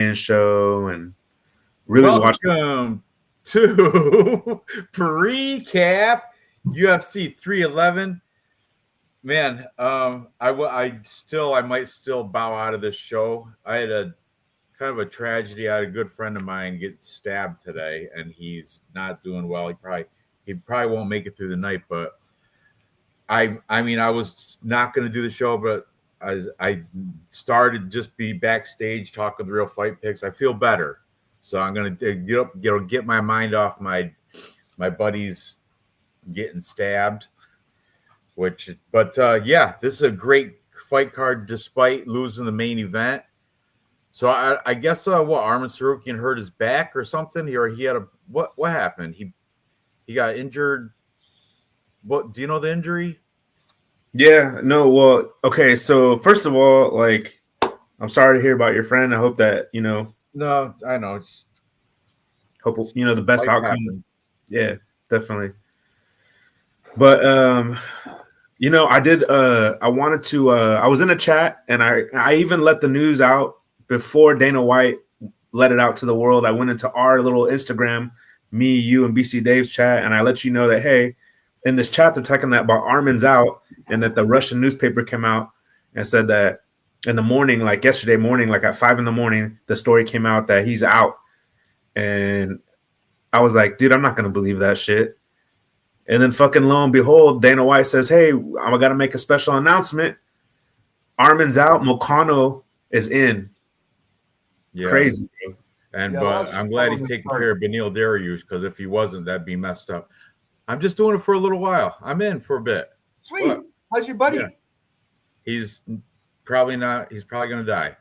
show and really watched. Welcome to Preecaaap UFC 311. Man, I might still bow out of this show. I had a kind of a tragedy. I had a good friend of mine get stabbed today, and he's not doing well. He probably won't make it through the night. But I was not going to do the show, but I started just be backstage talking the real fight picks. I feel better. So I'm gonna get my mind off my buddies getting stabbed. Yeah, this is a great fight card despite losing the main event. So I guess Arman Sarukian hurt his back or something. He had what happened? He got injured. What do you know the injury? Yeah, no, well, okay. So first of all, like, I'm sorry to hear about your friend. I hope that No, I know. It's hope the best outcome. Happens. Yeah, definitely. But I did. I wanted to. I was in a chat, and I even let the news out before Dana White let it out to the world. I went into our little Instagram, me, you, and BC Dave's chat, and I let you know that hey, in this chat they're talking that about Arman's out, and that the Russian newspaper came out and said that in the morning, like yesterday morning, like at 5 a.m, the story came out that he's out. And I was like, dude, I'm not going to believe that shit. And then fucking lo and behold, Dana White says, hey, I got to make a special announcement. Arman's out. Moicano is in. Yeah. Crazy. Bro. But I'm glad he's taking care of Beneil Dariush, because if he wasn't, that'd be messed up. I'm just doing it for a little while. I'm in for a bit. Sweet. What? How's your buddy? Yeah. He's probably not. He's probably going to die.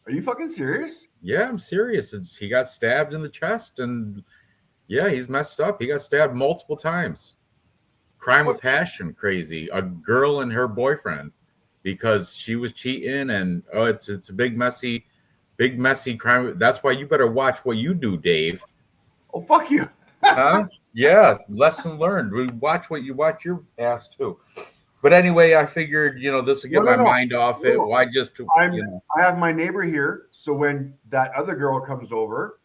Are you fucking serious? Yeah, I'm serious. He got stabbed in the chest, and yeah, he's messed up. He got stabbed multiple times. Crime with passion, crazy. A girl and her boyfriend, because she was cheating, and it's a big messy crime. That's why you better watch what you do, Dave. Oh, fuck you. Huh? Yeah, lesson learned. Watch your ass too. But anyway, I figured, this will get my mind off it. Why just I have my neighbor here, so when that other girl comes over,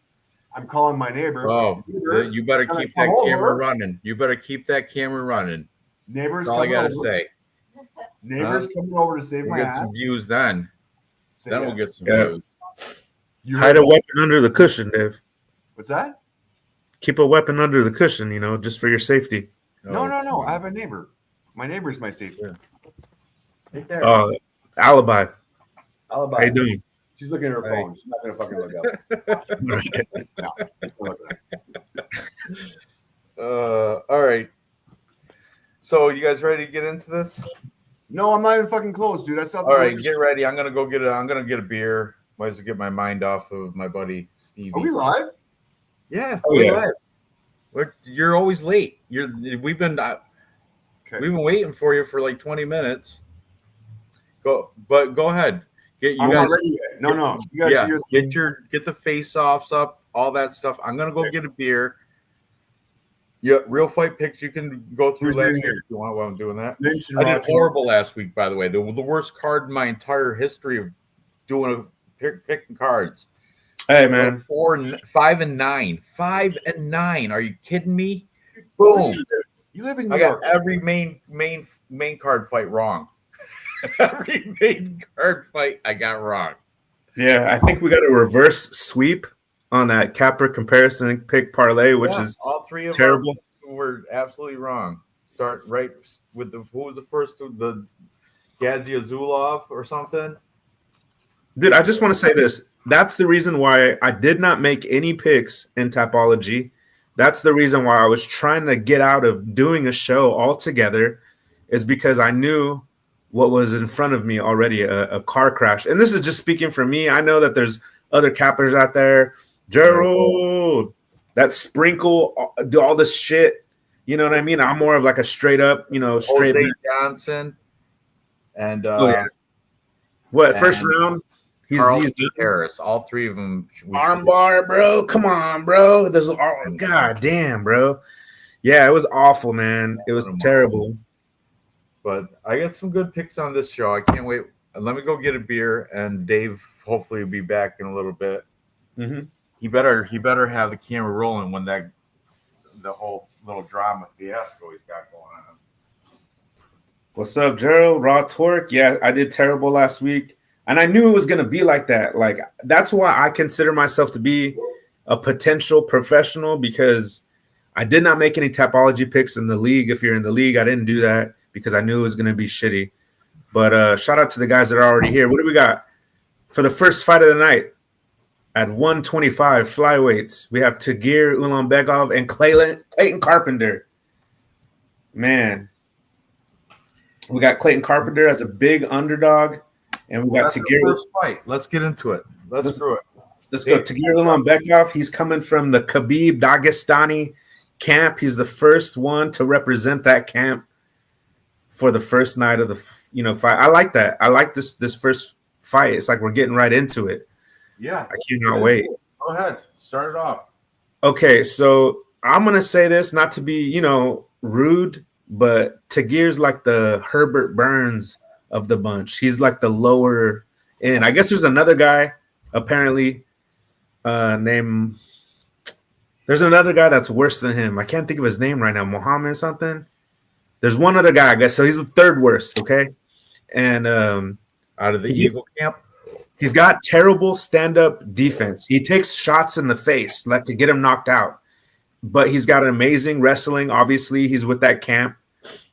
I'm calling my neighbor. Oh, you better keep that camera running. You better keep that camera running. Neighbors, that's all I gotta say. Neighbors coming over to save my ass. We'll get some views then. We'll get some views. Hide a weapon under the cushion, Dave. What's that? Keep a weapon under the cushion, just for your safety. No. I have a neighbor. My neighbor's my safety. Right there. Alibi. How you doing? She's looking at her phone. She's not gonna fucking look up. All right. So you guys ready to get into this? No, I'm not even fucking close, dude. All right, get ready. I'm gonna get a beer. Might as well get my mind off of my buddy Stevie. Are we live? Yeah, we're live. You're always late. We've been waiting for you for like 20 minutes. Go ahead. You guys. No. Get the face-offs up, all that stuff. I'm gonna go get a beer. Yeah, real fight picks you can go through later if you want while I'm doing that. I did horrible last week, by the way. The worst card in my entire history of doing picking cards. Hey man, 5 and 9. 5 and 9. Are you kidding me? Boom. You live in New York. I got every main card fight wrong. Every main card fight I got wrong. Yeah, I think we got a reverse sweep on that capper comparison pick parlay, which is all three of terrible. Were absolutely wrong. Start right with who was the first? The Gaziazulov or something. Dude, I just want to say this. That's the reason why I did not make any picks in Tapology. That's the reason why I was trying to get out of doing a show altogether, is because I knew what was in front of me already, a car crash. And this is just speaking for me. I know that there's other cappers out there. Gerald, that sprinkle, do all this shit. You know what I mean? I'm more of like a straight up, straight Jose Johnson. And first round? He's Harris. All three of them. Armbar, bro. Come on, bro. God damn, bro. Yeah, it was awful, man. It was terrible. But I got some good picks on this show. I can't wait. Let me go get a beer, and Dave hopefully he'll be back in a little bit. Mm-hmm. He better have the camera rolling when the whole little drama fiasco he's got going on. What's up, Gerald? Raw Torque. Yeah, I did terrible last week. And I knew it was going to be like that. Like, that's why I consider myself to be a potential professional, because I did not make any Tapology picks in the league. If you're in the league, I didn't do that because I knew it was going to be shitty. But shout out to the guys that are already here. What do we got for the first fight of the night? At 125 flyweights, we have Tagir Ulanbekov and Clayton Carpenter. Man, we got Clayton Carpenter as a big underdog, and we got Tagir. First fight. Let's get into it. Let's do it. Let's go. Tagir Ulanbekov. He's coming from the Khabib Dagestani camp. He's the first one to represent that camp for the first night of the fight. I like that. I like this first fight. It's like we're getting right into it. Yeah, I cannot wait. Go ahead. Start it off. Okay, so I'm going to say this, not to be, rude, but Tagir's like the Herbert Burns of the bunch. He's like the lower end. I guess there's another guy, apparently, named – there's another guy that's worse than him. I can't think of his name right now. Mohammed something. There's one other guy, I guess. So he's the third worst, okay? And out of the Eagle camp? He's got terrible stand-up defense. He takes shots in the face like to get him knocked out. But he's got an amazing wrestling. Obviously, he's with that camp.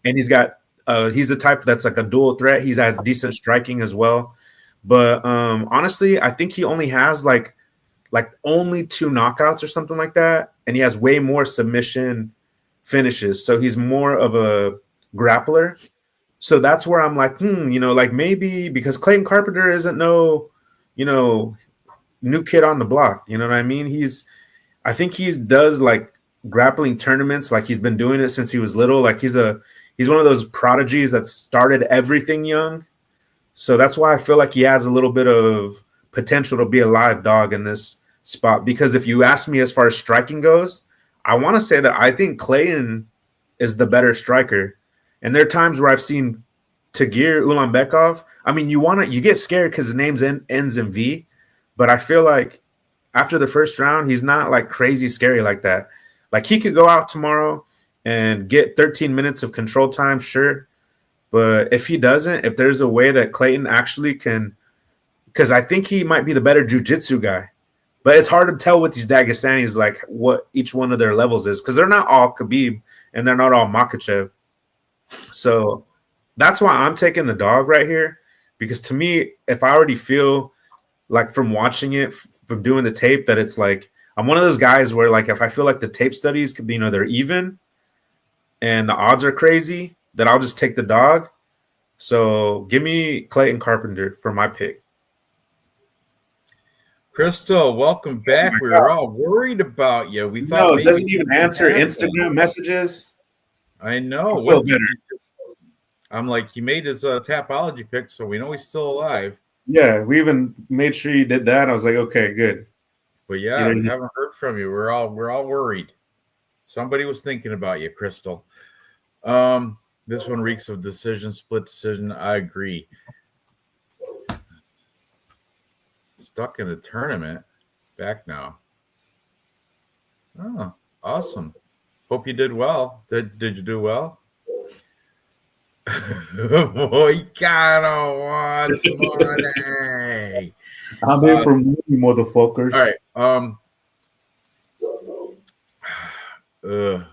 And he's the type that's like a dual threat. He has decent striking as well. But honestly, I think he only has like only 2 knockouts or something like that. And he has way more submission finishes. So he's more of a grappler. So that's where I'm like, like maybe because Clayton Carpenter isn't no, new kid on the block. You know what I mean? I think he does like grappling tournaments. Like he's been doing it since he was little. Like he's one of those prodigies that started everything young. So that's why I feel like he has a little bit of potential to be a live dog in this spot. Because if you ask me as far as striking goes, I want to say that I think Clayton is the better striker. And there are times where I've seen Tagir Ulanbekov. I mean, you get scared because his name ends in V, but I feel like after the first round, he's not like crazy scary like that. Like he could go out tomorrow and get 13 minutes of control time, sure. But if he doesn't, if there's a way that Clayton actually can, because I think he might be the better jiu-jitsu guy. But it's hard to tell with these Dagestanis like what each one of their levels is, because they're not all Khabib and they're not all Makhachev. So that's why I'm taking the dog right here, because to me, if I already feel like from watching it, from doing the tape, that it's like I'm one of those guys where like if I feel like the tape studies could be, they're even and the odds are crazy, that I'll just take the dog. So give me Clayton Carpenter for my pick. Crystal, welcome back. We were all worried about you. We thought it doesn't even answer Instagram messages. I know. I feel better. I'm like, he made his Tapology pick, so we know he's still alive. Yeah, we even made sure you did that. I was like, okay, good. But yeah, we haven't heard from you. We're all worried. Somebody was thinking about you, Crystal. This one reeks of split decision. I agree. Stuck in a tournament. Back now. Oh, awesome. Hope you did well. Did you do well? Boy, kind of wants money. I'm in for money, motherfuckers. All right.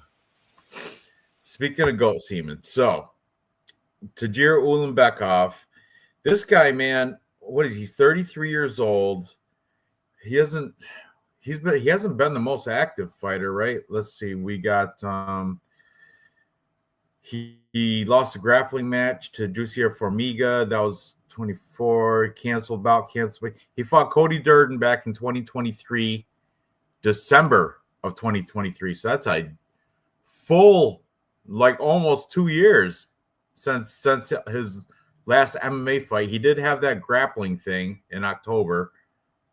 Speaking of goat semen, so Tagir Ulanbekov, this guy, man, what is he? 33 years old. He hasn't been the most active fighter, right? Let's see. We got he lost a grappling match to Jussier Formiga. That was 24. Canceled. He fought Cody Durden back in 2023, December of 2023. So that's a full, like almost 2 years since his last MMA fight. He did have that grappling thing in October,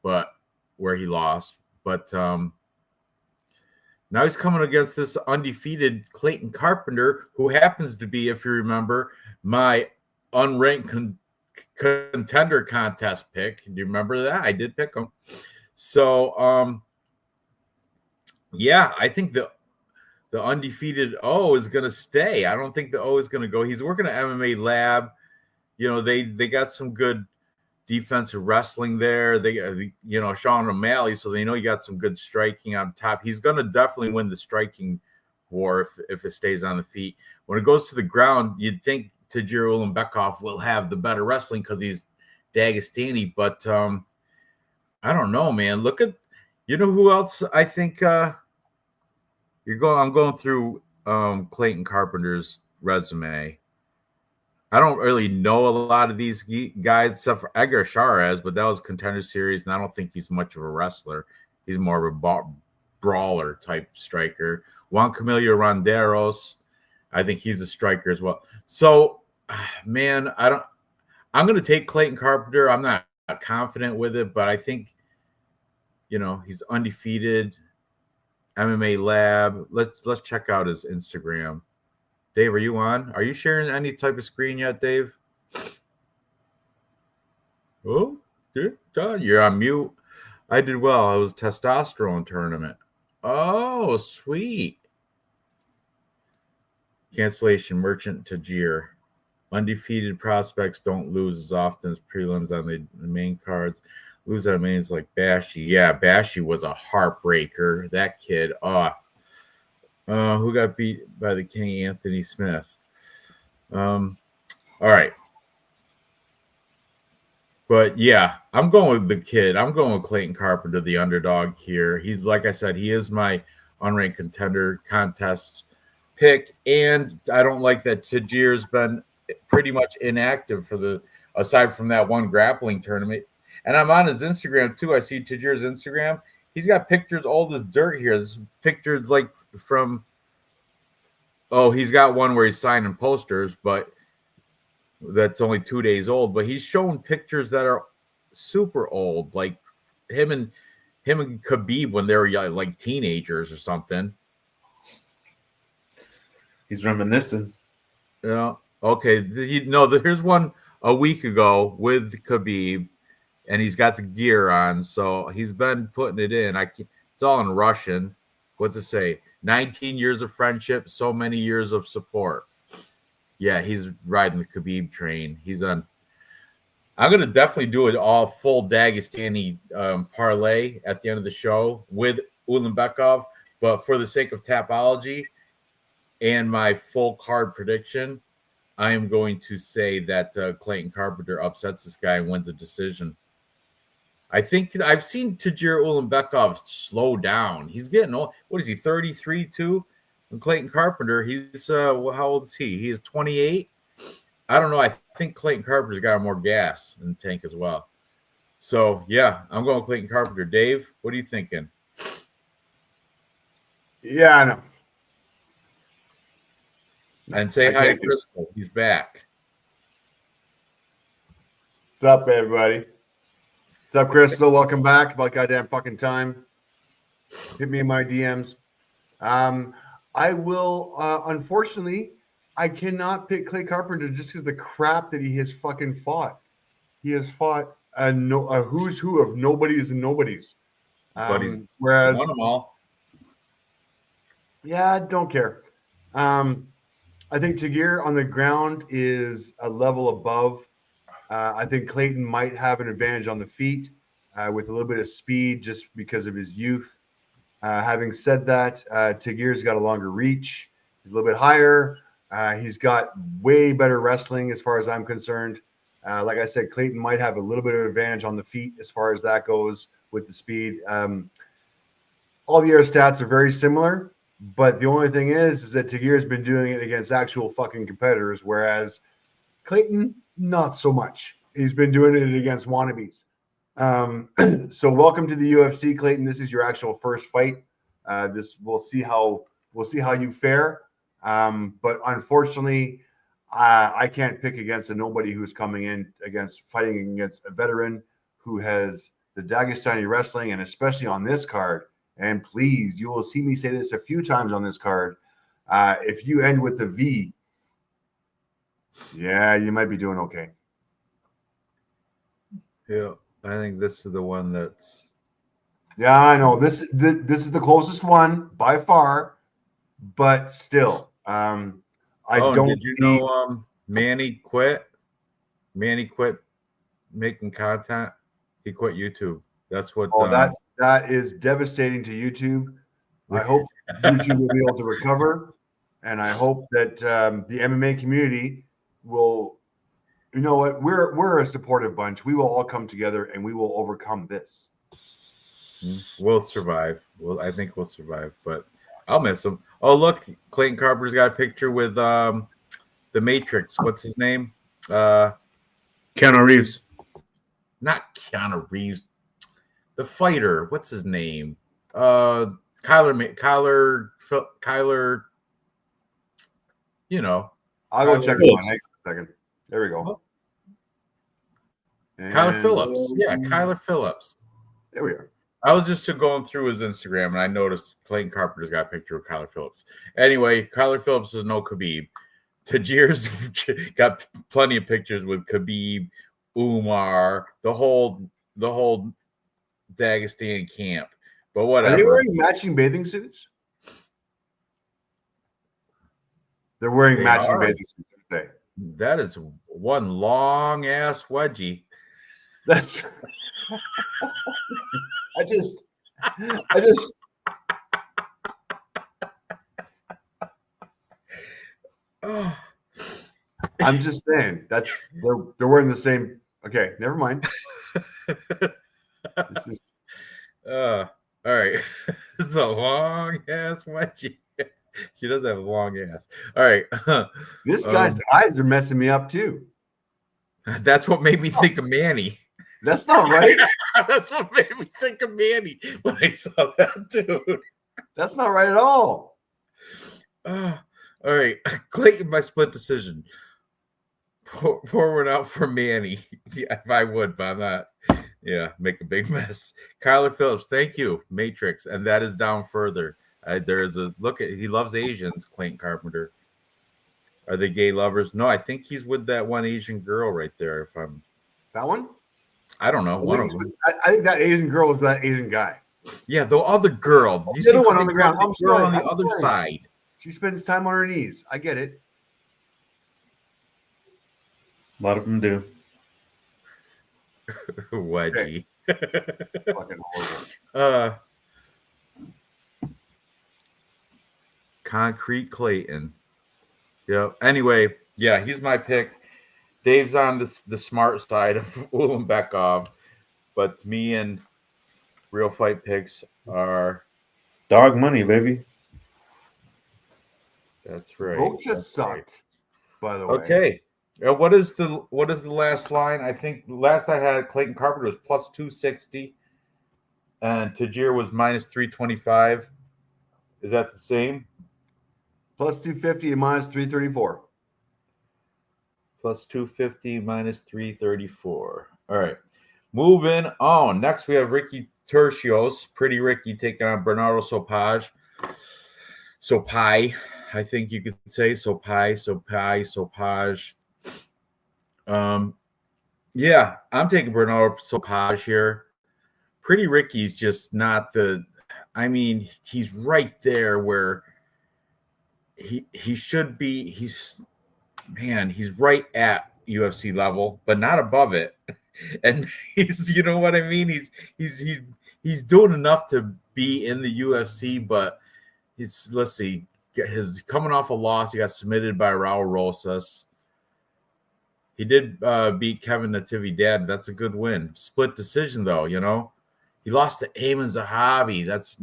but where he lost. But now he's coming against this undefeated Clayton Carpenter, who happens to be, if you remember, my unranked contender contest pick. Do you remember that? I did pick him. So, yeah, I think the undefeated O is going to stay. I don't think the O is going to go. He's working at MMA Lab. You know, they got some good defensive wrestling there. They, you know, Sean O'Malley, so they know you got some good striking on top. He's going to definitely win the striking war if it stays on the feet. When it goes to the ground, you'd think Tajir Ulanbekov will have the better wrestling because he's Dagestani, but I don't know, man. Look at, you know who else I think I'm going through Clayton Carpenter's resume. I don't really know a lot of these guys except for Edgar Chavez, but that was Contender Series, and I don't think he's much of a wrestler. He's more of a brawler type striker. Juan Camilo Ronderos, I think he's a striker as well. So, man, I'm going to take Clayton Carpenter. I'm not confident with it, but I think, you know, he's undefeated. MMA Lab. Let's check out his Instagram. Dave, are you on? Are you sharing any type of screen yet, Dave? Oh, good God. You're on mute. I did well. It was a testosterone tournament. Oh, sweet. Cancellation, Merchant Tajir. Undefeated prospects don't lose as often as prelims on the main cards. Lose on mains like Bashy. Yeah, Bashy was a heartbreaker. That kid. Who got beat by the King, Anthony Smith? All right. But yeah, I'm going with the kid. I'm going with Clayton Carpenter, the underdog here. He's, like I said, he is my unranked contender contest pick. And I don't like that Tajir's been pretty much inactive aside from that one grappling tournament. And I'm on his Instagram too. I see Tajir's Instagram. He's got pictures old as dirt here. This pictures like from, he's got one where he's signing posters, but that's only 2 days old. But he's showing pictures that are super old, like him and Khabib when they were like teenagers or something. He's reminiscing. Yeah. Okay. Here's one a week ago with Khabib, and he's got the gear on, so he's been putting it in. It's all in Russian. What's it say? 19 years of friendship, so many years of support. Yeah, he's riding the Khabib train. I'm going to definitely do it all full Dagestani parlay at the end of the show with Ulanbekov, but for the sake of Tapology and my full card prediction, I am going to say that Clayton Carpenter upsets this guy and wins a decision. I think I've seen Tajir Ulanbekov slow down. He's getting old. What is he, 33 too? And Clayton Carpenter, he's how old is he? He is 28. I don't know. I think Clayton Carpenter's got more gas in the tank as well. So yeah, I'm going Clayton Carpenter. Dave, what are you thinking? Yeah, I know. And say hi to Crystal. He's back. What's up, everybody? What's up, Crystal? Welcome back. About goddamn fucking time. Hit me in my DMs. I will, unfortunately, I cannot pick Clay Carpenter just because the crap that he has fucking fought. He has fought a who's who of nobodies and nobodies. But he's whereas, won them all. Yeah, I don't care. I think Tagir on the ground is a level above. I think Clayton might have an advantage on the feet with a little bit of speed just because of his youth. Having said that, Tagir's got a longer reach. He's a little bit higher. He's got way better wrestling as far as I'm concerned. Like I said, Clayton might have a little bit of advantage on the feet as far as that goes with the speed. All the air stats are very similar, but the only thing is that Tagir's been doing it against actual fucking competitors, whereas Clayton, not so much. He's been doing it against wannabes. So welcome to the UFC, Clayton. This is your actual first fight. We'll see how you fare. But unfortunately, I can't pick against nobody who's coming in fighting against a veteran who has the Dagestani wrestling, and especially on this card. And please, you will see me say this a few times on this card. If you end with the V, yeah, you might be doing okay. Yeah, I think this is the one that's. Yeah, I know. This is the closest one by far, but still, I Oh, and don't did you see. know Manny quit? Manny quit making content. He quit YouTube. That's what. Oh, that is devastating to YouTube. I hope YouTube will be able to recover, and I hope that the MMA community will. You know what? We're a supportive bunch. We will all come together, and we will overcome this. We'll survive. Well, I think we'll survive, but I'll miss him. Oh, look, Clayton Carpenter's got a picture with the Matrix. What's his name? Keanu Reeves. Not Keanu Reeves. The fighter. What's his name? Kyler. You know, I'll go Kyler check Phillips. one. Hang on a second. There we go. Kyler And Phillips. Yeah, Kyler Phillips. there we are. I was just going through his Instagram and I noticed Clayton Carpenter's got a picture of Kyler Phillips. Anyway, Kyler Phillips is no Khabib. Tajir's got plenty of pictures with Khabib, Umar, the whole Dagestani camp. But whatever. Are they wearing matching bathing suits? They're wearing They matching are. bathing suits today. That is one long ass wedgie. That's. I just. Oh. I'm just saying they're wearing the same. Okay, never mind. This is. All right. It's a long ass wedgie. She does have a long ass. All right. This guy's eyes are messing me up too. That's what made me think of Manny. That's not right. That's what made me think of Manny when I saw that dude. That's not right at all. All right. Clayton by split decision. Pour one out for Manny. Yeah, if I would, but I'm not. Yeah, make a big mess. Kyler Phillips, thank you, Matrix. And that is down further. There is a look at he loves Asians, Clayton Carpenter. Are they gay lovers? No, I think he's with that one Asian girl right there. If I'm That one? I don't know. One of them. I think that Asian girl is that Asian guy. Yeah, the other girl. You The other see one on the ground. I'm girl sorry. on the I'm other sorry. side. She spends time on her knees. I get it. A lot of them do. Wedgie. Fucking horrible. Concrete Clayton. Yeah. Anyway, yeah, he's my pick. Dave's on the smart side of Ulanbekov, but me and real fight picks are Dog money, baby. That's right. Rocha That's sucked, right. by the way. Okay. What is the last line? I think last I had Clayton Carpenter was plus 260, and Tajir was minus 325. Is that the same? Plus 250 and minus 334. Plus 250 minus 334. All right. Moving on. Next, we have Ricky Tercios. Pretty Ricky taking on Bernardo Sopaj. Sopai, I think you could say. Sopaj. Yeah, I'm taking Bernardo Sopaj here. Pretty Ricky's just not the. I mean, he's right there where he should be. He's right at UFC level, but not above it. And he's, you know what I mean? He's doing enough to be in the UFC, but let's see, his coming off a loss, he got submitted by Raul Rosas. He did beat Kevin Natividad. That's a good win. Split decision though, you know. He lost to Ayman Zahabi. That's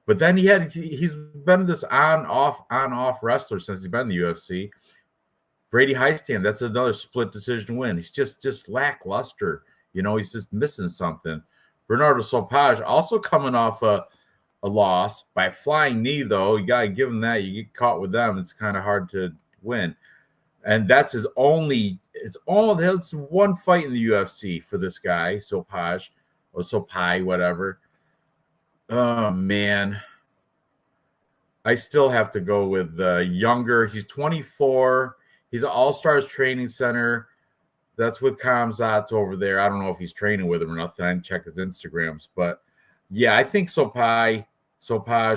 but then he's been this on-off wrestler since he's been in the UFC. Brady Heistand, that's another split decision win. He's just lackluster. You know, he's just missing something. Bernardo Sopaj also coming off a loss by a flying knee, though. You got to give him that. You get caught with them, it's kind of hard to win. And that's that's one fight in the UFC for this guy, Sopaj, or Sopai, whatever. Oh, man. I still have to go with the younger. He's 24. He's an All-Stars Training Center. That's with Kamzat's over there. I don't know if he's training with him or nothing. I didn't check his Instagrams, but yeah, I think Sopaj,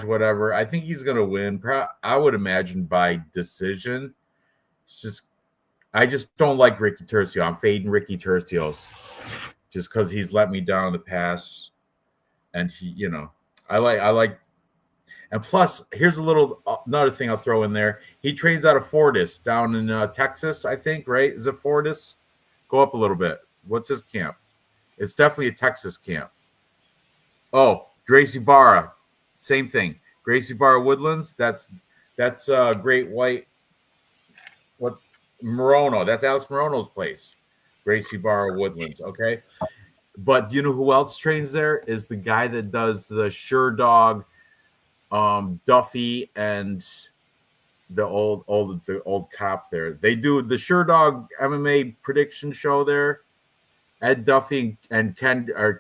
whatever. I think he's gonna win. I would imagine by decision. I just don't like Ricky Tercio. I'm fading Ricky Tercios just because he's let me down in the past, and I like. And plus, here's another thing I'll throw in there. He trains out of Fortis down in Texas, I think. Right? Is it Fortis? Go up a little bit. What's his camp? It's definitely a Texas camp. Oh, Gracie Barra, same thing. Gracie Barra Woodlands. That's Great White. What Morono? That's Alex Morono's place. Gracie Barra Woodlands. Okay, but do you know who else trains there? Is the guy that does the Sure Dog, Duffy, and the old cop there. They do the Sure Dog MMA prediction show there. Ed Duffy and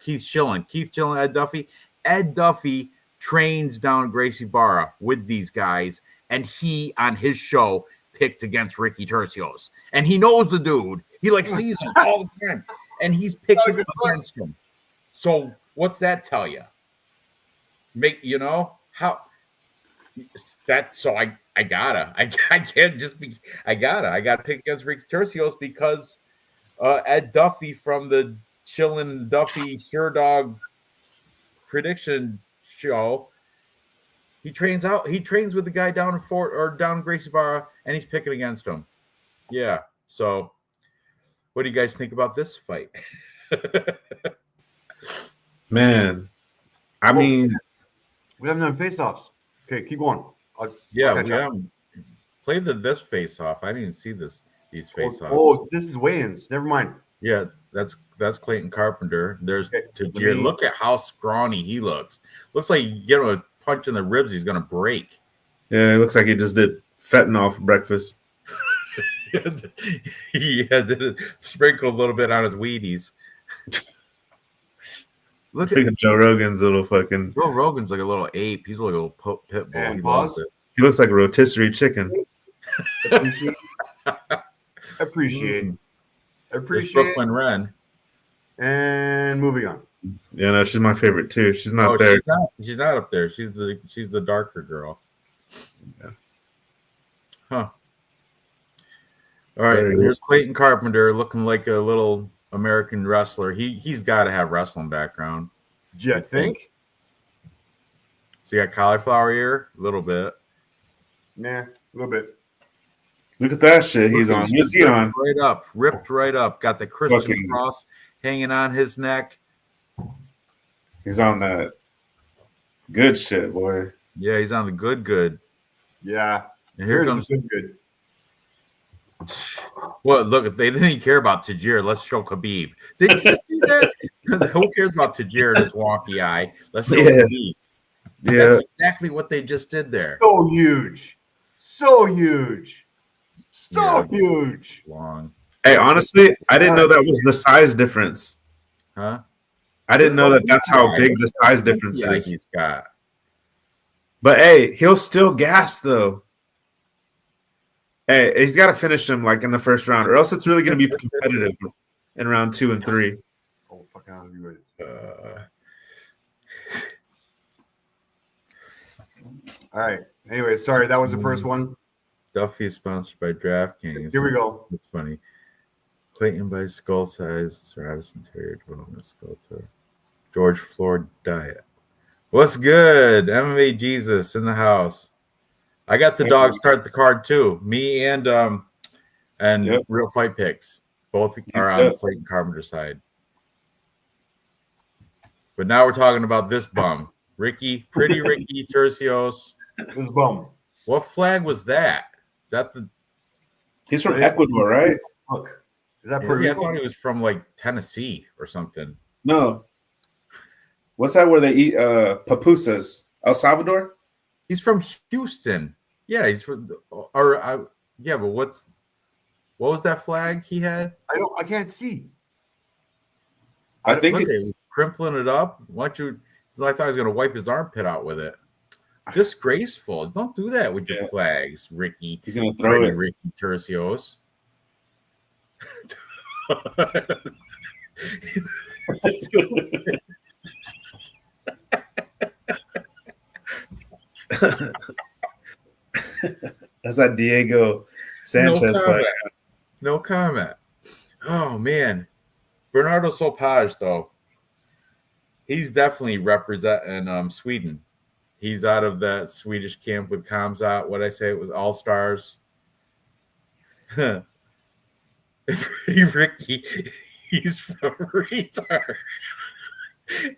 Keith Schilling, Ed Duffy. Ed Duffy trains down Gracie Barra with these guys, and he on his show picked against Ricky Tercios, and he knows the dude. He sees him all the time, and he's picked against him. So what's that tell you? How that? So I can't just be. I gotta pick against Ricky Tercios because Ed Duffy from the Chillin' Duffy Sure Dog prediction show. He trains with the guy down in Fort or down Gracie Barra, and he's picking against him. Yeah. So, what do you guys think about this fight? Man, I mean, we haven't done face-offs. Okay, keep going. We haven't played this face-off. I didn't even see these face-offs. Oh, this is weigh-ins. Never mind. Yeah, that's Clayton Carpenter. There's Tajir. Look at how scrawny he looks. Looks like you get him a punch in the ribs, he's gonna break. Yeah, it looks like he just did fentanyl for breakfast. Did sprinkle a little bit on his Wheaties. Look at Joe Rogan's little fucking. Joe Rogan's like a little ape. He's like a little pit bull. He loves it. He looks like a rotisserie chicken. Appreciate. Brooklyn Wren. And moving on. Yeah, no, she's my favorite too. She's not there. She's not up there. She's the darker girl. Yeah. Huh. All right. Here's Clayton Carpenter looking like a little American wrestler. He's got to have wrestling background. Yeah, I think. So you got cauliflower ear, a little bit. Nah, a little bit. Look at that shit. He's on. What's he on? Ripped right up. Got the Christian cross hanging on his neck. He's on that good shit, boy. Yeah, he's on the good. Yeah. And here comes the good. Well, look, they didn't even care about Tajir. Let's show Khabib. Did you see that? Who cares about Tajir and his wonky eye? Let's show Khabib. Yeah. That's exactly what they just did there. So huge. Huge. Long. Hey, honestly, I didn't know that was the size difference. Huh? I didn't know that's how big the size difference is. He's got. But hey, he'll still gas though. Hey, he's got to finish him in the first round, or else it's really going to be competitive in round 2 and 3. Oh, fucking hell, you ready? All right. Anyway, sorry, that was the first one. Duffy is sponsored by DraftKings. Here we go. It's funny. Clayton by Skull Size, Travis and Terrier Development Skull Tour. George Floyd Diet. What's good? MMA Jesus in the house. I got the dog start the card too. Me and Real Fight Picks. Both are on the Clayton Carpenter side. But now we're talking about this bum. Ricky Tercios. This bum. What flag was that? Is that the He's from Ecuador, right? Look. Is that Puerto Rico? I thought he was from Tennessee or something. No. What's that where they eat pupusas? El Salvador? He's from Houston. Yeah, he's from but what was that flag he had? I can't see. I think it's crimpling it up. Why don't you? I thought he was gonna wipe his armpit out with it. Disgraceful. Don't do that with your flags, Ricky. He's gonna throw it. Ricky Tercios. That's that Diego No Sanchez fight. comment. No comment. Oh man, Bernardo Sopage though. He's definitely representing Sweden. He's out of that Swedish camp with Kamzat. What I say it was All Stars. Ricky, he's from retard.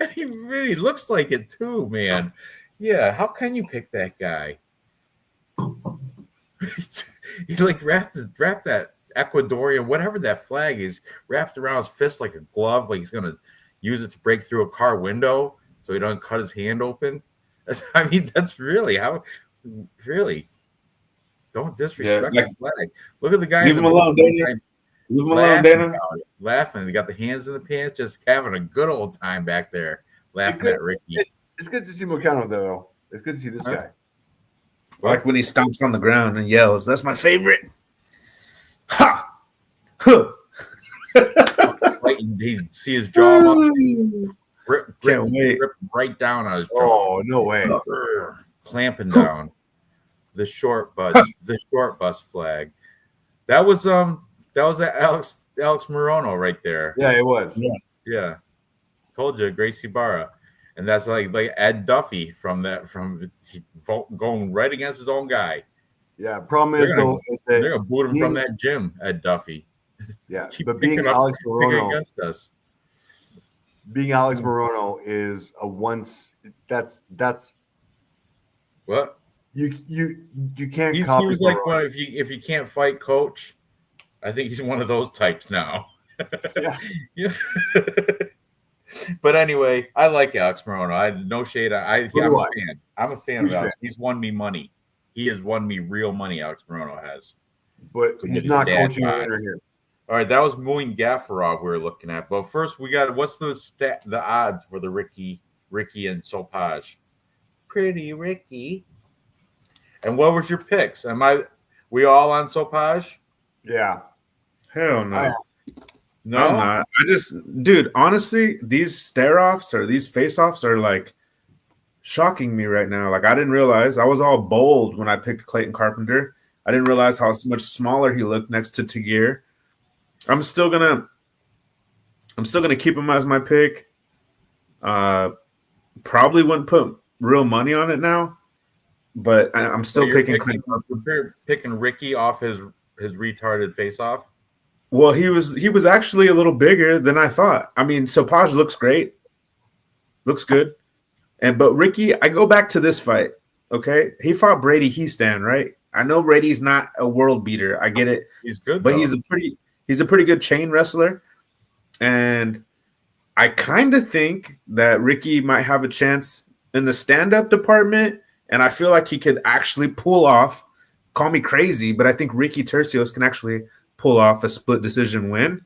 And he really looks like it too, man. Yeah, how can you pick that guy? He like wrapped that Ecuadorian, whatever that flag is, wrapped around his fist like a glove, like he's gonna use it to break through a car window so he doesn't cut his hand open. I mean, that's really how. Really, don't disrespect the flag. Look at the guy. Leave him alone, Dana. Leave him alone, Dana. Laughing. He got the hands in the pants, just having a good old time back there, laughing at Ricky. It's good to see Mocano, though. It's good to see this guy. Like when he stomps on the ground and yells, "That's my favorite." Ha! Huh! Like he see his jaw rip right down on his jaw. Oh, no way. Clamping down the short bus flag. That was Alex Morono right there. Yeah, it was. Yeah. Told you, Gracie Barra. And that's like Ed Duffy from going right against his own guy. Yeah, problem is though is that they're gonna boot him from that gym, Ed Duffy. Yeah, but being Alex Morono against us. Being Alex Morono is a once that's what you can't he copy. was like one if you can't fight coach, I think he's one of those types now. Yeah. But anyway, I like Alex Morono. I no shade. I'm a fan. I'm a fan of Alex. He's won me money. He has won me real money. Alex Morono has. But he's not coaching a winner here. All right, that was Muin Gafarov we were looking at. But first, we got what's the odds for the Ricky and Sopage? Pretty Ricky. And what was your picks? We all on Sopage? Yeah. Hell no. No, I'm not. Dude, honestly, these stare-offs or these face-offs are like shocking me right now. Like I didn't realize I was all bold when I picked Clayton Carpenter. I didn't realize how much smaller he looked next to Tagir. I'm still gonna keep him as my pick. Probably wouldn't put real money on it now, but I'm still picking Clayton Carpenter. Picking Ricky off his retarded face-off. Well, he was actually a little bigger than I thought. I mean, Sopage looks great. Looks good. But Ricky, I go back to this fight, okay? He fought Brady Heastan, right? I know Brady's not a world beater. I get it. He's good, but though. he's a pretty good chain wrestler. And I kind of think that Ricky might have a chance in the stand-up department, and I feel like he could actually pull off, call me crazy, but I think Ricky Tercios can actually pull off a split decision win.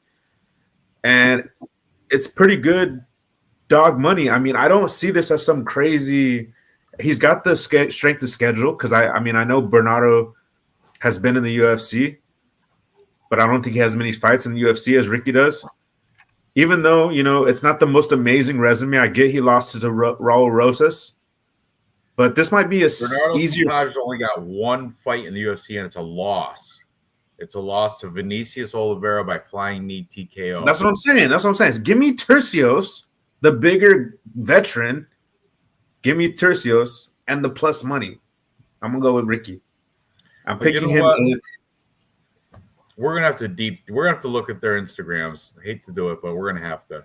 And it's pretty good dog money. I mean, I don't see this as some crazy – he's got the strength of schedule because, I know Bernardo has been in the UFC, but I don't think he has as many fights in the UFC as Ricky does. Even though, it's not the most amazing resume. I get he lost to Raul Rosas, but this might be easier. Bernardo only got one fight in the UFC, and it's a loss. It's a loss to Vinicius Oliveira by flying knee TKO. That's what I'm saying. Give me Tercios, the bigger veteran. Give me Tercios and the plus money. I'm gonna go with Ricky. I'm picking him. We're gonna have to look at their Instagrams. I hate to do it, but we're gonna have to.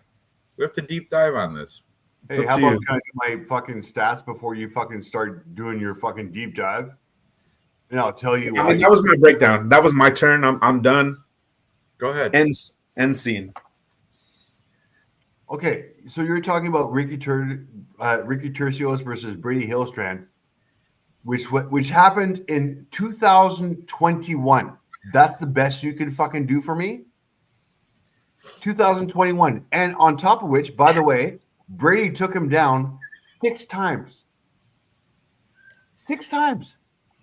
We have to deep dive on this. Hey, how about can I get my fucking stats before you fucking start doing your fucking deep dive? And I'll tell you. I mean, that was my breakdown. That was my turn. I'm done. Go ahead. End scene. Okay, so you're talking about Ricky Tercios versus Brady Hillstrand, which happened in 2021. That's the best you can fucking do for me? 2021. And on top of which, by the way, Brady took him down 6 times. 6 times.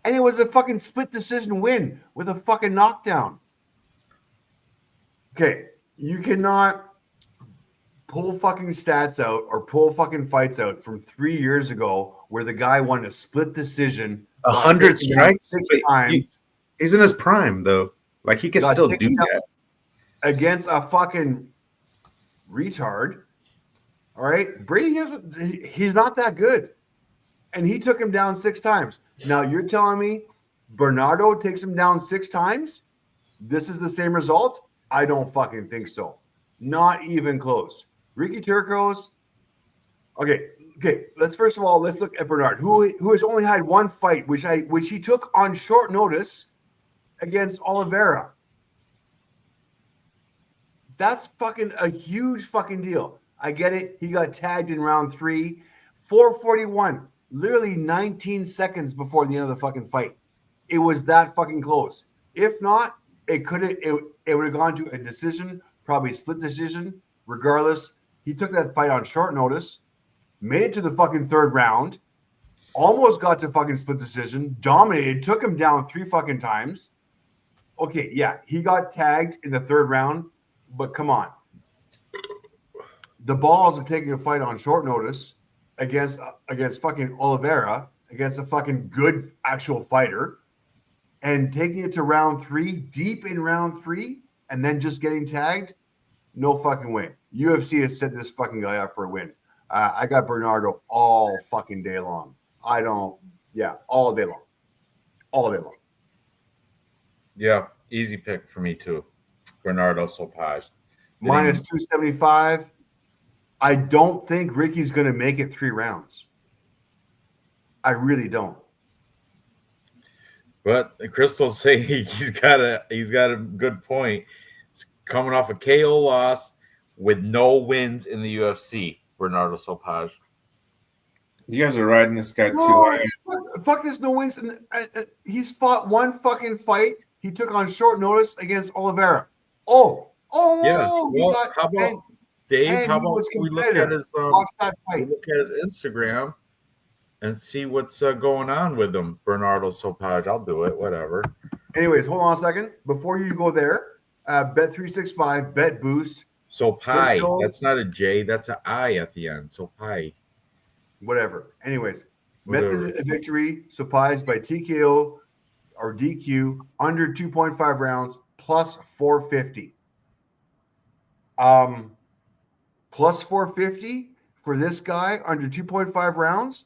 And it was a fucking split decision win with a fucking knockdown. Okay, You cannot pull fucking stats out or pull fucking fights out from 3 years ago where the guy won a split decision, got 100 taken down strikes. 6 times, He's in his prime though. Like he can got still taken do down that. against a fucking retard. All right, Brady, he's not that good, and he took him down 6 times. Now you're telling me Bernardo takes him down 6 times? This is the same result? I don't fucking think so. Not even close. Ricky Turcos. Okay. Let's first of all let's look at Bernard, who has only had one fight, which he took on short notice against Oliveira. That's fucking a huge fucking deal. I get it. He got tagged in round 3, 441, literally 19 seconds before the end of the fucking fight. It was that fucking close. If not, it would have gone to a decision, probably split decision. Regardless, he took that fight on short notice, made it to the fucking 3rd round, almost got to fucking split decision, dominated, took him down 3 fucking times. Okay, yeah, he got tagged in the 3rd round, but come on. The balls of taking a fight on short notice against fucking Oliveira, against a fucking good actual fighter, and taking it to round 3, deep in round 3, and then just getting tagged, no fucking way. UFC has set this fucking guy up for a win. I got Bernardo all fucking day long. All day long. All day long. Yeah, easy pick for me too. Bernardo Sopaj. Minus 275. I don't think Ricky's going to make it 3 rounds. I really don't. But Crystal's saying he's got a good point. It's coming off a KO loss with no wins in the UFC. Bernardo Sopaj. You guys are riding this guy too hard. Fuck this no wins. He's fought one fucking fight. He took on short notice against Oliveira. Yeah. How about Dave? How about we look at his Instagram and see what's going on with him, Bernardo Sopaj. I'll do it. Whatever. Anyways, hold on a second. Before you go there, Bet365, Bet Boost. Sopaj. That's not a J. That's an I at the end. Sopaj. Whatever. Anyways, method of victory, Sopaj by TKO or DQ under 2.5 rounds plus 450. Plus 450 for this guy under 2.5 rounds.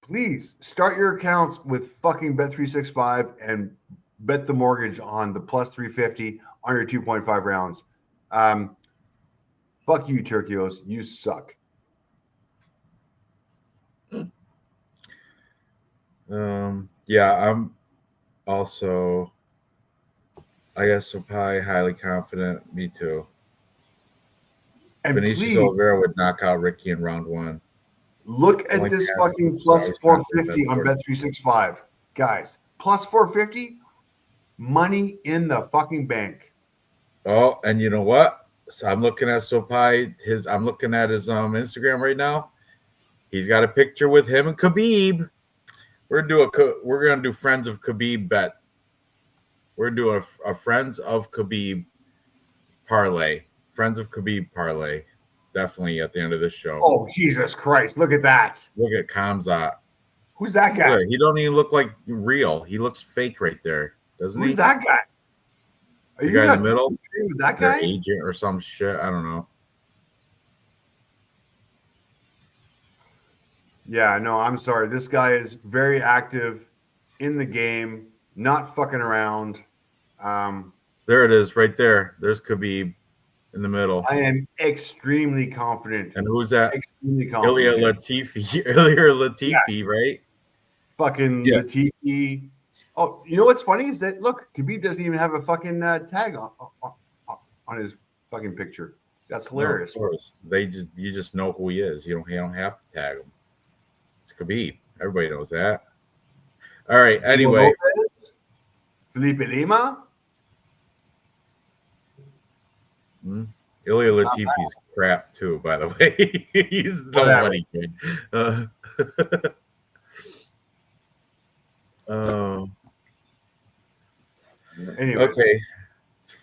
Please start your accounts with fucking Bet365 and bet the mortgage on the plus 350 under 2.5 rounds. Fuck you, Turkios. You suck. Yeah, I'm also, I guess, so probably highly confident. Me too. And Vinicius Oliveira would knock out Ricky in round 1. Look at this fucking plus 450 on Bet365. Guys, plus 450, money in the fucking bank. Oh, and you know what? So I'm looking at Sopai. I'm looking at his Instagram right now. He's got a picture with him and Khabib. We're gonna do Friends of Khabib bet. We're doing a Friends of Khabib parlay. Friends of Khabib parlay. Definitely at the end of this show. Oh, Jesus Christ. Look at that. Look at Kamzat. Who's that guy? He don't even look like real. He looks fake right there, doesn't he? Who's that guy? The guy in the middle? With that guy? Their agent or some shit. I don't know. Yeah, no, I'm sorry. This guy is very active in the game, not fucking around. There it is, right there. There's Khabib in the middle. I am extremely confident. And who's that? Extremely confident. Ilya Latifi, right? Fucking Latifi. Oh, you know what's funny is that, look, Khabib doesn't even have a fucking tag on his fucking picture. That's hilarious. No, of course. You just know who he is. You don't have to tag him. It's Khabib. Everybody knows that. All right. Anyway. Felipe Lima. Ilya Latifi's crap too, by the way. He's nobody good. Anyways. Okay.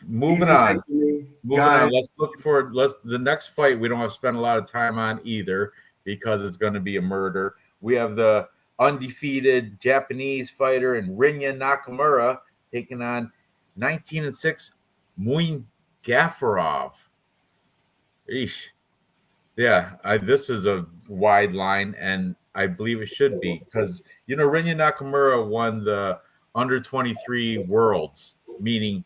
moving Easy night on. for me. Moving on. Guys, Let's look for the next fight. We don't have to spend a lot of time on either because it's going to be a murder. We have the undefeated Japanese fighter and Rinya Nakamura taking on 19-6 Muin Gafarov. Eesh. Yeah, this is a wide line, and I believe it should be because Rinya Nakamura won the under 23 worlds, meaning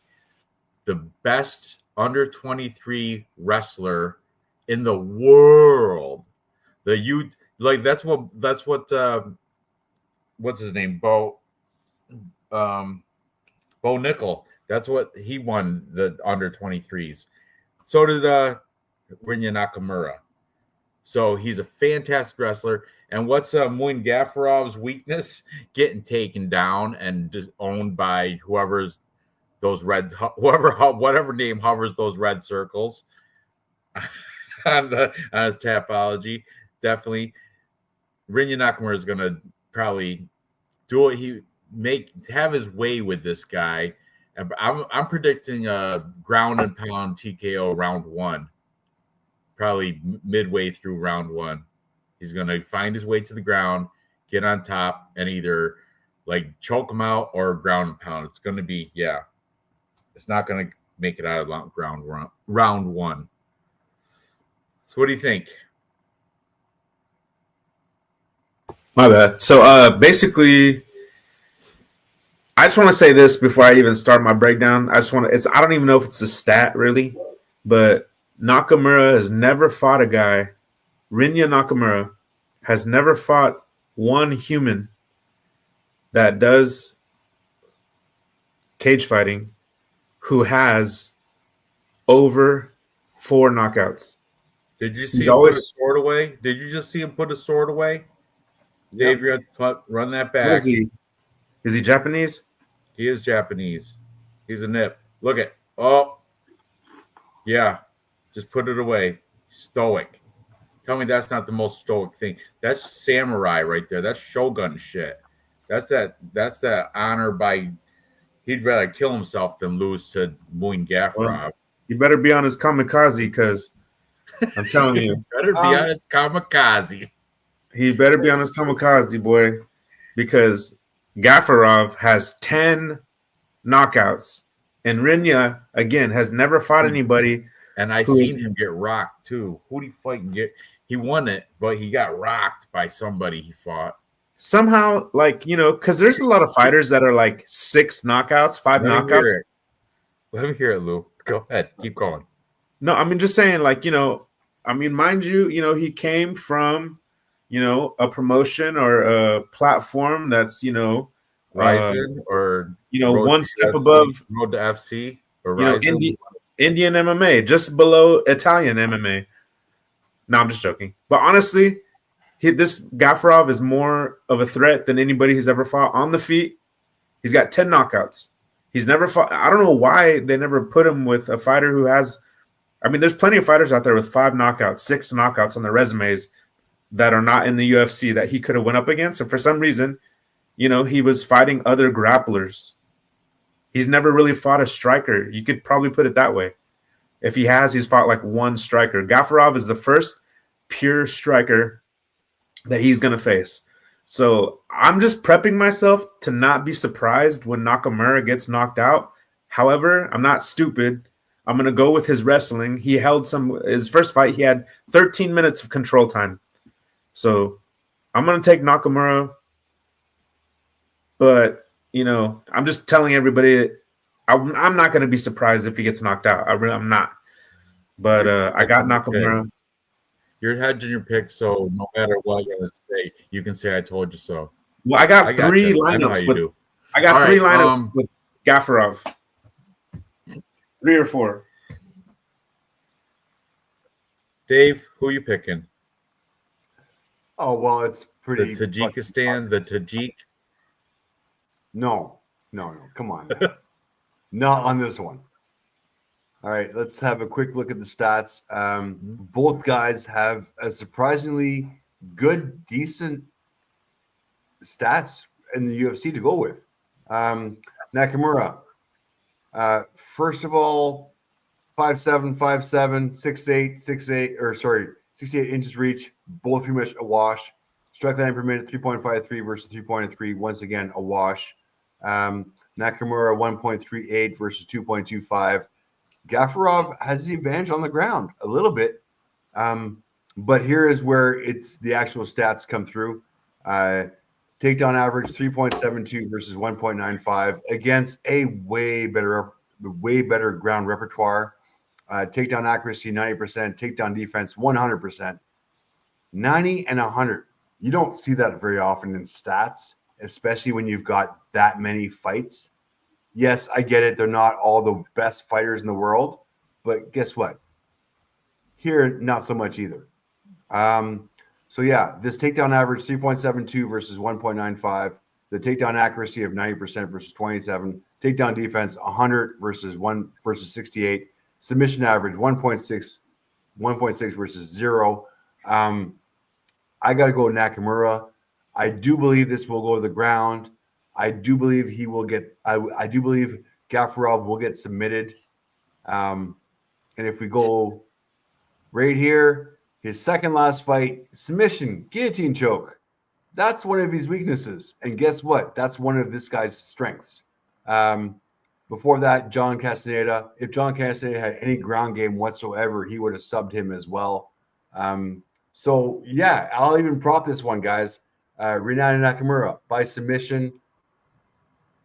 the best under 23 wrestler in the world. The youth, like that's what what's his name, Bo Nickel. That's what he won the under 23s. So did Rinya Nakamura. So he's a fantastic wrestler. And what's Muin Gafarov's weakness? Getting taken down and just owned by whoever's those whatever name hovers those red circles on his Tapology. Definitely, Rinya Nakamura is going to probably do it. Have his way with this guy. I'm predicting a ground and pound TKO round 1. Probably midway through round 1. He's going to find his way to the ground, get on top, and either like choke him out or ground and pound. It's going to be, it's not going to make it out of round 1. So what do you think? My bad. So basically, I just want to say this before I even start my breakdown. I don't even know if it's a stat really, but Nakamura has never fought a guy. Rinya Nakamura has never fought one human that does cage fighting who has over 4 knockouts. Did you see him put a sword away? Did you just see him put a sword away? Dave, you have to run that back. Is he Japanese? He is Japanese. He's a nip. Look at. Oh, yeah. Just put it away. Stoic. Tell me that's not the most stoic thing. That's samurai right there. That's shogun shit. That's that honor by. He'd rather kill himself than lose to Muin Gafarov. Well, you better be on his kamikaze because I'm telling you. Better be on his kamikaze. He better be on his kamikaze, boy, because Gafarov has 10 knockouts. And Rinya, again, has never fought anybody. And I seen him get rocked, too. Who did he fight and get? He won it, but he got rocked by somebody he fought. Somehow, because there's a lot of fighters that are like 6 knockouts, 5 knockouts. Let me hear it, Lou. Go ahead. Keep going. No, I mean, just saying, mind you, he came from, a promotion or a platform that's, Ryzen or one step above Road to FC or Ryzen. Indian MMA, just below Italian MMA. No, I'm just joking. But honestly, this Gafarov is more of a threat than anybody he's ever fought on the feet. He's got 10 knockouts. He's never fought. I don't know why they never put him with a fighter who has. I mean, there's plenty of fighters out there with 5 knockouts, 6 knockouts on their resumes that are not in the UFC that he could have went up against. And for some reason, he was fighting other grapplers. He's never really fought a striker. You could probably put it that way. If he has, he's fought like one striker. Gafarov is the first pure striker that he's going to face. So I'm just prepping myself to not be surprised when Nakamura gets knocked out. However, I'm not stupid. I'm going to go with his wrestling. He held his first fight, he had 13 minutes of control time. So I'm going to take Nakamura. But, I'm just telling everybody I'm not going to be surprised if he gets knocked out. I'm not. But I got Nakamura. You're hedging your pick, so no matter what you're going to say, you can say I told you so. Well, I got 3 lineups. I got 3 lineups with Gafarov. 3 or 4. Dave, who are you picking? Oh, well, it's pretty. The Tajikistan, the Tajik. No. Come on. Not on this one. All right, let's have a quick look at the stats. Both guys have a surprisingly good, decent stats in the UFC to go with. Nakamura, First of all, 5'7", 5'7", 6'8", 68 inches reach, both pretty much a wash. Strike line per minute 3.53 versus 3.3. Once again, a wash. Nakamura 1.38 versus 2.25. Gafarov has the advantage on the ground a little bit. But here is where it's the actual stats come through. Takedown average 3.72 versus 1.95 against a way better ground repertoire. Takedown accuracy 90%, takedown defense 100%. 90 and 100. You don't see that very often in stats, especially when you've got that many fights. Yes, I get it. They're not all the best fighters in the world, but guess what? Here, not so much either. So yeah, this takedown average 3.72 versus 1.95. The takedown accuracy of 90% versus 27. Takedown defense 100 versus 68. Submission average 1.6 versus 0. I got to go Nakamura. I do believe this will go to the ground. I do believe he will get. I do believe Gafarov will get submitted. And if we go right here, his second last fight, submission, guillotine choke. That's one of his weaknesses. And guess what? That's one of this guy's strengths. Before that, John Castaneda. If John Castaneda had any ground game whatsoever, he would have subbed him as well. So, yeah, I'll even prop this one, guys. Rinata Nakamura by submission.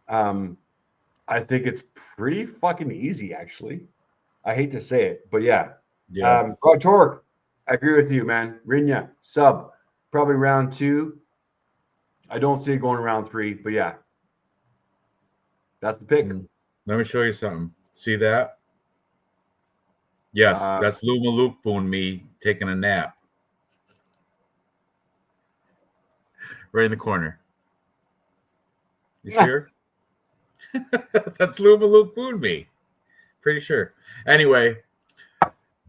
I think it's pretty fucking easy, actually. I hate to say it, but yeah. Rod Torque, I agree with you, man. Rinya, sub, probably round 2. I don't see it going round 3, but yeah. That's the pick. Let me show you something. See that? Yes, that's Luma Lukeboon me taking a nap. Right in the corner. You see her? That's Luma Lukeboon me. Pretty sure. Anyway,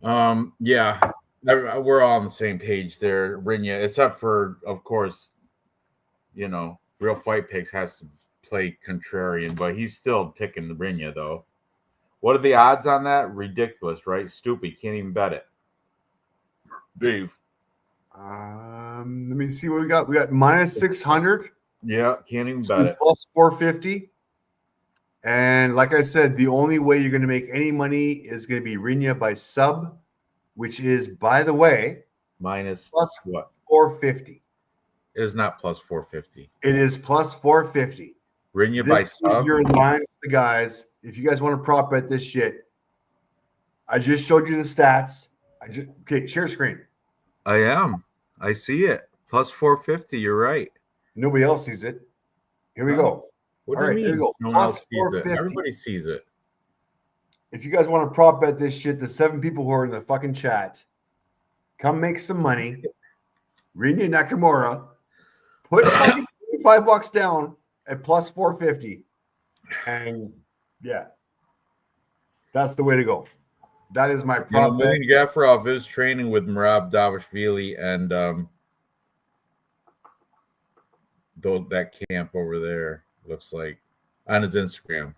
yeah, we're all on the same page there, Rinya, except for, of course, Real Fight Picks has to play contrarian, but he's still picking the Rinya, though. What are the odds on that? Ridiculous, right? Stupid. Can't even bet it. Dave. Let me see what we got. We got minus 600. Yeah, can't even bet it. Plus 450. And like I said, the only way you're going to make any money is going to be Rinya by sub, which is, by the way, minus plus what? 450. It is not plus 450. It is plus 450. Rinya by sub. Is your line with the guys. If you guys want to prop bet this shit, I just showed you the stats. Okay, share screen. I am. I see it. Plus 450. You're right. Nobody else sees it. Here we go. What do you mean? There we go. No one else sees it. Everybody sees it. If you guys want to prop bet this shit, the 7 people who are in the fucking chat, come make some money. Rinya Nakamura, put $5 down at plus 450. And yeah, that's the way to go. That is my prop bet. Gafarov is training with Merab Davashvili and that camp over there, looks like, on his Instagram.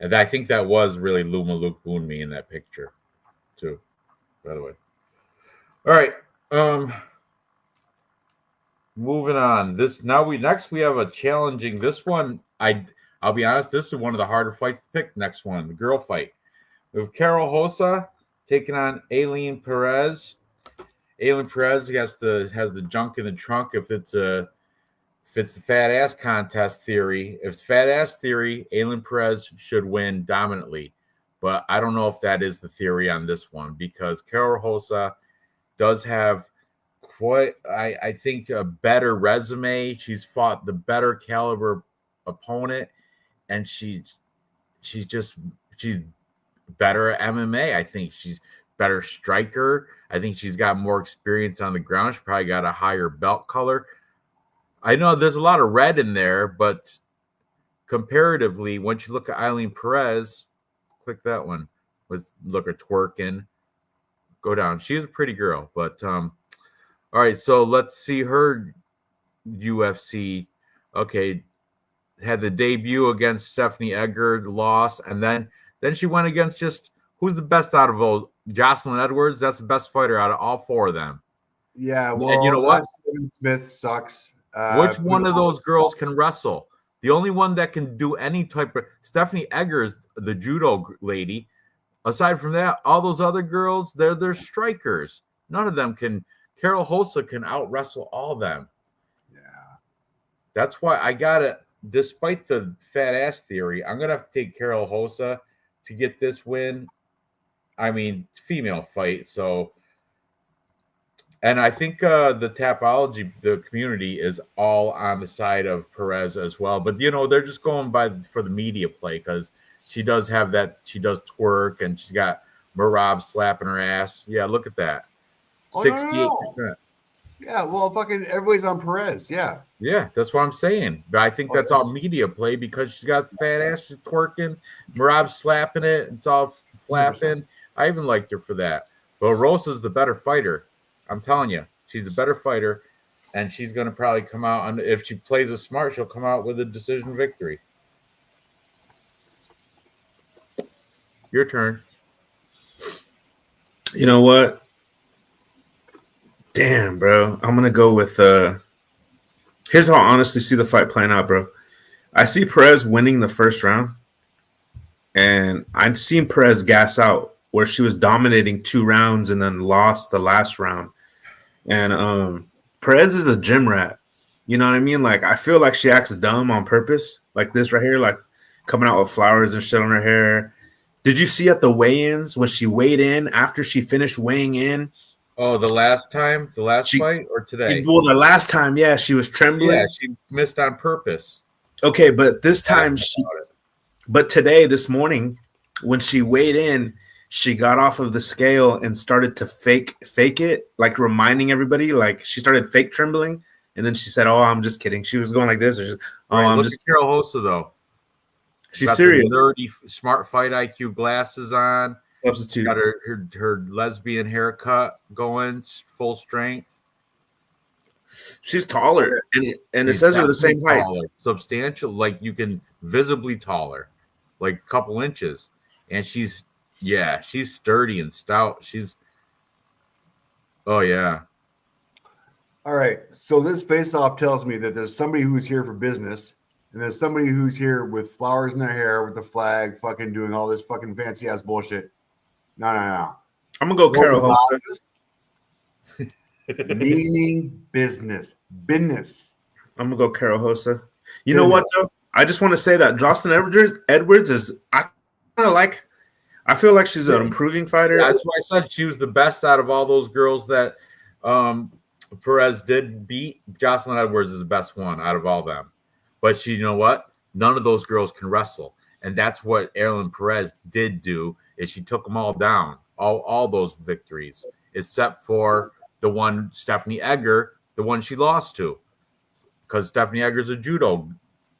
And I think that was really Luma Lukeboon me in that picture, too, by the way. All right. Moving on. Next we have a challenging. This one, I'll be honest, this is one of the harder fights to pick. Next one, the girl fight. We have Carol Hossa taking on Aileen Perez. Aileen Perez has the junk in the trunk if it's the fat ass contest theory. If it's fat ass theory, Aileen Perez should win dominantly. But I don't know if that is the theory on this one because Carol Hossa does have I think a better resume. She's fought the better caliber opponent, and she's better at MMA. I think she's better striker. I think she's got more experience on the ground. She probably got a higher belt color. I know there's a lot of red in there, but comparatively, once you look at Aileen Perez, click that one. Look at twerking. Go down. She's a pretty girl, but all right, so let's see her UFC. Okay, had the debut against Stephanie Edgar, lost, and then Then she went against just who's the best out of those? Jocelyn Edwards. That's the best fighter out of all four of them. Yeah, well, and you know what? Steven Smith sucks. Which one of those girls can wrestle? The only one that can do any type of Stephanie Eggers, the judo lady. Aside from that, all those other girls, they're strikers. None of them can. Carol Hossa can out wrestle all of them. Yeah, that's why I got it. Despite the fat ass theory, I'm gonna have to take Carol Hossa to get this win. I mean, female fight, so. And I think the Tapology, the community is all on the side of Perez as well. But, they're just going for the media play because she does have that. She does twerk and she's got Marab slapping her ass. Yeah, look at that. 68%. No. Yeah, well, fucking everybody's on Perez. Yeah. Yeah, that's what I'm saying. But I think that's all media play because she's got fat ass, she's twerking, Marab slapping it. It's all flapping. 100%. I even liked her for that. But Rosa's the better fighter. I'm telling you, she's a better fighter, and she's going to probably come out. And if she plays it smart, she'll come out with a decision victory. Your turn. You know what? Damn, bro. I'm going to go with here's how I honestly see the fight playing out, bro. I see Perez winning the first round, and I've seen Perez gas out where she was dominating 2 rounds and then lost the last round. And Perez is a gym rat. You know what I mean? Like, I feel like she acts dumb on purpose, like this right here, like coming out with flowers and shit on her hair. Did you see at the weigh-ins when she weighed in after she finished weighing in? Oh, the last time? The last fight or today? Well, the last time, yeah, she was trembling. Yeah, she missed on purpose. Okay, but this time but today, this morning, when she weighed in, she got off of the scale and started to fake it, like reminding everybody, like she started fake trembling. And then she said, "Oh, I'm just kidding." She was going like this. I'm just at Carol Hossa, though. She's serious. Nerdy, smart fight IQ glasses on. Substitute. Got her lesbian haircut going, full strength. She's taller, and it says her the same height. Substantial, like you can visibly taller, like a couple inches. And she's sturdy and stout. Oh yeah. All right. So this face-off tells me that there's somebody who's here for business, and there's somebody who's here with flowers in their hair, with the flag, fucking doing all this fucking fancy ass bullshit. No. I'm gonna go Carol Hossa. Meaning business. I'm gonna go Carol Hossa. You know what though? I just want to say that Jocelyn Edwards is I feel like she's an improving fighter. Yeah, that's why I said she was the best out of all those girls that Perez did beat. Jocelyn Edwards is the best one out of all of them. But you know what? None of those girls can wrestle. And that's what Erin Perez did do, is she took them all down, all those victories, except for the one Stephanie Egger, the one she lost to. Because Stephanie Egger's a judo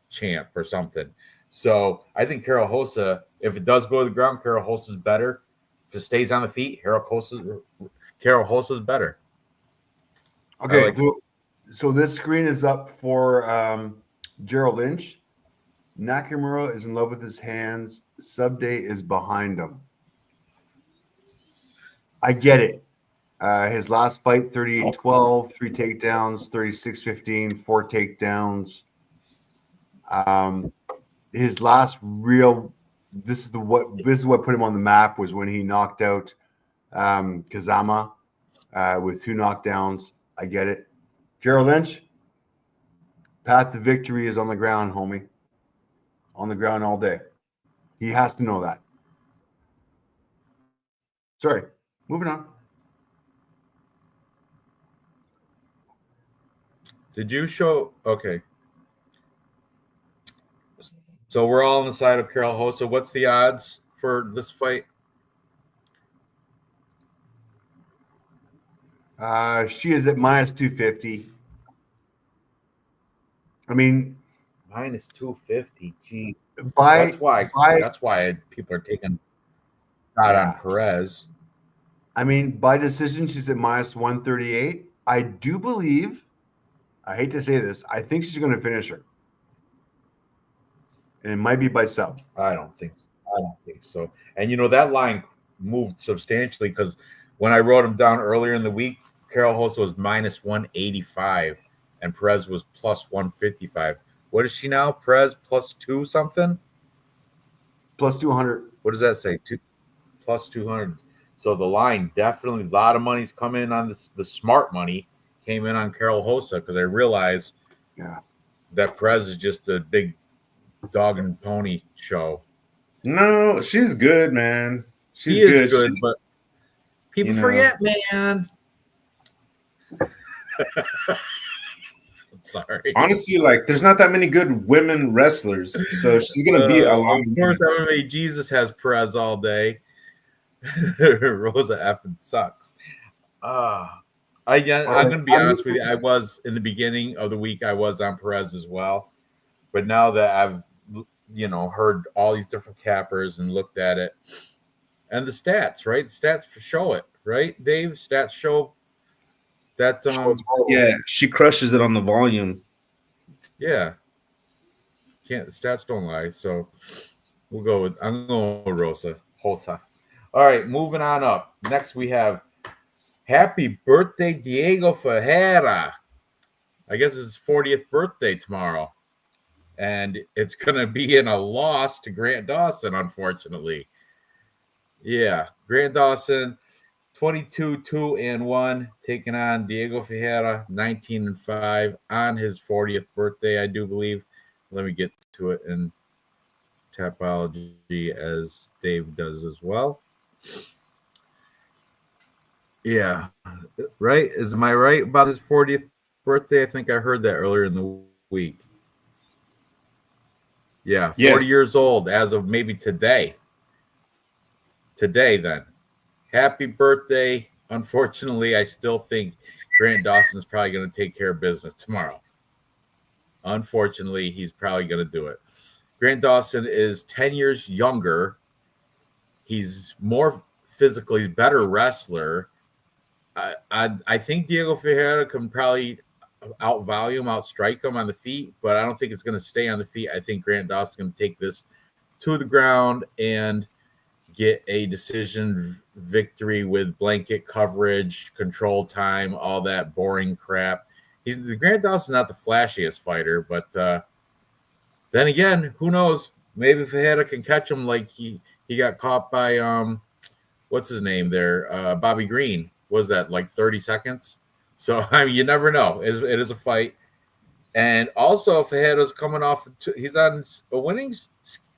champ or something. So I think Carol Hossa, if it does go to the ground, Carol Hossa's better. If it stays on the feet, Carol Hossa's better. Okay, so this screen is up for Gerald Lynch. Nakamura is in love with his hands. Subday is behind him. I get it. His last fight, 38-12, 3 takedowns, 36-15, 4 takedowns. His last real, this is what put him on the map, was when he knocked out Kazama with 2 knockdowns. I get it. Gerald Lynch, path to victory is on the ground, homie. On the ground all day. He has to know that. Sorry. Moving on. Did you show? Okay. So we're all on the side of Carol Hossa. What's the odds for this fight? She is at minus 250. I mean, minus 250. Gee, that's why people are taking shot on Perez. I mean, by decision, she's at minus 138. I do believe, I hate to say this, I think she's going to finish her. And it might be by sub. I don't think so. I don't think so. And that line moved substantially because when I wrote him down earlier in the week, Carol Hossa was minus 185 and Perez was plus 155. What is she now? Perez plus two something? Plus 200. What does that say? Plus 200. So the line definitely, a lot of money's come in on this. The smart money came in on Carol Hossa because I realized that Perez is just a big dog and pony show. No, she's good, man. She's She is good, good, but people forget, man. Sorry. Honestly, like, there's not that many good women wrestlers, so she's gonna be a lot. Of course, MMA Jesus has Perez all day. Rosa effing sucks. I'm gonna be honest with you. I was in the beginning of the week. I was on Perez as well, but now that I've heard all these different cappers and looked at it, and the stats, right? The stats show it, right? Dave, stats show that. Yeah, she crushes it on the volume. Yeah, the stats don't lie. So I'm going with Rosa Hossa. All right, moving on up. Next we have happy birthday Diego Ferreira. I guess it's his 40th birthday tomorrow. And it's going to be in a loss to Grant Dawson, unfortunately. Yeah, Grant Dawson, 22-2-1, taking on Diego Ferreira, 19-5 on his 40th birthday, I do believe. Let me get to it in Tapology as Dave does as well. Yeah, right? Am I right about his 40th birthday? I think I heard that earlier in the week. Yeah, 40 years old as of maybe today. Today, then. Happy birthday. Unfortunately, I still think Grant Dawson's probably going to take care of business tomorrow. Unfortunately, he's probably going to do it. Grant Dawson is 10 years younger. He's more physical. He's a better wrestler. I think Diego Ferreira can probably outstrike him on the feet, but I don't think it's going to stay on the feet. I think Grant Dawson's going to take this to the ground and get a decision victory with blanket coverage, control time, all that boring crap. Grant Dawson's not the flashiest fighter, but then again, who knows? Maybe Ferreira can catch him like he got caught by what's his name there, Bobby Green. Was that like 30 seconds? So, I mean, you never know. It is a fight. And also, Ferreira's coming off, he's on a winning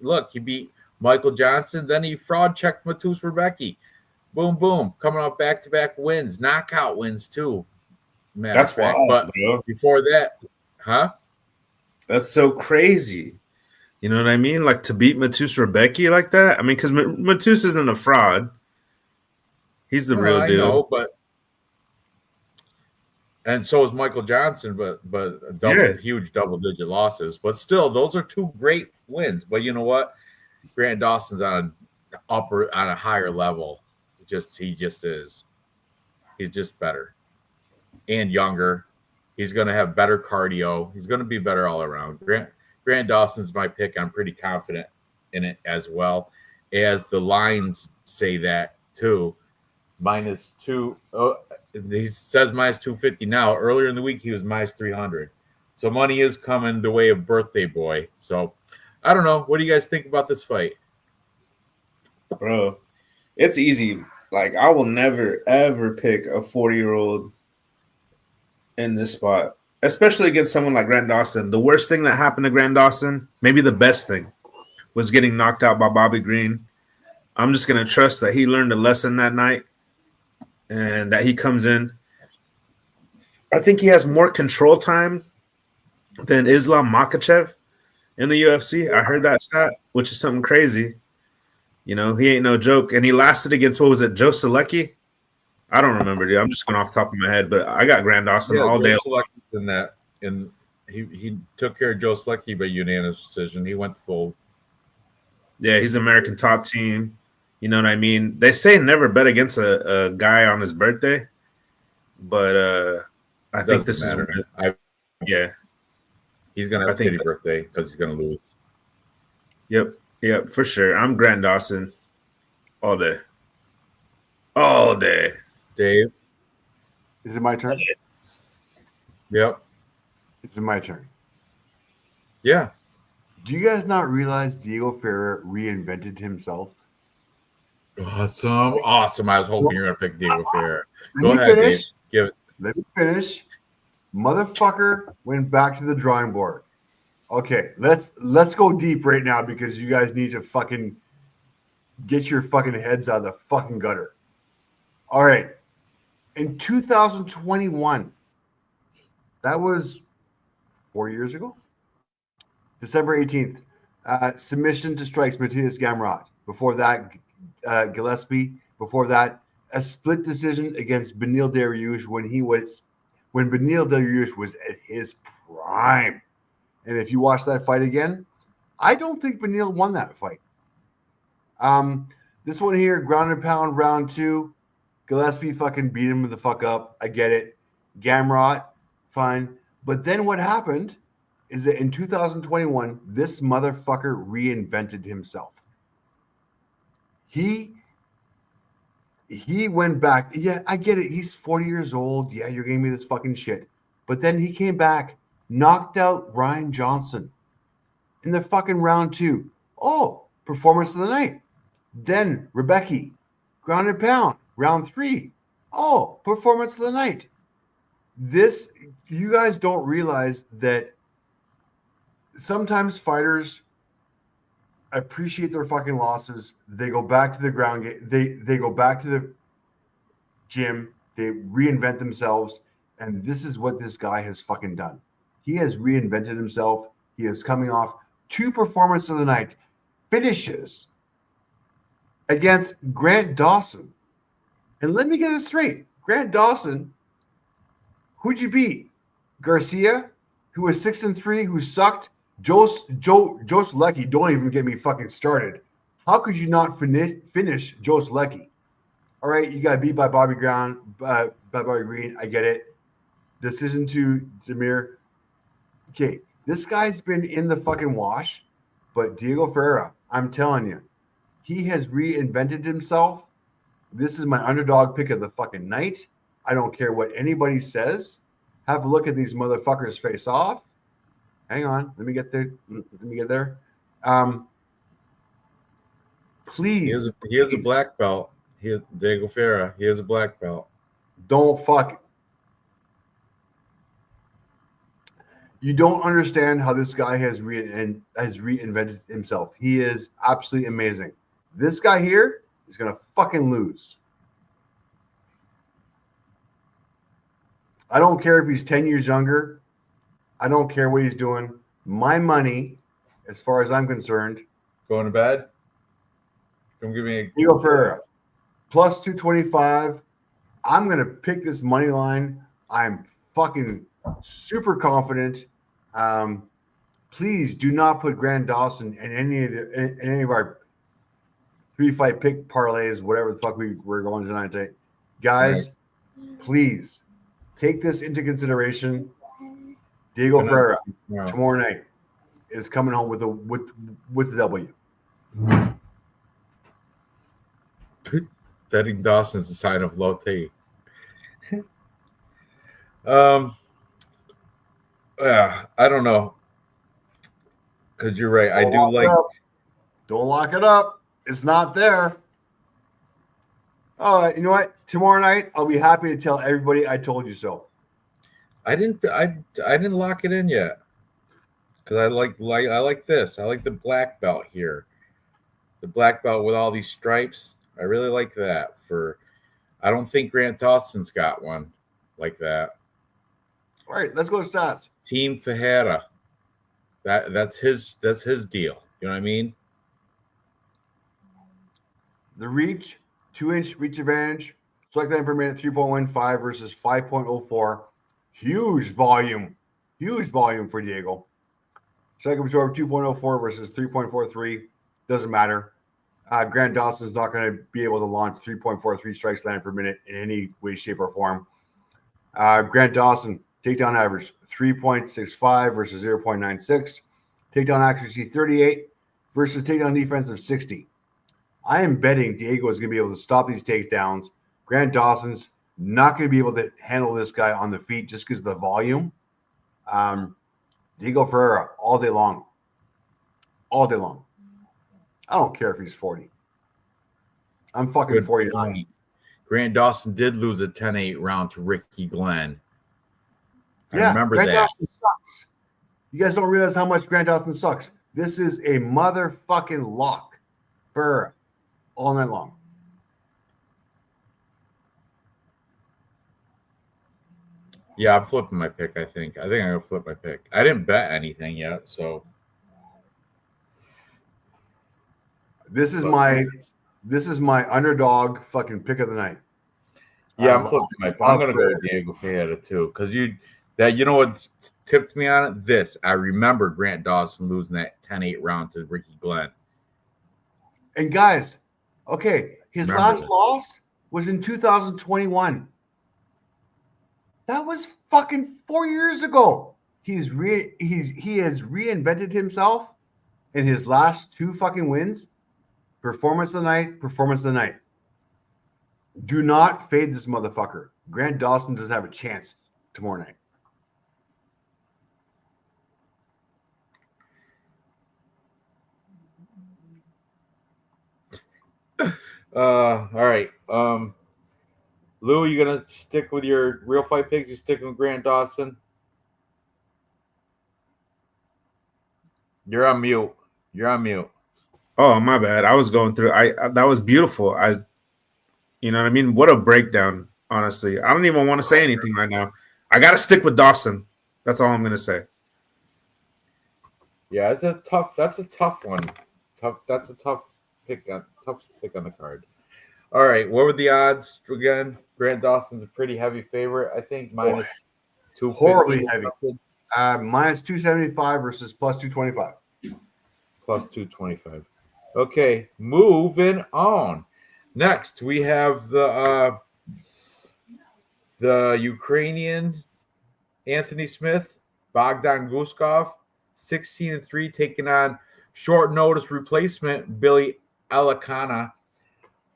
look. He beat Michael Johnson. Then he fraud checked Matus Rebecki. Boom, boom. Coming off back-to-back wins, knockout wins, too. That's wild, but bro. Before that, That's so crazy. You know what I mean? Like, to beat Matus Rebecki like that? I mean, because Matus isn't a fraud. He's the real deal. I know, and so is Michael Johnson, but huge double-digit losses. But still, those are two great wins. But you know what? Grant Dawson's on a higher level. He just is. He's just better and younger. He's going to have better cardio. He's going to be better all around. Grant Dawson's my pick. I'm pretty confident in it as well, as the lines say that too. -2. Oh, he says -250 now. Earlier in the week, he was -300. So money is coming the way of Birthday Boy. So I don't know. What do you guys think about this fight? Bro, it's easy. Like, I will never, ever pick a 40-year-old in this spot, especially against someone like Grant Dawson. The worst thing that happened to Grant Dawson, maybe the best thing, was getting knocked out by Bobby Green. I'm just going to trust that he learned a lesson that night and that he comes in. I think he has more control time than Islam Makhachev in the UFC. I heard that stat, which is something crazy. You know, he ain't no joke. And he lasted against, what was it, Joe Selecki? I don't remember, dude. I'm just going off the top of my head, but I got Grant Dawson all day. In that, and he took care of Joe Selecki by unanimous decision. He went full. Yeah, he's American top team. You know what I mean? They say never bet against a guy on his birthday, but I think this matter. Yeah. He's going to have a shitty birthday because he's going to lose. Yep. Yep, for sure. I'm Grant Dawson all day. All day. Dave. Is it my turn? Yep. It's my turn. Yeah. Do you guys not realize Diego Ferreira reinvented himself? Awesome. I was hoping you were going to pick Diego Ferreira. Let Go me ahead, finish. Dave. Give it. Let me finish. Motherfucker went back to the drawing board. Okay, let's go deep right now because you guys need to fucking get your fucking heads out of the fucking gutter. All right. In 2021, that was 4 years ago, December 18th, submission to strikes, Matias Gamrot. Before that, Gillespie. Before that, a split decision against Beneil Dariush when Beneil Dariush was at his prime. And if you watch that fight again, I don't think Beneil won that fight. This one here, ground and pound, round 2. Gillespie fucking beat him the fuck up. I get it. Gamrot, fine. But then what happened is that in 2021, this motherfucker reinvented himself. He went back. Yeah, I get it. He's 40 years old. Yeah, you're giving me this fucking shit. But then he came back, knocked out Ryan Johnson in the fucking round 2. Oh, performance of the night. Then Rebecca, ground and pound, round 3. Oh, performance of the night. This, you guys don't realize that sometimes fighters appreciate their fucking losses. They go back to the ground game. They go back to the gym. They reinvent themselves. And this is what this guy has fucking done. He has reinvented himself. He is coming off 2 performances of the night finishes against Grant Dawson. And let me get this straight. Grant Dawson, who'd you beat? Garcia, who was 6-3, who sucked. Joe Lecky, don't even get me fucking started. How could you not finish Joe Lecky? All right, you got beat by Bobby Green. I get it. Decision to Zamir. Okay, this guy's been in the fucking wash, but Diego Ferreira, I'm telling you, he has reinvented himself. This is my underdog pick of the fucking night. I don't care what anybody says. Have a look at these motherfuckers face off. Hang on. Let me get there. Please. He has a black belt. Diego Ferreira. He has a black belt. Don't fuck. You don't understand how this guy has reinvented himself. He is absolutely amazing. This guy here is going to fucking lose. I don't care if he's 10 years younger. I don't care what he's doing. My money, as far as I'm concerned. Going to bed? Come give me a Diego Ferreira. Plus 225. I'm going to pick this money line. I'm fucking super confident. Please do not put Grant Dawson in any of our 3-fight pick parlays, whatever the fuck we're going tonight. Guys, please take this into consideration. Diego Ferreira tomorrow night is coming home with the W. Betting Dawson is a sign of low T. I don't know. Because you're right. I do like. Don't lock it up. It's not there. All right. You know what? Tomorrow night, I'll be happy to tell everybody I told you so. I didn't lock it in yet. Because I like this. I like the black belt here. The black belt with all these stripes. I really like that. I don't think Grant Dawson's got one like that. All right, let's go to stats. Team Fajera. That's his deal. You know what I mean? The reach, 2-inch reach advantage, select time per minute, 3.15 versus 5.04. Huge volume for Diego. Second absorb 2.04 versus 3.43. Doesn't matter. Grant Dawson is not going to be able to launch 3.43 strikes landed per minute in any way, shape, or form. Grant Dawson, takedown average 3.65 versus 0.96. Takedown accuracy 38 versus takedown defense of 60. I am betting Diego is going to be able to stop these takedowns. Grant Dawson's not going to be able to handle this guy on the feet just because of the volume. Diego Ferreira all day long. All day long. I don't care if he's 40. I'm fucking 49. Grant Dawson did lose a 10-8 round to Ricky Glenn. I remember Grant that. Dawson sucks. You guys don't realize how much Grant Dawson sucks. This is a motherfucking lock for all night long. Yeah, I'm flipping my pick, I think. I'm going to flip my pick. I didn't bet anything yet, so. This is my underdog fucking pick of the night. Yeah, I'm flipping my pick. I'm going to go with Diego Ferreira, too, because you know what tipped me on it? I remember Grant Dawson losing that 10-8 round to Ricky Glenn. And guys, okay, his last loss was in 2021. That was fucking 4 years ago. He has reinvented himself in his last 2 fucking wins. Performance of the night. Do not fade this motherfucker. Grant Dawson does have a chance tomorrow night. All right. Lou, you gonna stick with your real fight picks? You sticking with Grant Dawson? You're on mute. Oh, my bad. I was going through. That was beautiful. You know what I mean? What a breakdown. Honestly, I don't even want to say anything right now. I got to stick with Dawson. That's all I'm gonna say. Yeah, that's a tough one. That's a tough pick on the card. All right, what were the odds again? Grant Dawson's a pretty heavy favorite, I think, minus 250. Horribly heavy. Minus 275 versus plus 225. Plus 225. Okay, moving on. Next, we have the Ukrainian Anthony Smith, Bogdan Guskov, 16-3, taking on short notice replacement Billy Alakana.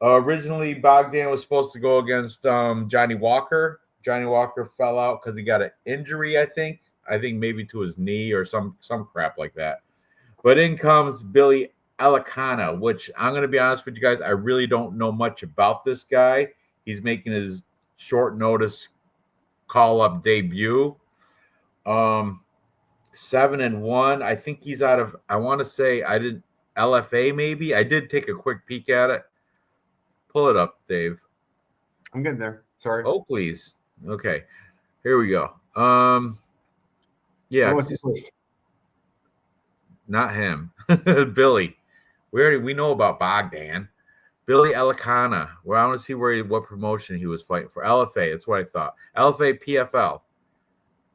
Originally, Bogdan was supposed to go against Johnny Walker. Johnny Walker fell out because he got an injury, I think maybe to his knee or some crap like that. But in comes Billy Alakana, which I'm going to be honest with you guys, I really don't know much about this guy. He's making his short notice call-up debut. 7-1. I think he's out of, I want to say LFA maybe. I did take a quick peek at it. Pull it up, Dave. I'm getting there. Sorry. Oh, please. Okay. Here we go. Yeah. Not him. Billy. We know about Bogdan. Billy Alakana. Well, I want to see what promotion he was fighting for. LFA. That's what I thought. LFA PFL.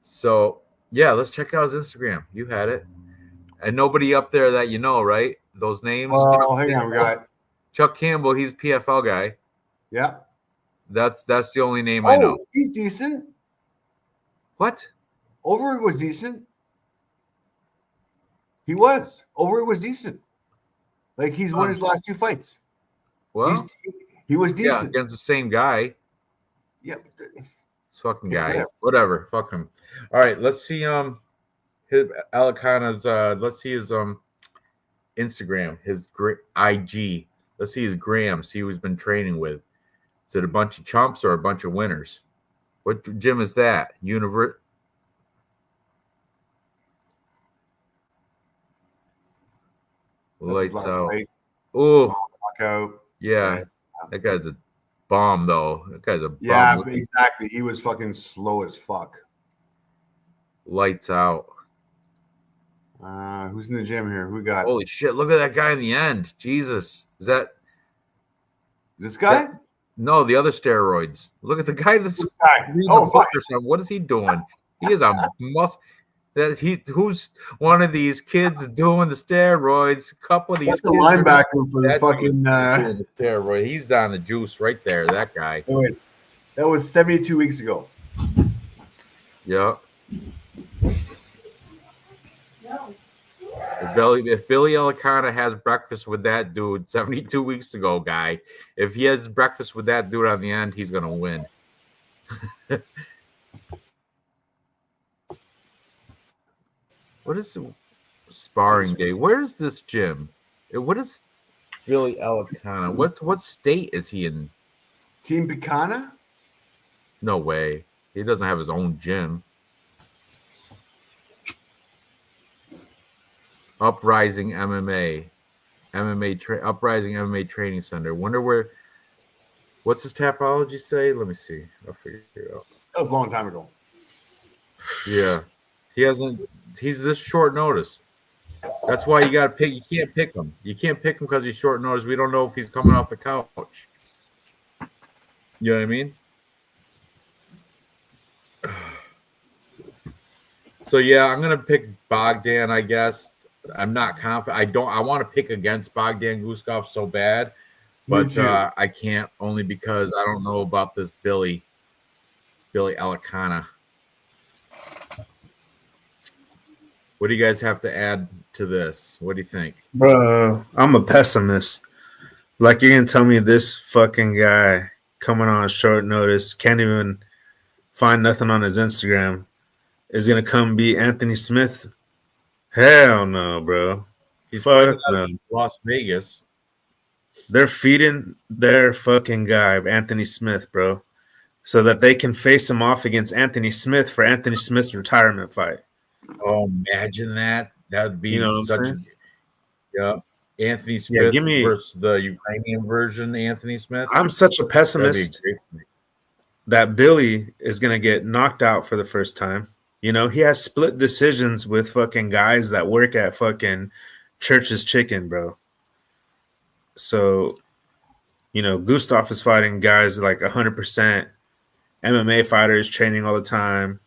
So, yeah, let's check out his Instagram. You had it. And nobody up there that you know, right? Those names. Oh, hang on. We got Chuck Campbell. He's a PFL guy. Yeah. That's the only name I know. He's decent. What? Overeem was decent. He was. Overeem was decent. Like, he's won his last 2 fights. Well, he was decent. Yeah, against the same guy. Yeah. This fucking guy. Whatever. Fuck him. All right, let's see his Alakana's let's see his Instagram, his IG. Let's see his gram, see who he's been training with. Is it a bunch of chumps or a bunch of winners? What gym is that? Lights out. Oh, yeah. That guy's a bomb, though. That guy's a bomb. Yeah, exactly. He was fucking slow as fuck. Lights out. Who's in the gym here? Who got? Holy shit! Look at that guy in the end. Jesus, is that this guy? No, the other steroids. Look at the guy. This guy. Oh, fuck. What is he doing? He is a must. Who's one of these kids doing the steroids? A couple of these. That's the linebacker for the fucking doing the steroid. He's down the juice right there. That guy. Anyways, that was 72 weeks ago. Yeah. Billy Elicana has breakfast with that dude 72 weeks ago, guy, if he has breakfast with that dude on the end, he's gonna win. What is the sparring day? Where's this gym? What is Billy Elicana? What state is he in? Team Picana? No way. He doesn't have his own gym. Uprising MMA. Uprising MMA Training Center. Wonder where. What's his topology say? Let me see. I'll figure it out. That was a long time ago. Yeah, he hasn't. He's this short notice. That's why you got to pick. You can't pick him. You can't pick him because he's short notice. We don't know if he's coming off the couch. You know what I mean? So yeah, I'm gonna pick Bogdan. I guess I'm not confident. I want to pick against Bogdan Guskov so bad, but I can't, only because I don't know about this Billy Elicana. What do you guys have to add to this? What do you think? Bro, I'm a pessimist. Like, you're going to tell me this fucking guy coming on short notice, can't even find nothing on his Instagram, is going to come beat Anthony Smith? Hell no, bro. He's Fuck fighting out no. of Las Vegas. They're feeding their fucking guy, Anthony Smith, bro, so that they can face him off against Anthony Smith for Anthony Smith's retirement fight. Oh, imagine that. That would be, You know what I'm such saying? yeah. Anthony Smith give me- versus the Ukrainian version, Anthony Smith. I'm such a That'd be pessimist great for me. that Billy is going to get knocked out for the first time. You know, he has split decisions with fucking guys that work at fucking Church's Chicken, bro. So, you know, Gustav is fighting guys like 100% MMA fighters, training all the time.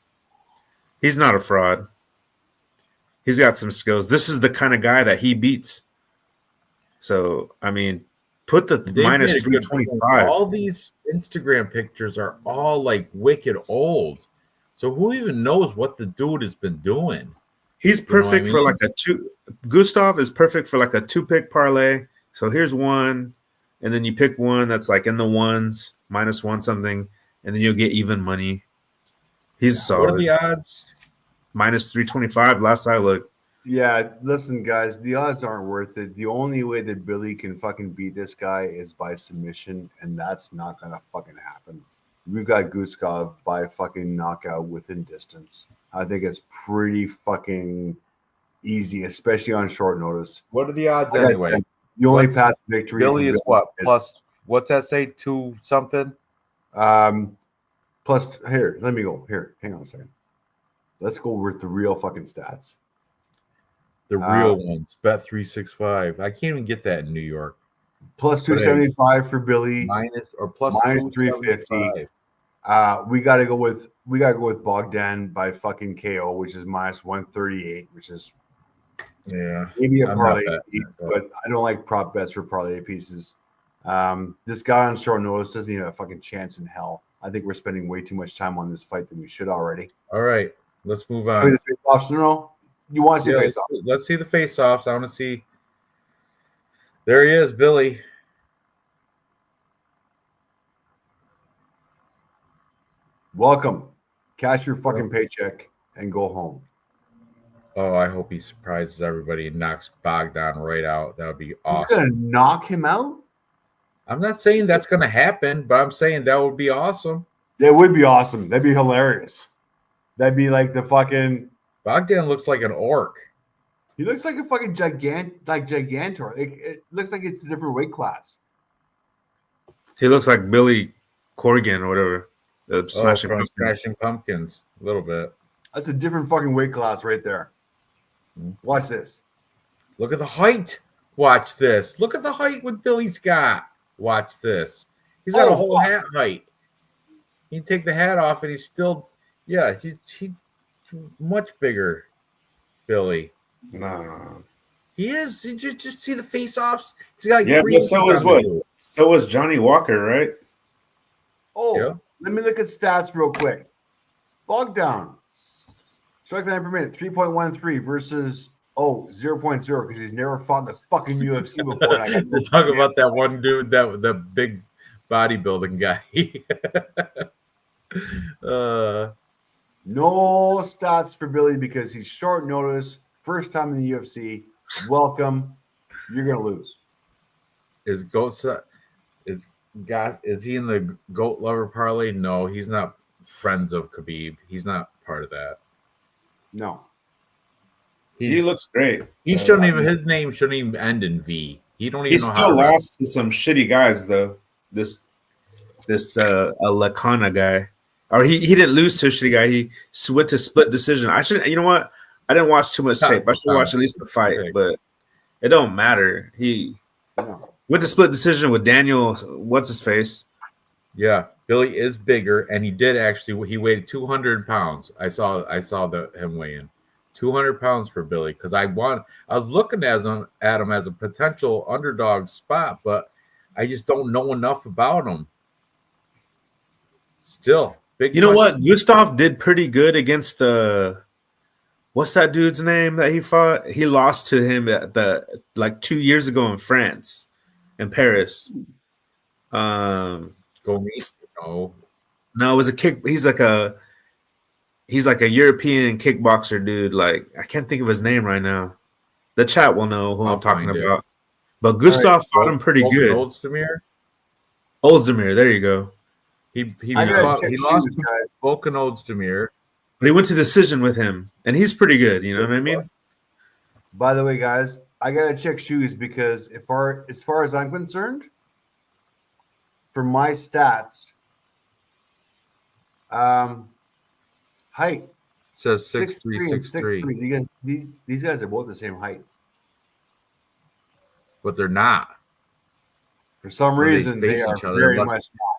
He's not a fraud. He's got some skills. This is the kind of guy that he beats. So, I mean, put the They minus made a good 325. All these Instagram pictures are all like wicked old. So who even knows what the dude has been doing? He's You know what I perfect for mean? like a two. Gustav is perfect for like a 2-pick parlay. So here's one, and then you pick one that's like in the ones, minus one something, and then you'll get even money. He's solid. What are the odds? Minus 325 last I looked. Yeah, listen, guys, the odds aren't worth it. The only way that Billy can fucking beat this guy is by submission, and that's not gonna fucking happen. We've got Guskov by fucking knockout within distance. I think it's pretty fucking easy, especially on short notice. What are the odds Like I anyway? said, the only What's- path to victory. Billy for is what? Plus, what's that say? 2 something? Plus, here, let me go. Here, hang on a second. Let's go with the real fucking stats. The real ones. Bet 365. I can't even get that in New York. Plus 275 for Billy. Minus or plus Minus 350. We gotta go with Bogdan by fucking KO, which is minus 138, which is Yeah. maybe a I'm parlay not piece, that. but I don't like prop bets for parlay pieces. This guy on short notice doesn't even have a fucking chance in hell. I think we're spending way too much time on this fight than we should already. All right. Let's move Show you on. the face-offs, no? You want to see Yeah, face-off? let's see the face-offs. I want to see. There he is, Billy. Welcome. Cash your fucking paycheck and go home. Oh, I hope he surprises everybody and knocks Bogdan right out. That would be He's awesome. gonna knock him out? I'm not saying that's going to happen, but I'm saying that would be awesome. That would be awesome. That'd be hilarious. That'd be like the fucking. Bogdan looks like an orc. He looks like a fucking gigantor. It looks like it's a different weight class. He looks like Billy Corgan or whatever. The Smashing from Pumpkins. Smashing Pumpkins, a little bit. That's a different fucking weight class right there. Watch this. Look at the height. Watch this. Look at the height what Billy's got. Watch this. He's got a whole hat height. You take the hat off and he's still, yeah, he's much bigger, Billy. Nah. He is. You just see the face-offs. He's got like Yeah, 3 but so inches is on what? you. So was Johnny Walker, right? Oh, Yeah. let me look at stats real quick. Bogdan. Strike line per minute, 3.13 versus Oh, 0.0 because he's never fought in the fucking UFC before. And I got They're talking about that one dude, the big bodybuilding guy. no stats for Billy because he's short notice. First time in the UFC. Welcome. You're gonna lose. Is he in the Goat Lover parlay? No, he's not friends of Khabib. He's not part of that. No. He looks great. He shouldn't even. His name shouldn't even end in V. He don't even He know how still to lost to some shitty guys though. This a Lacana guy, or he didn't lose to a shitty guy. He went to split decision. I should. You know what? I didn't watch too much tape. I should watch at least the fight, but it don't matter. He went to split decision with Daniel. What's his face? Yeah, Billy is bigger, and he did actually. He weighed 200 pounds. I saw him weigh in 200 pounds for Billy because I was looking at him as a potential underdog spot, but I just don't know enough about him. Still, big. You know what? Gustav did pretty good against what's that dude's name that he fought? He lost to him at 2 years ago in France, in Paris. Go meet. No, it was a kick. He's like a European kickboxer dude. Like I can't think of his name right now. The chat will know who I'm talking about. But Gustav fought him pretty good. Ozdemir, there you go. He lost to Volkan Ozdemir. But he went to decision with him, and he's pretty good. You know what I mean? By the way, guys, I gotta check shoes because as far as I'm concerned, for my stats, height says 6'3", 6'3". These guys are both the same height, but they're not. For some reason, they are very much not.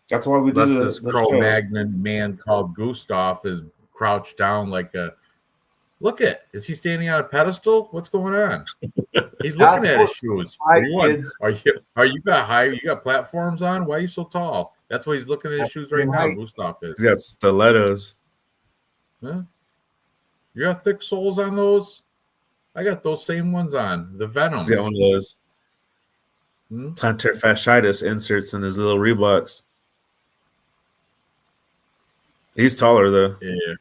That's why we do this Cro-Magnon man called Gustav is crouched down like a. Look at, is he standing on a pedestal? What's going on? He's looking at his shoes. Are you got platforms on? Why are you so tall? That's why he's looking at his shoes right now. Gustav is. He's got stilettos. Huh? You got thick soles on those? I got those same ones on. The Venoms. He's got one of those plantar fasciitis inserts in his little Reeboks. He's taller though. Yeah.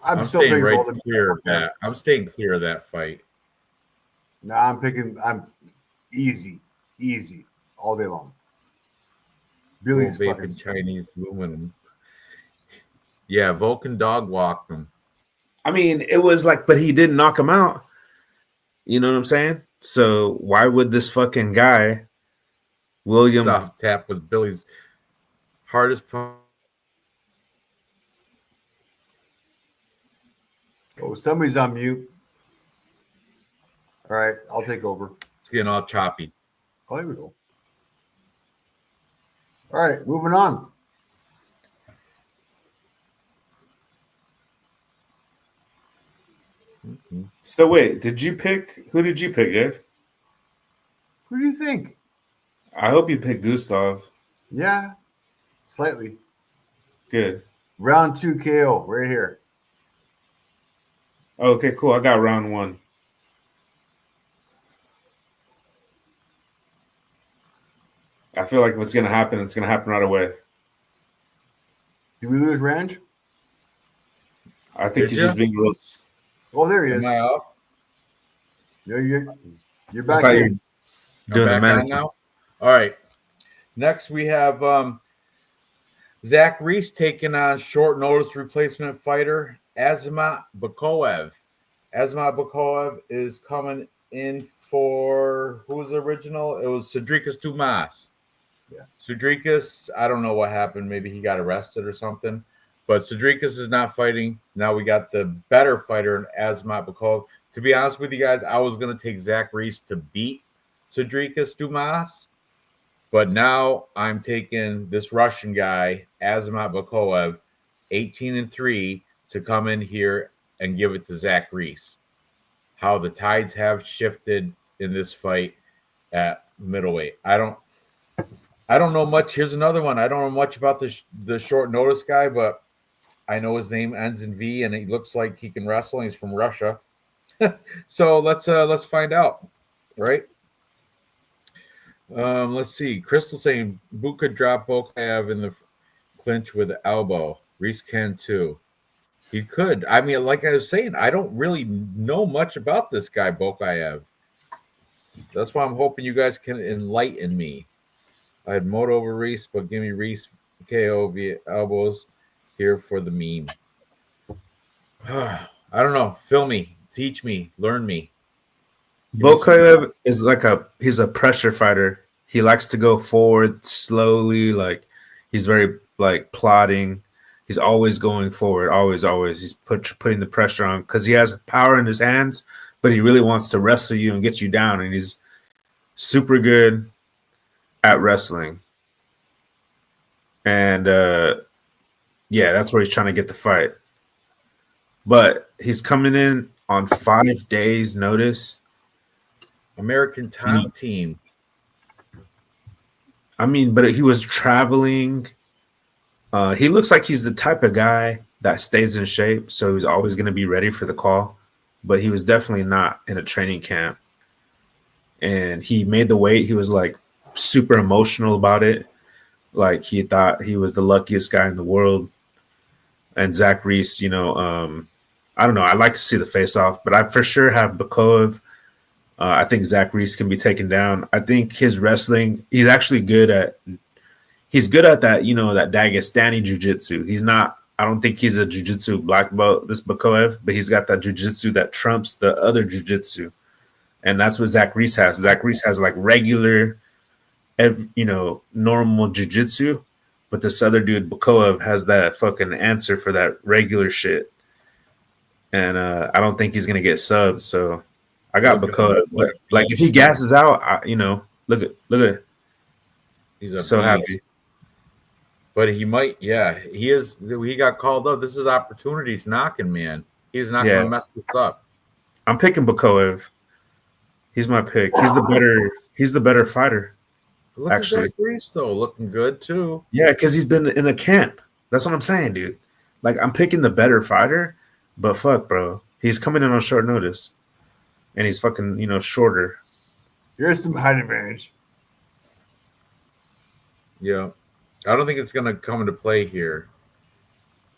I'm staying right clear of that. I'm staying clear of that fight. No, I'm easy all day long. Billy's fucking Chinese aluminum. Yeah, Vulcan dog walked him. I mean, it was like, but he didn't knock him out. You know what I'm saying? So why would this fucking guy, William, tap with Billy's hardest punch? Oh, somebody's on mute. All right, I'll take over. It's getting all choppy. Oh, here we go. All right, moving on. So wait, who did you pick, Dave? Who do you think? I hope you picked Gustav. Yeah, slightly. Good. Round 2 KO right here. Okay, cool. I got round 1. I feel like if it's gonna happen, it's gonna happen right away. Did we lose Ranj? I think he's just being real. Oh, there he is. Am I off? You're back in. Doing the man now. All right. Next we have Zach Reese taking on short notice replacement fighter Azamat Bakoev. Azamat Bakoev is coming in for who was the original? It was Cedricus Dumas. Yes. Cedricus, I don't know what happened. Maybe he got arrested or something. But Cedricus is not fighting. Now we got the better fighter in Azamat Bakoev. To be honest with you guys, I was going to take Zach Reese to beat Cedricus Dumas. But now I'm taking this Russian guy, Azamat Bakoev, 18-3, to come in here and give it to Zach Reese. How the tides have shifted in this fight at middleweight. I don't know much. Here's another one. I don't know much about the short notice guy, but I know his name ends in V, and he looks like he can wrestle. He's from Russia. So let's find out, right? Let's see. Crystal saying Boot could drop Bokayev in the clinch with the elbow. Reese can too. He could. I mean, like I was saying, I don't really know much about this guy Bokayev. That's why I'm hoping you guys can enlighten me. I had Moto over Reese, but give me Reese KO via elbows here for the meme. I don't know. Fill me, teach me, learn me. Bokayev is he's a pressure fighter. He likes to go forward slowly, like he's very like plodding. He's always going forward, always. He's putting the pressure on because he has power in his hands, but he really wants to wrestle you and get you down. And he's super good at wrestling. And yeah, that's where he's trying to get the fight. But he's coming in on 5 days' notice. American Top Team. I mean, but he was traveling. He looks like he's the type of guy that stays in shape, so he's always going to be ready for the call. But he was definitely not in a training camp. And he made the weight. He was like super emotional about it. Like he thought he was the luckiest guy in the world. And Zach Reese, I don't know. I'd like to see the face-off, but I for sure have Bakoev. I think Zach Reese can be taken down. I think his wrestling, he's actually good at. He's good at that, that Dagestani jiu-jitsu. He's not. I don't think he's a jiu-jitsu black belt, this Bakoev, but he's got that jiu-jitsu that trumps the other jiu-jitsu, and that's what Zach Reese has. Zach Reese has like regular, normal jiu-jitsu, but this other dude Bakoev has that fucking answer for that regular shit, and I don't think he's gonna get subbed. So I got Bakoev. Like if he gasses out, look at. He's so happy. But he might, yeah. He is. He got called up. This is opportunities knocking, man. He's not going to mess this up. I'm picking Bakoev. He's my pick. He's the better fighter. Look actually. At that Grease though, looking good too. Yeah, because he's been in a camp. That's what I'm saying, dude. Like I'm picking the better fighter, but fuck, bro, he's coming in on short notice, and he's fucking shorter. Here's some height advantage. Yeah. I don't think it's going to come into play here.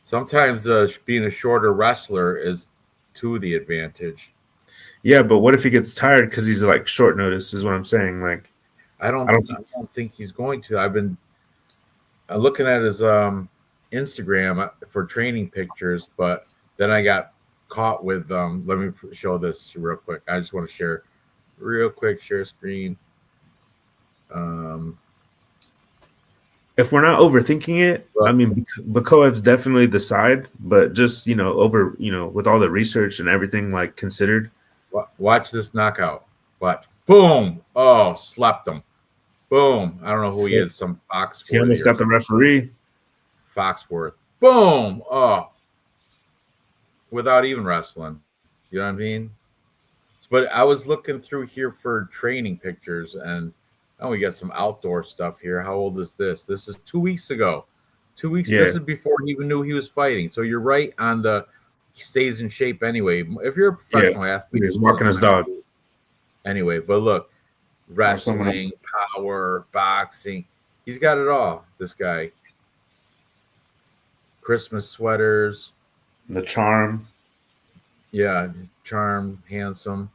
Sometimes being a shorter wrestler is to the advantage. Yeah, but what if he gets tired because he's like short notice? Is what I'm saying. Like, I don't think he's going to. I've been looking at his Instagram for training pictures, but then I got caught with. Let me show this real quick. I just want to share real quick. Share screen. If we're not overthinking it, I mean, Bakoev's definitely the side, but just, with all the research and everything like considered. Watch this knockout. Watch. Boom. Oh, slept him. Boom. I don't know who he is. Some Foxworth. He almost got the referee. Foxworth. Boom. Oh. Without even wrestling. You know what I mean? But I was looking through here for training pictures, and we got some outdoor stuff here. How old is this? This is 2 weeks ago. 2 weeks. Yeah. This is before he even knew he was fighting. So you're right on he stays in shape anyway. If you're a professional athlete, he's walking his dog. Anyway, but look, wrestling, power, boxing. He's got it all, this guy. Christmas sweaters. The charm. Yeah, charm, handsome.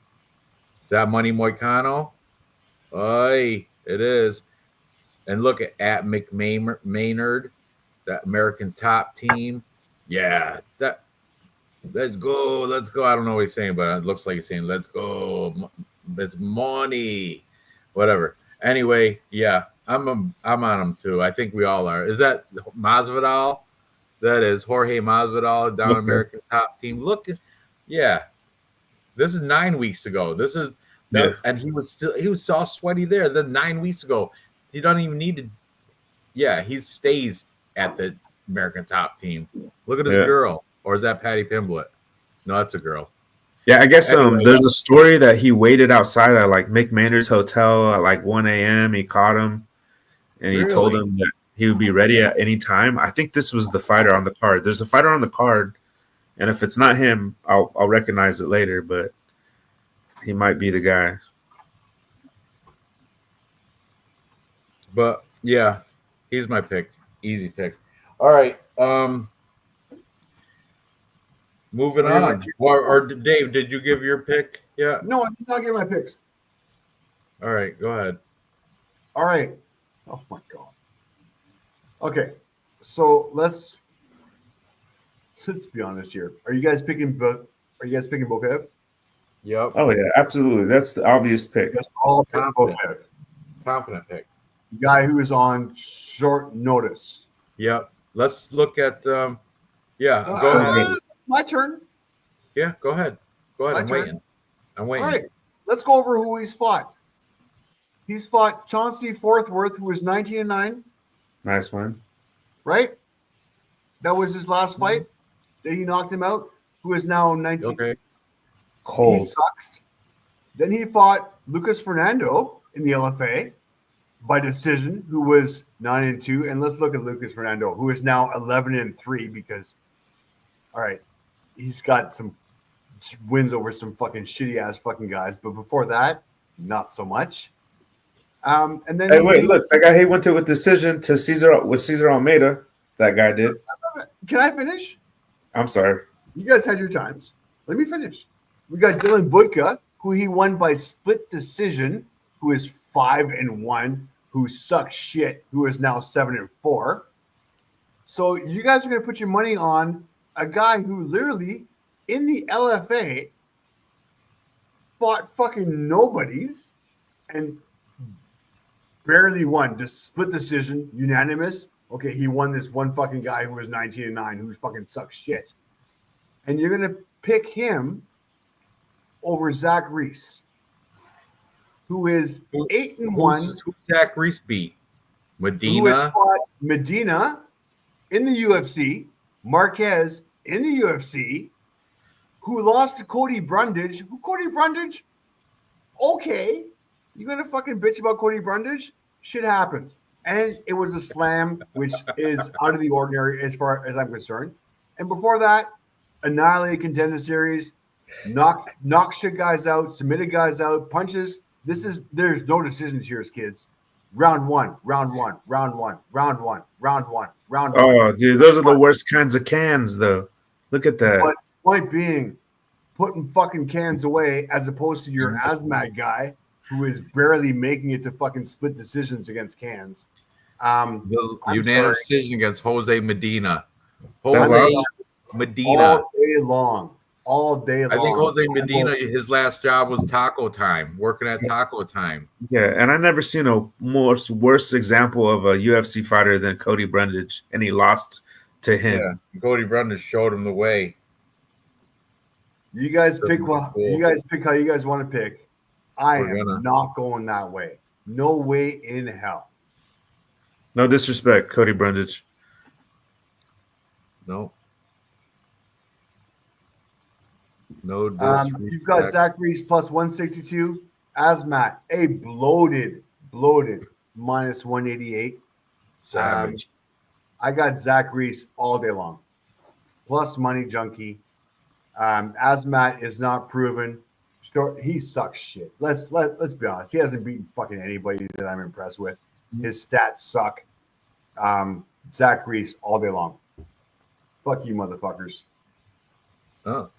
Is that Money Moicano? Oy. It is. And look at McMaynard, that American Top Team. Yeah, let's go. I don't know what he's saying, but it looks like he's saying, let's go. It's money. Whatever. Anyway, yeah, I'm on him too. I think we all are. Is that Masvidal? That is Jorge Masvidal down American Top Team. Look, yeah. This is 9 weeks ago. This is and he was all sweaty there. Then 9 weeks ago, he doesn't even need to. Yeah, he stays at the American Top Team. Look at his girl, or is that Patty Pimblett? No, that's a girl. Yeah, I guess there's a story that he waited outside at like Mick Maynard's hotel at like 1 a.m. He caught him, and he told him that he would be ready at any time. I think this was the fighter on the card. There's a fighter on the card, and if it's not him, I'll recognize it later. But he might be the guy. But yeah, he's my pick. Easy pick. All right. Moving Are you on. Or Dave, did you give your pick? Yeah. No, I did not get my picks. All right, go ahead. All right. Oh my god. Okay, so let's be honest here. Are you guys picking Bokev? Yep. Oh yeah, absolutely. That's the obvious pick. Yes, all pick Confident. Bokev. Confident pick. The guy who is on short notice. Yep. Let's look at yeah, go So ahead. good. My turn. Yeah, go ahead. Go ahead. My I'm turn. waiting. I'm All waiting. right, let's go over who he's fought. He's fought Chauncey Forthworth, who was 19-9, Nice one. right? That was his last fight. That he knocked him out, who is now 19. Okay. He Cold. sucks. Then he fought Lucas Fernando in the LFA by decision, who was 9-2. And let's look at Lucas Fernando, who is now 11-3 because, all right, he's got some wins over some fucking shitty ass fucking guys. But before that, not so much. And then Hey, wait, look, that guy he went to with decision to Cesar Almeida. That guy did. Can I finish? I'm sorry. You guys had your times. Let me finish. We got Dylan Budka, who he won by split decision, who is 5-1, who sucks shit, who is now 7-4. So you guys are going to put your money on a guy who literally in the LFA fought fucking nobodies and barely won. Just split decision, unanimous. Okay, he won this one fucking guy who was 19-9, who fucking sucks shit. And you're going to pick him over Zach Reese, who is 8-1. Who Zach Reese beat? Who has Medina. fought Medina in the UFC, Marquez in the UFC, who lost to Cody Brundage. Who Cody Brundage? Okay. You gonna fucking bitch about Cody Brundage? Shit happens. And it was a slam, which is out of the ordinary as far as I'm concerned. And before that, annihilated contender series, knock shit guys out, submitted guys out, punches. There's no decisions here, kids. Round one. Oh, dude, those are the worst kinds of cans, though. Look at that. But point being, putting fucking cans away as opposed to your asthmatic guy who is barely making it to fucking split decisions against cans. The I'm unanimous sorry. decision against Jose Medina. That's Jose awesome. Medina. All day long. I think Jose Medina, his last job was Taco Time, working at Taco Time. Yeah, and I never seen a worse example of a UFC fighter than Cody Brundage, and he lost to him. Yeah, Cody Brundage showed him the way. You guys pick you guys pick how you guys want to pick. I We're am gonna. not going that way. No way in hell. No disrespect, Cody Brundage. No. No disrespect. You've got Zach Reese plus 162. Asmat, a bloated minus 188. Savage. I got Zach Reese all day long. Plus money junkie. Asmat is not proven. He sucks shit. Let's be honest. He hasn't beaten fucking anybody that I'm impressed with. His stats suck. Zach Reese all day long. Fuck you, motherfuckers. Oh.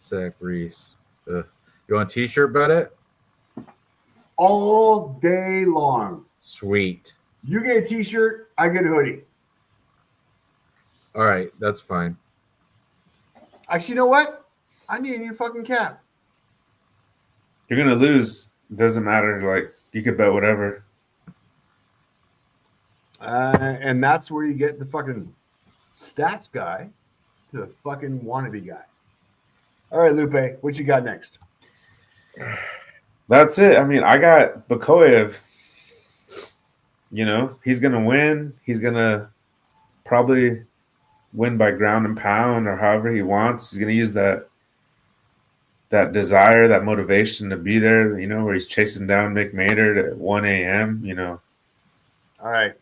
Zach Reese. You want a t-shirt about it? All day long. Sweet. You get a t-shirt, I get a hoodie. All right, that's fine. Actually, you know what? I need a new fucking cap. You're gonna lose. Doesn't matter. Like, you could bet whatever. And that's where you get the fucking stats guy to the fucking wannabe guy. All right, Lupe, what you got next? That's it. I mean, I got Bakoyev. You know, he's gonna win. He's gonna probably win by ground and pound or however he wants. He's gonna use that desire, that motivation to be there. You know, where he's chasing down Mick Maynard at 1 a.m. You know. All right.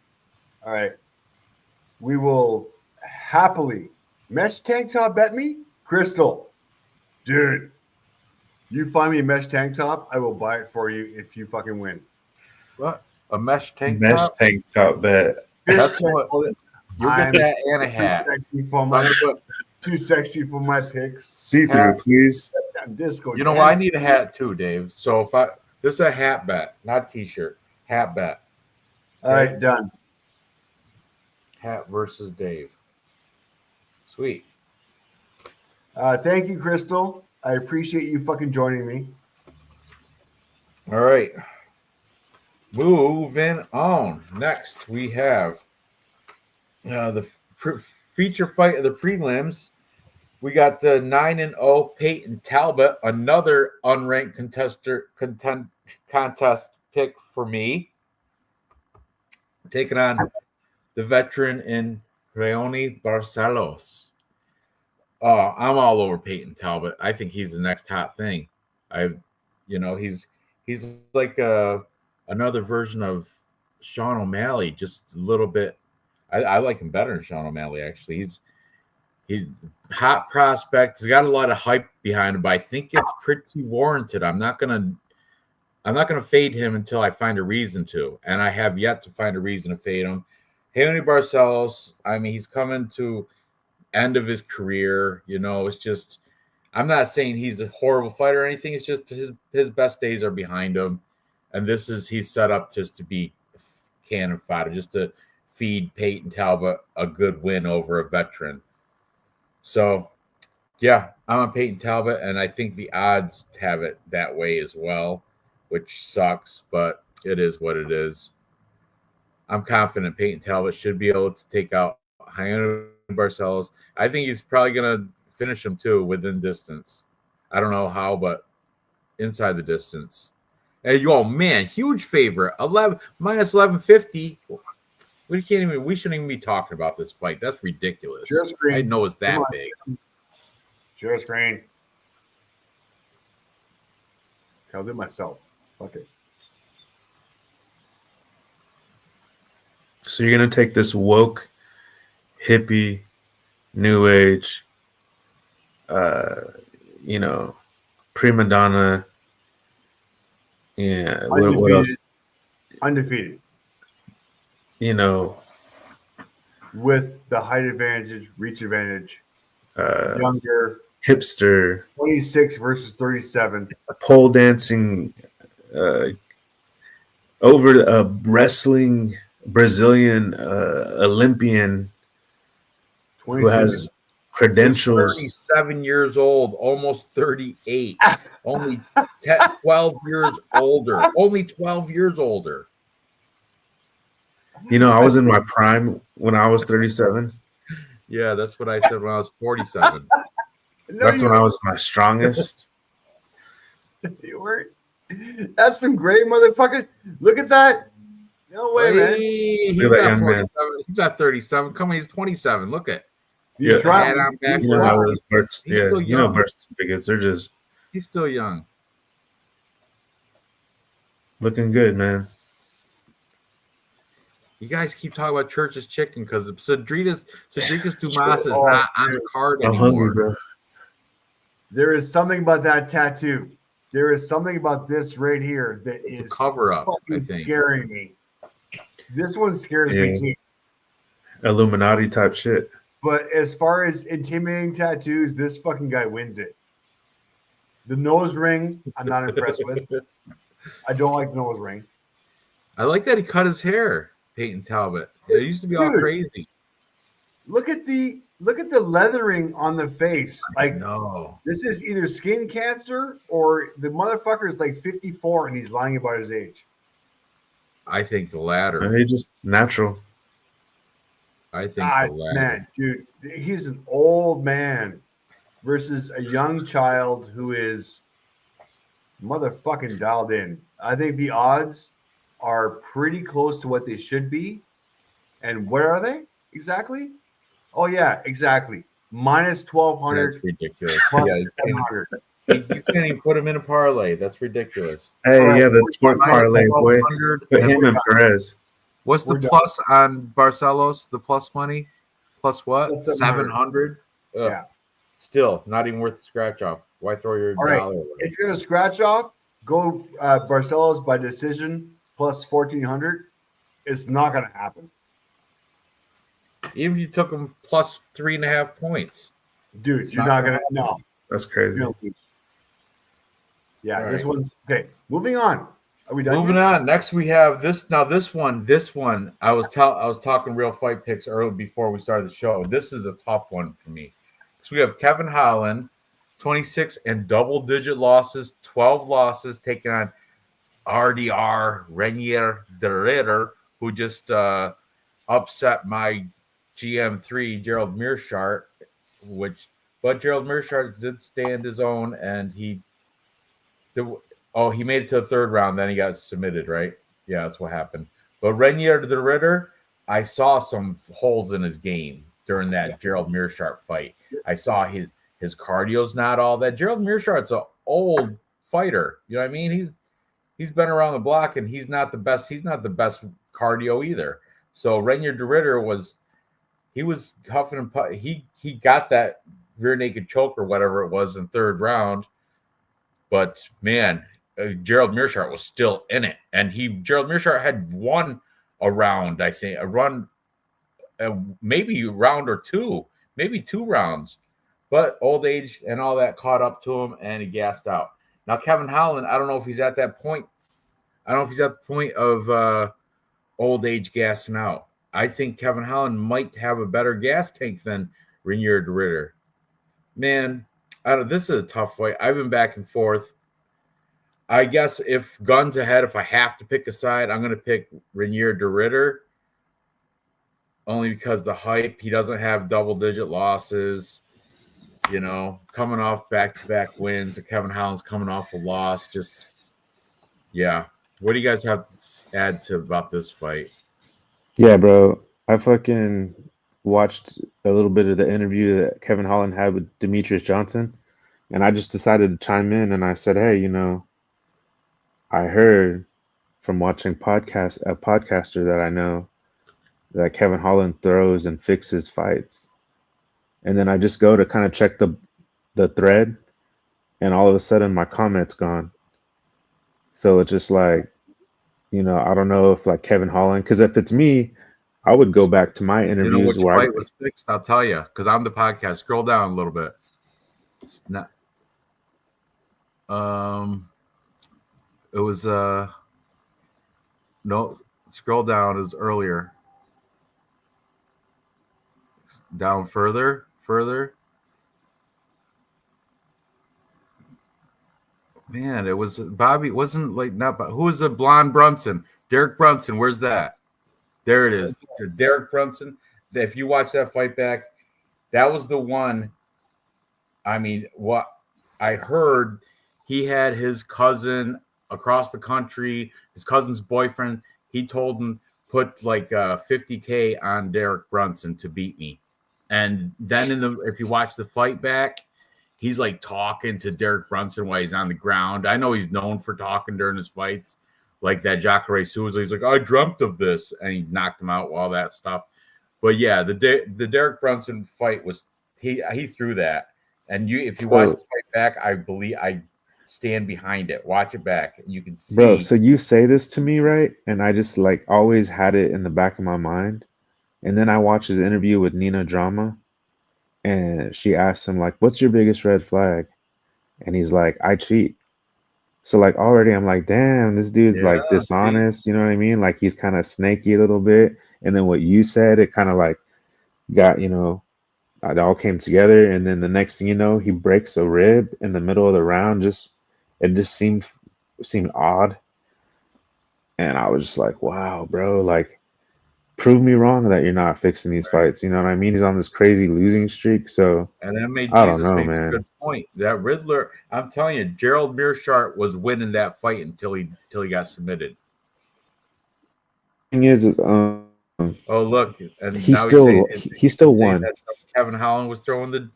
We will happily mesh tank top bet me, Crystal, dude. You find me a mesh tank top, I will buy it for you if you fucking win. What? A mesh tank Mesh top? tank top bet. That's Fish what- tank, You'll get I'm that and a too hat. sexy for I'm my gonna put- too sexy for my picks. See through, please. Disco. You know what? I dance. need a hat too, Dave. So this is a hat bet, not a t-shirt. Hat bet. All right, done. Hat versus Dave. Sweet. Thank you, Crystal. I appreciate you fucking joining me. All right. Moving on. Next, we have the feature fight of the prelims. We got the 9-0 Peyton Talbot, another unranked contest pick for me, taking on the veteran in Raoni Barcelos. I'm all over Peyton Talbot. I think he's the next hot thing. He's like another version of Sean O'Malley, just a little bit. I like him better than Sean O'Malley, actually. He's a hot prospect. He's got a lot of hype behind him, but I think it's pretty warranted. I'm not gonna fade him until I find a reason to, and I have yet to find a reason to fade him. Raoni Barcelos, I mean, he's coming to end of his career. It's just, I'm not saying he's a horrible fighter or anything. It's just his best days are behind him, and he's set up just to be cannon fodder, just to feed Peyton Talbot a good win over a veteran. So, yeah, I'm on Peyton Talbot, and I think the odds have it that way as well, which sucks, but it is what it is. I'm confident Peyton Talbot should be able to take out Raoni Barcelos. I think he's probably going to finish him too within distance. I don't know how, but inside the distance. And man, huge favorite. minus 1150. We shouldn't even be talking about this fight. That's ridiculous. Share screen. I know it's that Come on. big. Share screen. I'll do it myself. Fuck it. So you're gonna take this woke, hippie, new age, prima donna. Yeah, what else? Undefeated. With the height advantage, reach advantage, younger, hipster, 26 versus 37. pole dancing, over wrestling Brazilian Olympian who 26. has credentials. 37 years old, almost 38. Only 12 years older. Only 12 years older. I was in my prime when I was 37. Yeah, that's what I said when I was 47. That's when I was my strongest. You weren't. That's some great motherfucker. Look at that. No way, man. He's Look at that not young man. 47. He's not 37. Come on, he's 27. Look at. You Yeah. tried. Hat on backwards. You know how those birth, He's still young. birth certificates. They're just He's still young. looking good, man. You guys keep talking about Church's Chicken because Cedritas Dumas is not on the card I'm anymore. hungry, bro. There is something about that tattoo. There is something about this right here that It's a is cover up, I fucking think. scaring me. This one scares me Yeah. too. Illuminati type shit. But as far as intimidating tattoos, this fucking guy wins it. The nose ring, I'm not impressed with. I don't like the nose ring. I like that he cut his hair, Peyton Talbot. It used to be all Dude. crazy. Look at the leathering on the face. Like, No. this is either skin cancer or the motherfucker is like 54 and he's lying about his age. I think the latter. And he just natural. I think God, the latter. man, dude, he's an old man versus a young child who is motherfucking dialed in. I think the odds are pretty close to what they should be. And where are they exactly? Oh yeah, exactly. Minus 1,200, That's ridiculous. plus Yeah, 700. you can't even put him in a parlay. That's ridiculous. Hey, All right. yeah, the twerk parlay, boy. 1200. Put him and Perez. What's the We're done. plus on Barcelos? The plus money? Plus what? Plus 700? Yeah. Still, not even worth the scratch off. Why throw your All right. dollar away? If you're gonna scratch off, go Barcelos by decision plus 1400. It's not gonna happen, Even if you took him plus 3.5 points. dude. You're not gonna. No, That's you're crazy. gonna lose. Yeah, All this right. one's okay. Moving on. Are we done? Moving yet? on. Next we have this. Now this one. I was talking real fight picks early before we started the show. This is a tough one for me. So we have Kevin Holland, 26 and double-digit losses, 12 losses, taking on RDR Renier de Ritter, who just upset my GM3 Gerald Mearshart, but Gerald Mearshart did stand his own, and he made it to the third round, then he got submitted, right? Yeah, that's what happened. But Renier de Ritter, I saw some holes in his game during that Gerald Mearshart fight. I saw his cardio's not all that. Gerald Mearshart's an old fighter. You know what I mean? He's been around the block, and he's not the best. He's not the best cardio either. So Renier de Ritter was huffing and puffing. He got that rear naked choke or whatever it was in third round. But man, Gerald Mearshart was still in it, and Gerald Mearshart had won a round, I think, maybe a round or two, maybe 2 rounds. But old age and all that caught up to him, and he gassed out. Now Kevin Holland, I don't know if he's at that point. I don't know if he's at the point of old age gassing out. I think Kevin Holland might have a better gas tank than Renier de Ritter. Man, this is a tough fight. I've been back and forth. I guess if guns ahead, if I have to pick a side, I'm going to pick Renier de Ritter. Only because the hype, he doesn't have double-digit losses. You know, coming off back-to-back wins. Kevin Holland's coming off a loss. Just, yeah. What do you guys have to add about this fight? Yeah, bro. I fucking watched a little bit of the interview that Kevin Holland had with Demetrius Johnson, and I just decided to chime in, and I said, hey, I heard from watching a podcaster that I know that Kevin Holland throws and fixes fights. And then I just go to kind of check the thread, and all of a sudden my comment's gone. So it's just like, I don't know if like Kevin Holland, because if it's me, I would go back to my interviews which fight was fixed? I'll tell you, because I'm the podcast. Scroll down a little bit. It was no. Scroll down. It was earlier. Down further. Man, it was Bobby. It wasn't like not. Who was the blonde Brunson? Derek Brunson. Where's that? There it is. Derek Brunson. If you watch that fight back, that was the one. I mean, what I heard, he had his cousin across the country, his cousin's boyfriend. He told him put like $50K on Derek Brunson to beat me. And then if you watch the fight back, he's like talking to Derek Brunson while he's on the ground. I know he's known for talking during his fights, like that Jacare Souza. He's like, I dreamt of this, and he knocked him out, all that stuff. But yeah, the Derek Brunson fight was he threw that, and if you watch the fight back, I believe I stand behind it. Watch it back, and you can see. Bro, so you say this to me, right? And I just like always had it in the back of my mind. And then I watched his interview with Nina Drama, and she asked him like, "What's your biggest red flag?" And he's like, "I cheat." So like already I'm like, damn, this dude's like dishonest. You know what I mean? Like he's kind of snaky a little bit. And then what you said, it kind of like got, it all came together. And then the next thing you know, he breaks a rib in the middle of the round. It just seemed odd. And I was just like, wow, bro, like prove me wrong that you're not fixing these fights. You know what I mean? He's on this crazy losing streak. So and that made I don't Jesus know, makes man. a good point. That Riddler, I'm telling you, Gerald Mearshart was winning that fight until he got submitted. Thing is oh look, and he now still won. That Kevin Holland was throwing the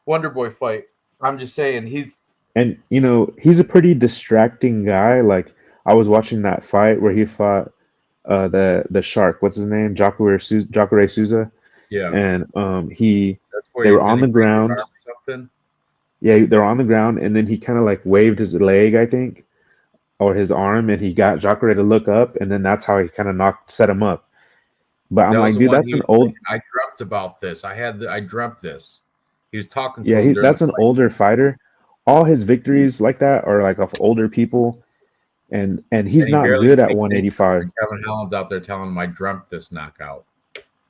Wonder Boy fight. I'm just saying he's a pretty distracting guy. Like I was watching that fight where he fought the shark. What's his name? Jacare Souza. Yeah. And they were on the ground. something. Yeah, they're on the ground, and then he kind of like waved his leg, I think, or his arm, and he got Jacare to look up, and then that's how he kind of set him up. But I'm That was like, the dude, one that's he an was old, saying, I dreamt about this. I dreamt this. He was talking to yeah, him during the that's an fight. older fighter. All his victories like that are like of older people, and he's And he not barely good at speaks English. 185. And Kevin Holland's out there telling him, I dreamt this knockout.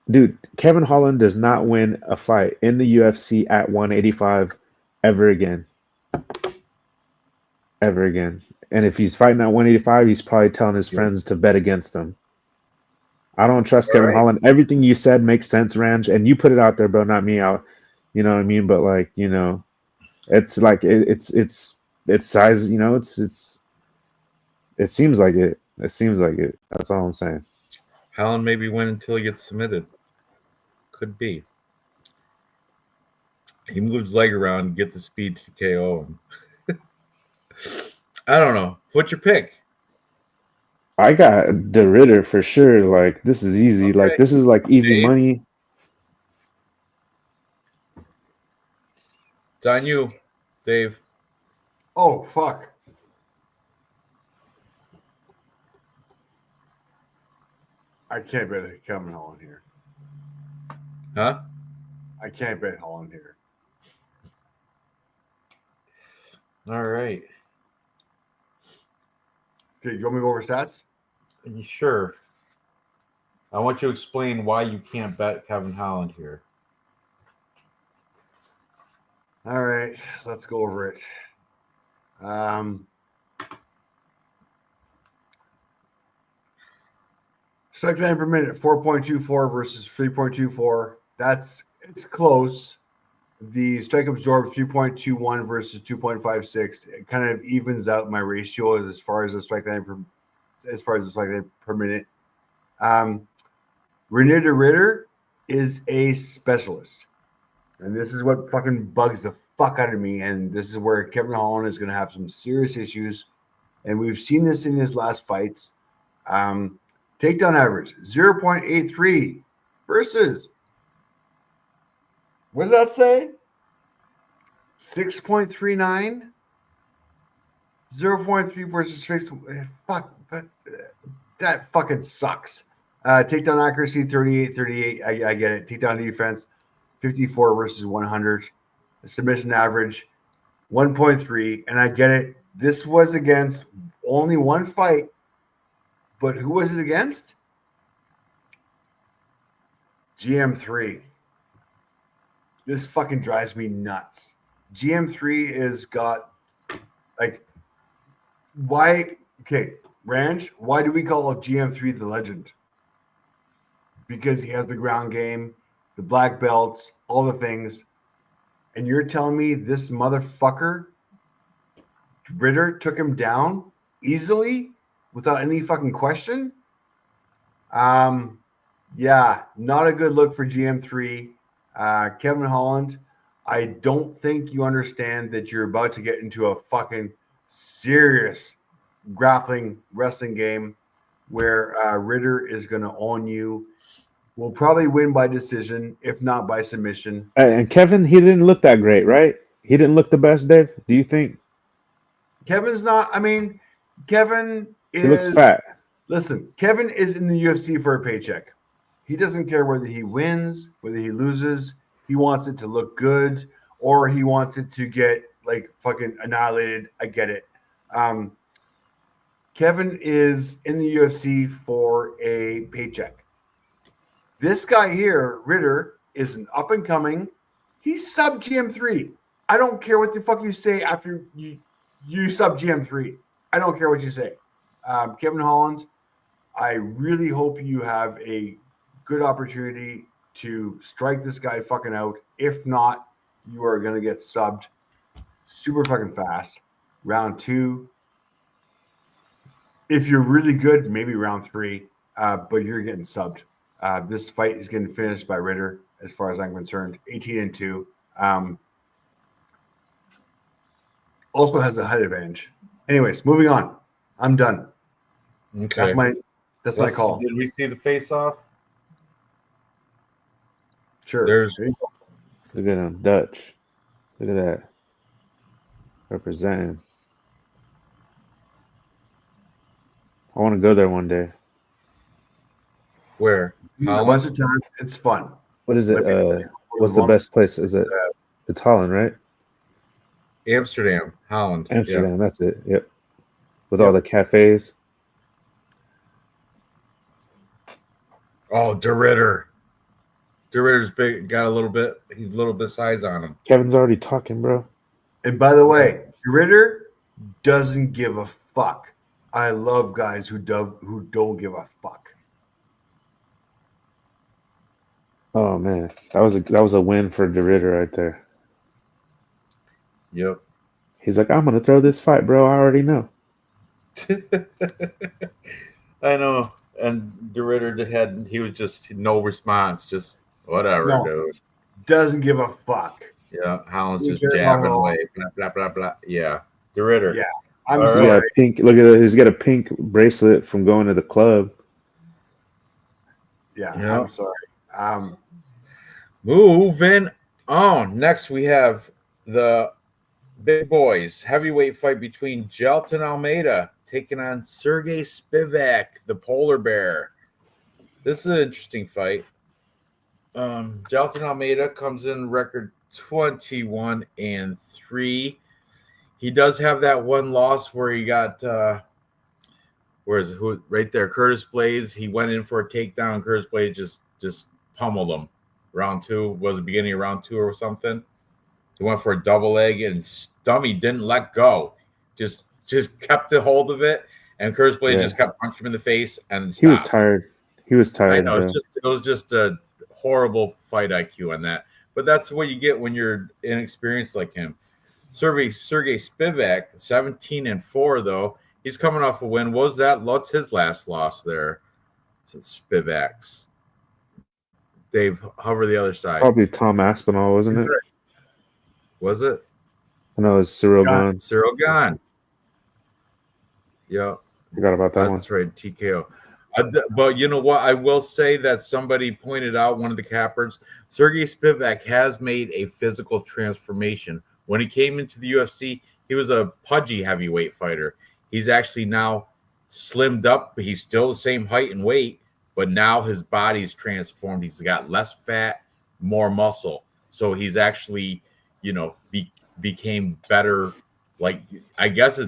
Dude, Kevin Holland does not win a fight in the UFC at 185 ever again. Ever again. And if he's fighting at 185, he's probably telling his friends to bet against him. I don't trust All Kevin right. Holland. Everything you said makes sense, Ranj, and you put it out there, bro, not me out. You know what I mean? But like, it's like it's size, it seems like it. It seems like it. That's all I'm saying. Holland maybe win until he gets submitted. Could be. He moves his leg around and get the speed to KO him. I don't know. What's your pick? I got the Ritter for sure. Like this is easy. Okay. Like this is like easy Dave? money. It's on you, Dave. Oh, fuck. I can't bet Kevin Holland here. Huh? I can't bet Holland here. All right. Okay, you want me to go over stats? Sure. I want you to explain why you can't bet Kevin Holland here. All right, let's go over it. Strike time per minute, 4.24 versus 3.24. It's close. The strike absorbed 3.21 versus 2.56. It kind of evens out my ratio as far as the strike time per minute. Renier de Ritter is a specialist. And this is what fucking bugs the fuck out of me. And this is where Kevin Holland is going to have some serious issues. And we've seen this in his last fights. Takedown average 0.83 versus, what does that say? 6.39? 0.3 versus 6. Fuck. That fucking sucks. Takedown accuracy 38. I get it. Takedown defense 54 versus 100. Submission average 1.3. And I get it. This was against only one fight. But who was it against? GM3. This fucking drives me nuts. GM3 is got like, why? Okay, Ranj, why do we call GM3 the legend? Because he has the ground game, the black belts, all the things. And you're telling me this motherfucker, Ritter, took him down easily without any fucking question? Yeah, not a good look for GM3. Kevin Holland, I don't think you understand that you're about to get into a fucking serious grappling wrestling game where Ritter is going to own you. Will probably win by decision, if not by submission. And Kevin, he didn't look that great, right? He didn't look the best, Dave. Do you think? Kevin's not. I mean, Kevin is. He looks fat. Listen, Kevin is in the UFC for a paycheck. He doesn't care whether he wins, whether he loses. He wants it to look good, or he wants it to get like fucking annihilated. I get it. Kevin is in the UFC for a paycheck. This guy here, Ritter, is an up and coming. He's sub GM3. I don't care what the fuck you say after you sub GM3. I don't care what you say. Kevin Holland, I really hope you have a good opportunity to strike this guy fucking out. If not, you are going to get subbed super fucking fast. Round 2. If you're really good, maybe round 3, but you're getting subbed. This fight is getting finished by Ritter, as far as I'm concerned. 18-2. Also has a height advantage. Anyways, moving on. I'm done. Okay. That's my call. Did we see the face off? Sure. There's Look at him, Dutch. Look at that. Representing. I want to go there one day. Where? A bunch Holland? of times. It's fun. What is it? Might be What's the best place? Is it? It's Holland, right? Amsterdam, Holland. Amsterdam. That's it. Yep. With Yep. all the cafes. Oh, DeRitter. DeRitter's big. Got a little bit. He's a little bit size on him. Kevin's already talking, bro. And by the way, Ritter doesn't give a fuck. I love guys who don't give a fuck. Oh man, that was a win for DeRitter right there. Yep. He's like, I'm gonna throw this fight, bro. I already know. I know. And DeRitter he was just no response, just whatever, No. dude. Doesn't give a fuck. Yeah, Holland's He just cares jabbing about away. Blah blah blah blah. Yeah, DeRitter. Yeah. I'm All He's sorry. got a pink. Look at it. He's got a pink bracelet from going to the club. Yeah, Yeah. I'm sorry. Moving on. Next, we have the big boys heavyweight fight between Jelton Almeida taking on Sergey Spivak, the polar bear. This is an interesting fight. Jelton Almeida comes in record 21-3. He does have that one loss where he got who right there, Curtis Blades. He went in for a takedown. Curtis Blades just pummeled him. Round two was the beginning of round two or something. He went for a double leg and Stummy didn't let go. Just kept a hold of it, and Curtis Blades just kept punching him in the face and stopped. He was tired. He was tired. I know it was just a horrible fight IQ on that. But that's what you get when you're inexperienced like him. Sergey Spivak, 17-4 though. He's coming off a win. What's his last loss there? Spivak's. Dave, hover the other side. Probably Tom Aspinall, wasn't it? Was it? I know it was Cyril Gane. Cyril Gane. Yeah. Forgot about that one. That's right, TKO. But you know what? I will say that somebody pointed out, one of the cappers, Sergey Spivak has made a physical transformation. When he came into the UFC, he was a pudgy heavyweight fighter. He's actually now slimmed up, but he's still the same height and weight, but now his body's transformed. He's got less fat, more muscle. So he's actually, became better. Like, I guess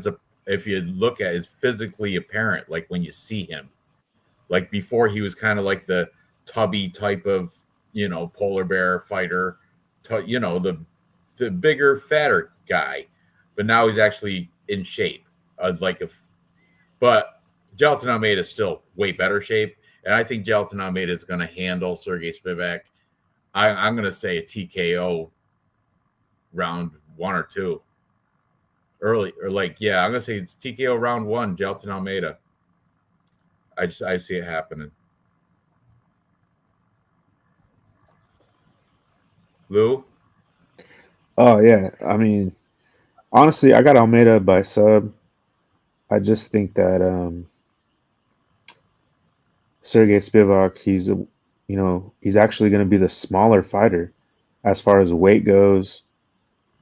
if you look at it, it's physically apparent, like when you see him. Like before, he was kind of like the tubby type of, polar bear fighter, the bigger, fatter guy. But now he's actually in shape. But Jelton Almeida is still way better shape. And I think Jelton Almeida is going to handle Sergey Spivak. I'm going to say a TKO round 1 or 2. Early, or I'm going to say it's TKO round 1, Jelton Almeida. I see it happening. Lou? Oh yeah. I mean, honestly, I got Almeida by sub. I just think that Sergey Spivak, he's actually going to be the smaller fighter as far as weight goes.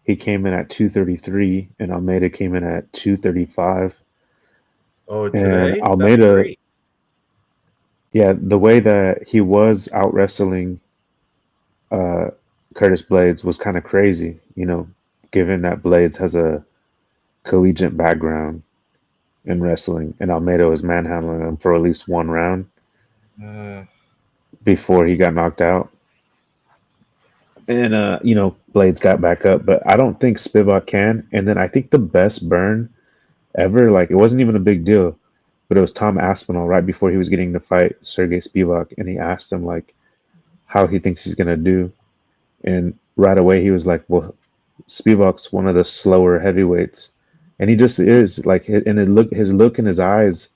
He came in at 233 and Almeida came in at 235. Oh, today? And Almeida, yeah, the way that he was out wrestling Curtis Blades was kind of crazy, given that Blades has a collegiate background in wrestling, and Almeida was manhandling him for at least one round before he got knocked out. And, Blades got back up, but I don't think Spivak can. And then I think the best burn ever, it wasn't even a big deal, but it was Tom Aspinall right before he was getting to fight Sergey Spivak, and he asked him, how he thinks he's going to do. And right away he was like, well, Spivak's one of the slower heavyweights. And he just is, and his look in his eyes,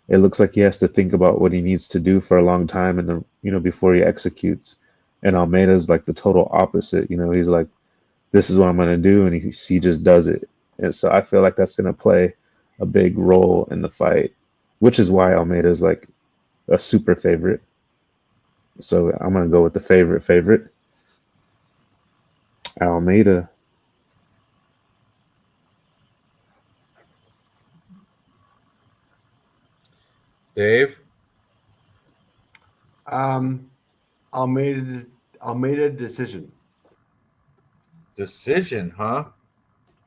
it looks like he has to think about what he needs to do for a long time and before he executes. And Almeida's the total opposite. He's like, this is what I'm going to do. And he just does it. And so I feel like that's going to play a big role in the fight, which is why Almeida's a super favorite. So I'm going to go with the favorite, Almeida. Dave? Almeida decision. Decision, huh?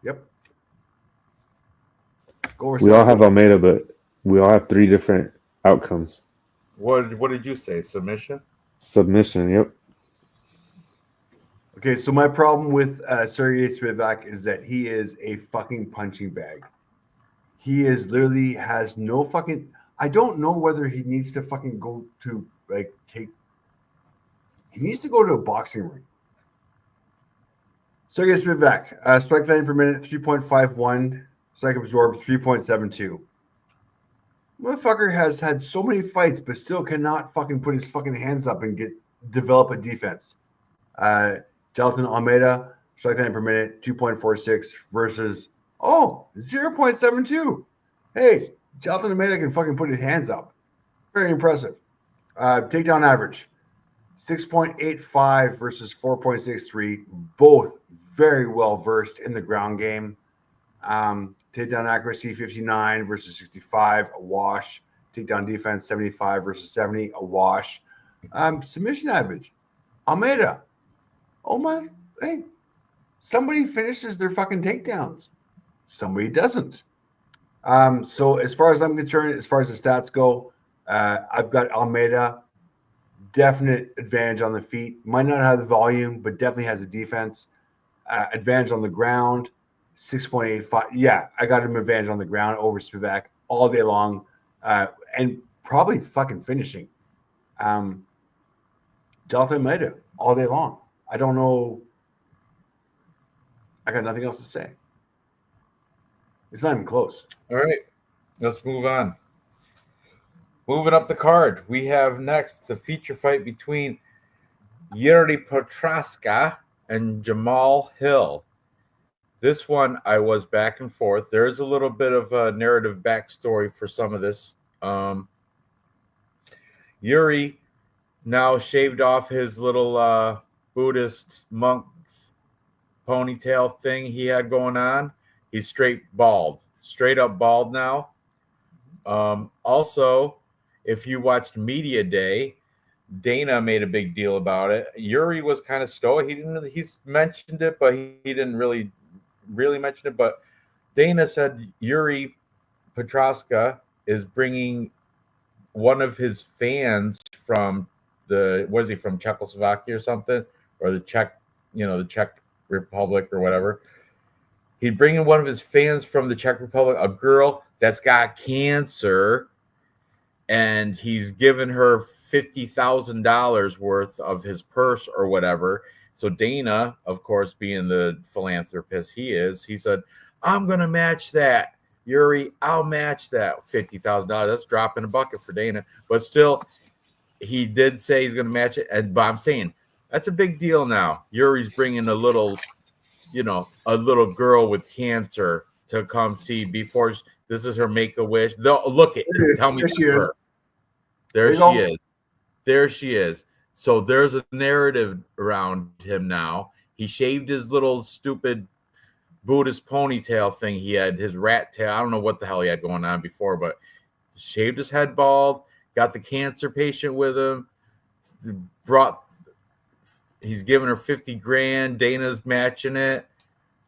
Yep. Go We all have Salvador. Almeida, but we all have 3 different outcomes. What did you say? Submission? Submission. Yep. Okay, so my problem with Sergey Spivak is that he is a fucking punching bag. He is literally has no fucking. I don't know whether he needs to fucking go to like take. He needs to go to a boxing ring. Sergey Spivak, strike lane per minute 3.51, strike absorbed 3.72. Motherfucker has had so many fights, but still cannot fucking put his fucking hands up and develop a defense. Jonathan Almeida, strike lane per minute 2.46 versus 0.72. Hey, Jonathan Almeida can fucking put his hands up. Very impressive. Takedown average 6.85 versus 4.63. Both very well versed in the ground game. Takedown accuracy 59 versus 65, a wash. Takedown defense 75 versus 70, a wash. Submission average, Almeida. Oh my, hey, somebody finishes their fucking takedowns. Somebody doesn't. So as far as I'm concerned, as far as the stats go, I've got Almeida, definite advantage on the feet. Might not have the volume, but definitely has a defense. Advantage on the ground, 6.85. Yeah, I got him advantage on the ground over Spivak all day long, and probably fucking finishing. Jonathan Almeida all day long. I don't know. I got nothing else to say. It's not even close. All right, let's move on. Moving up the card, we have next the feature fight between Yuri Prochazka and Jamal Hill. This one, I was back and forth. There is a little bit of a narrative backstory for some of this. Yuri now shaved off his little Buddhist monk ponytail thing he had going on. He's straight up bald now. Also, if you watched Media Day, Dana made a big deal about it. Yuri was kind of stoic. He's mentioned it, but he didn't really mention it. But Dana said Yuri Prochazka is bringing one of his fans from from Czechoslovakia or something, or the Czech Republic or whatever. He'd bring in one of his fans from the Czech Republic, a girl that's got cancer, and he's given her $50,000 worth of his purse or whatever. So Dana, of course, being the philanthropist he is, he said, I'm going to match that. Yuri, I'll match that $50,000. That's a drop in a bucket for Dana. But still, he did say he's going to match it. But I'm saying that's a big deal now. Yuri's bringing a little girl with cancer to come see before this is her Make-A-Wish. Look it. Tell me her. There she is. There she is. So there's a narrative around him now. He shaved his little stupid Buddhist ponytail thing. He had his rat tail. I don't know what the hell he had going on before, but shaved his head bald, got the cancer patient with him, he's giving her 50 grand. Dana's matching it.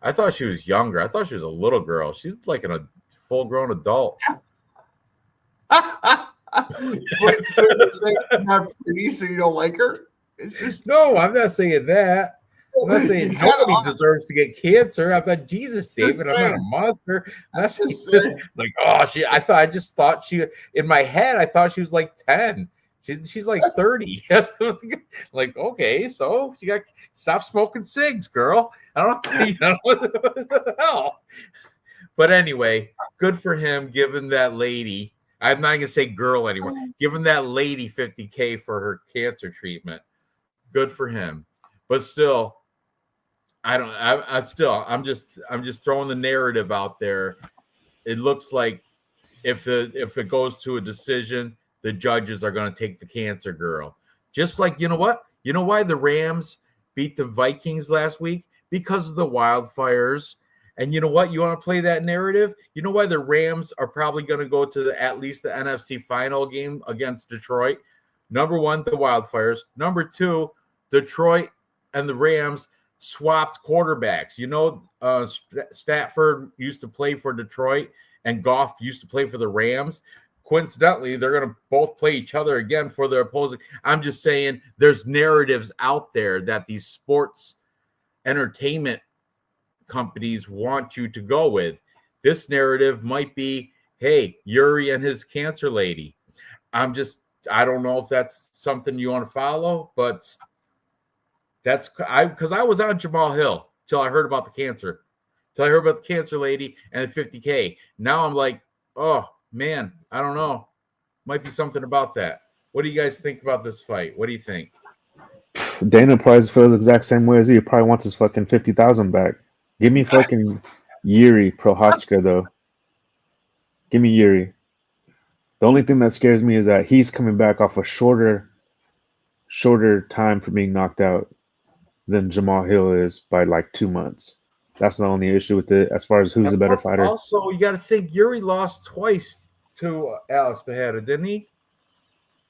I thought she was younger. I thought she was a little girl. She's like a full-grown adult. So not pretty, so you don't like her? No, I'm not saying that. I'm not saying nobody deserves to get cancer. I thought, Jesus, David, I'm not a monster. That's like, I just thought she, in my head, I thought she was like 10. She's like 30. Like, okay, so you got stop smoking cigs, girl. I don't know what the hell. But anyway, good for him giving that lady. I'm not gonna say girl anymore. Giving that lady $50K for her cancer treatment. Good for him. But still, I'm just throwing the narrative out there. It looks like if it goes to a decision, the judges are going to take the cancer girl. Just like, you know what? You know why the Rams beat the Vikings last week? Because of the wildfires. And you know what? You want to play that narrative? You know why the Rams are probably going to go to at least the NFC final game against Detroit? Number one, the Wildfires. Number two, Detroit and the Rams swapped quarterbacks. You know, Stafford used to play for Detroit and Goff used to play for the Rams. Coincidentally, they're going to both play each other again for their opposing. I'm just saying there's narratives out there that these sports entertainment companies want you to go with. This narrative might be, hey, Yuri and his cancer lady. I don't know if that's something you want to follow, but because I was on Jamal Hill till I heard about the cancer, till I heard about the cancer lady and the 50K. Now I'm like, oh man, I don't know. Might be something about that. What do you guys think about this fight? What do you think? Dana probably feels the exact same way as you. He probably wants his fucking 50,000 back. Give me fucking Yuri Prohachka though. Give me Yuri. The only thing that scares me is that he's coming back off a shorter time for being knocked out than Jamal Hill is by like 2 months. That's the only issue with it as far as who's the better fighter. Also, you got to think Yuri lost twice to Alex Bejeda, didn't he?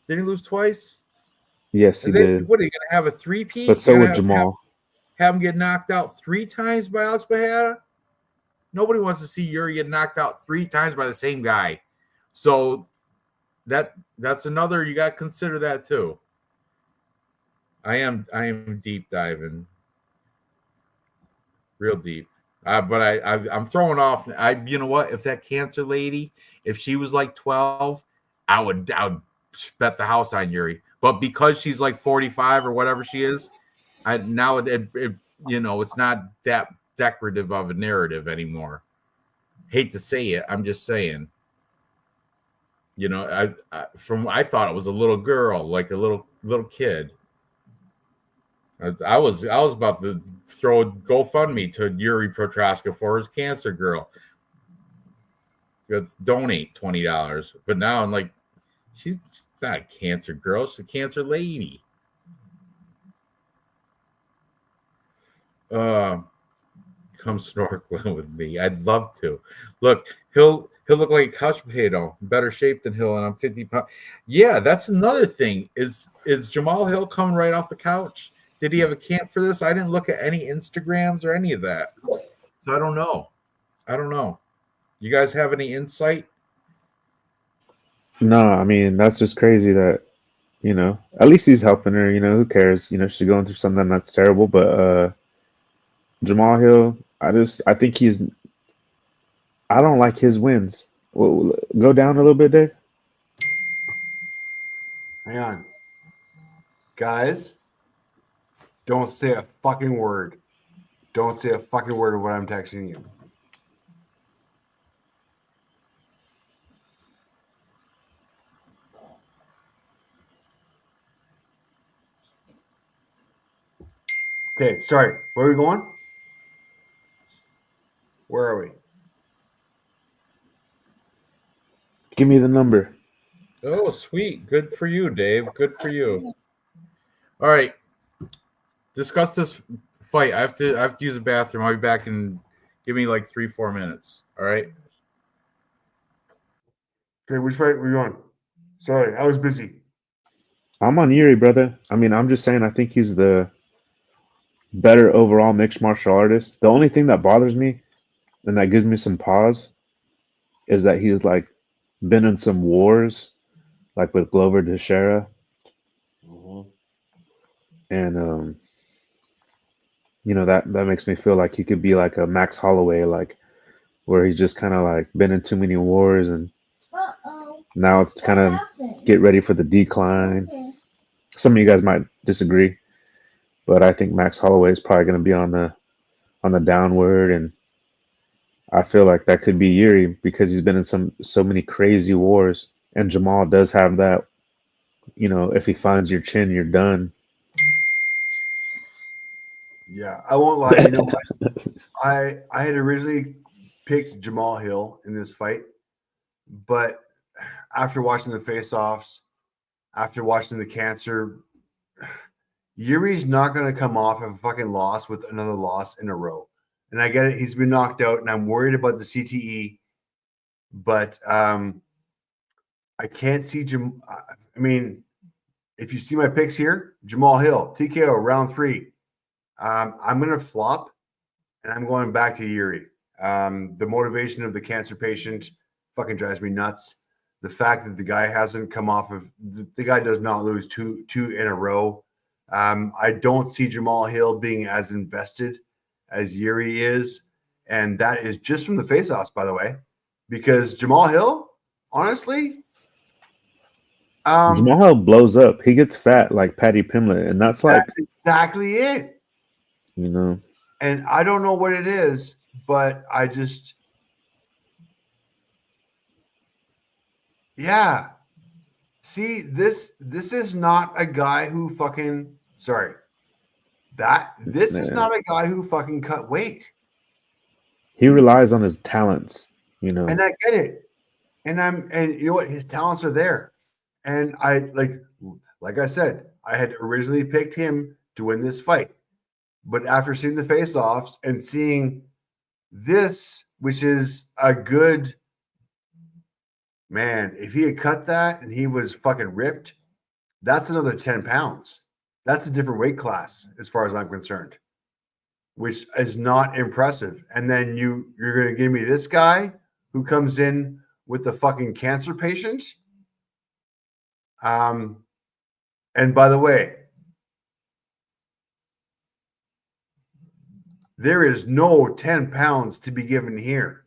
Did he lose twice? Yes, he did. What are you going to have a three-peat? But so would Jamal. Have him get knocked out 3 times by Alex Bejeda? Nobody wants to see Yuri get knocked out 3 times by the same guy. So that's another, you got to consider that too. I am deep diving. Real deep. But I'm throwing off. You know what? If that cancer lady, if she was like 12, I would bet the house on Yuri. But because she's like 45 or whatever she is, it's not that decorative of a narrative anymore. Hate to say it, I'm just saying. You know, I thought it was a little girl, like a little kid. I was about to throw a GoFundMe to Yuri Protraska for his cancer girl. Let's donate $20. But now I'm like, she's not a cancer girl, she's a cancer lady. Come snorkeling with me. I'd love to. Look, he'll look like a couch potato, better shape than Hill, and I'm 50 pounds. Yeah, that's another thing. Is Jamal Hill coming right off the couch? Did he have a camp for this? I didn't look at any Instagrams or any of that. So I don't know. You guys have any insight? No, I mean, that's just crazy that, at least he's helping her, who cares? She's going through something that's terrible, but Jamal Hill, I think I don't like his wins. Well, go down a little bit, Dave. Hang on. Guys, don't say a fucking word. Don't say a fucking word of what I'm texting you. Okay, sorry. Where are we going? Where are we? Give me the number. Oh, sweet. Good for you, Dave. Good for you. All right. Discuss this fight. I have to use the bathroom. I'll be back in give me like 3-4 minutes. All right. Okay, which fight were you on? Sorry, I was busy. I'm on Yuri, brother. I mean, I'm just saying I think he's the better overall mixed martial artist. The only thing that bothers me and that gives me some pause is that he's like been in some wars, like with Glover Teixeira. Mm-hmm. And that makes me feel like he could be like a Max Holloway, like where he's just kind of like been in too many wars and now it's kind of get ready for the decline. Some of you guys might disagree, but I think Max Holloway is probably going to be on the downward, and I feel like that could be Yuri because he's been in so many crazy wars, and Jamal does have that. If he finds your chin, you're done. Yeah, I won't lie. You know what? I had originally picked Jamal Hill in this fight, but after watching the face-offs, after watching the cancer, Yuri's not going to come off of a fucking loss with another loss in a row. and I get it. He's been knocked out, and I'm worried about the CTE. But I can't see Jim. I mean, if you see my picks here, Jamal Hill, TKO, round 3. I'm going to flop, and I'm going back to Yuri. The motivation of the cancer patient fucking drives me nuts. The fact that the guy hasn't come off of the guy does not lose two in a row. I don't see Jamal Hill being as invested as Yuri is, and that is just from the face-offs, by the way, because Jamal Hill, honestly, Jamal Hill blows up. He gets fat like Patty Pimlet, and that's exactly it. You know, and I don't know what it is, but I just. Yeah. See, this is not a guy who fucking this is not a guy who fucking cut weight. He relies on his talents, you know. And I get it. And you know what? His talents are there. And I like I said, I had originally picked him to win this fight. But after seeing the face-offs and seeing this, which is a good man, if he had cut that and he was fucking ripped, that's another 10 pounds. That's a different weight class as far as I'm concerned, which is not impressive. And then you're going to give me this guy who comes in with the fucking cancer patient. And by the way, there is no 10 pounds to be given here.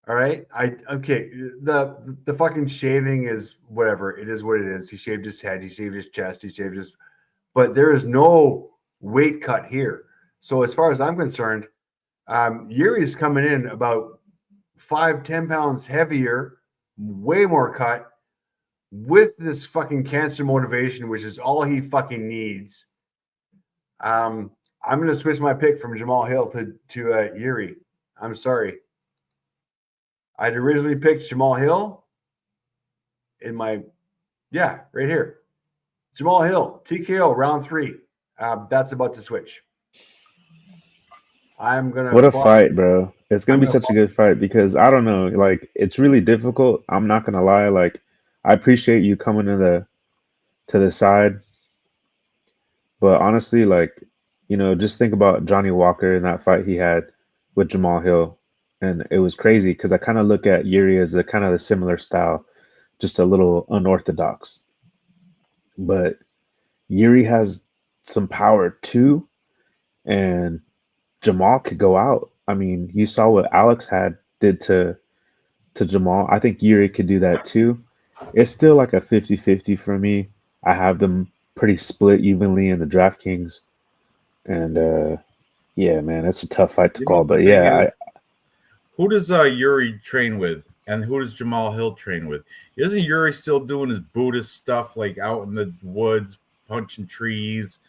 All right. Okay. The fucking shaving is whatever. It is what it is. He shaved his head, he shaved his chest, he shaved his, but there is no weight cut here. So as far as I'm concerned, Yuri's coming in about 5-10 pounds heavier, way more cut, with this fucking cancer motivation, which is all he fucking needs. I'm gonna switch my pick from Jamal Hill to Yuri. I'm sorry. I'd originally picked Jamal Hill in my, right here. Jamal Hill, TKO, round 3. That's about to switch. I'm going to. What a fight, bro. It's going to be such a good fight because I don't know. Like, it's really difficult. I'm not going to lie. Like, I appreciate you coming to the side. But honestly, like, you know, just think about Johnny Walker in that fight he had with Jamal Hill. And it was crazy because I kind of look at Yuri as a kind of a similar style, just a little unorthodox. But Yuri has some power too, and Jamal could go out. I mean, you saw what Alex did to Jamal. I think Yuri could do that too. It's still like a 50-50 for me. I have them pretty split evenly in the DraftKings. And yeah, man, it's a tough fight to call. But yeah, who does Yuri train with, and who does Jamal Hill train with? Isn't Yuri still doing his Buddhist stuff, like out in the woods, punching trees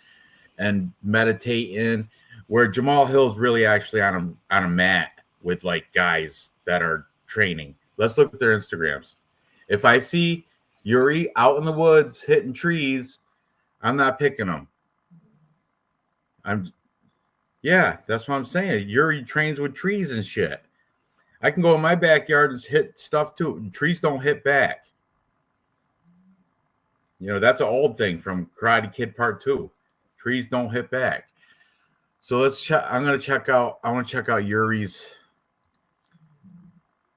and meditating? Where Jamal Hill's really actually on a mat with like guys that are training. Let's look at their Instagrams. If I see Yuri out in the woods hitting trees, I'm not picking him. That's what I'm saying. Yuri trains with trees and shit. I can go in my backyard and hit stuff too. And trees don't hit back. You know, that's an old thing from Karate Kid Part 2. Trees don't hit back. So let's check. I want to check out Yuri's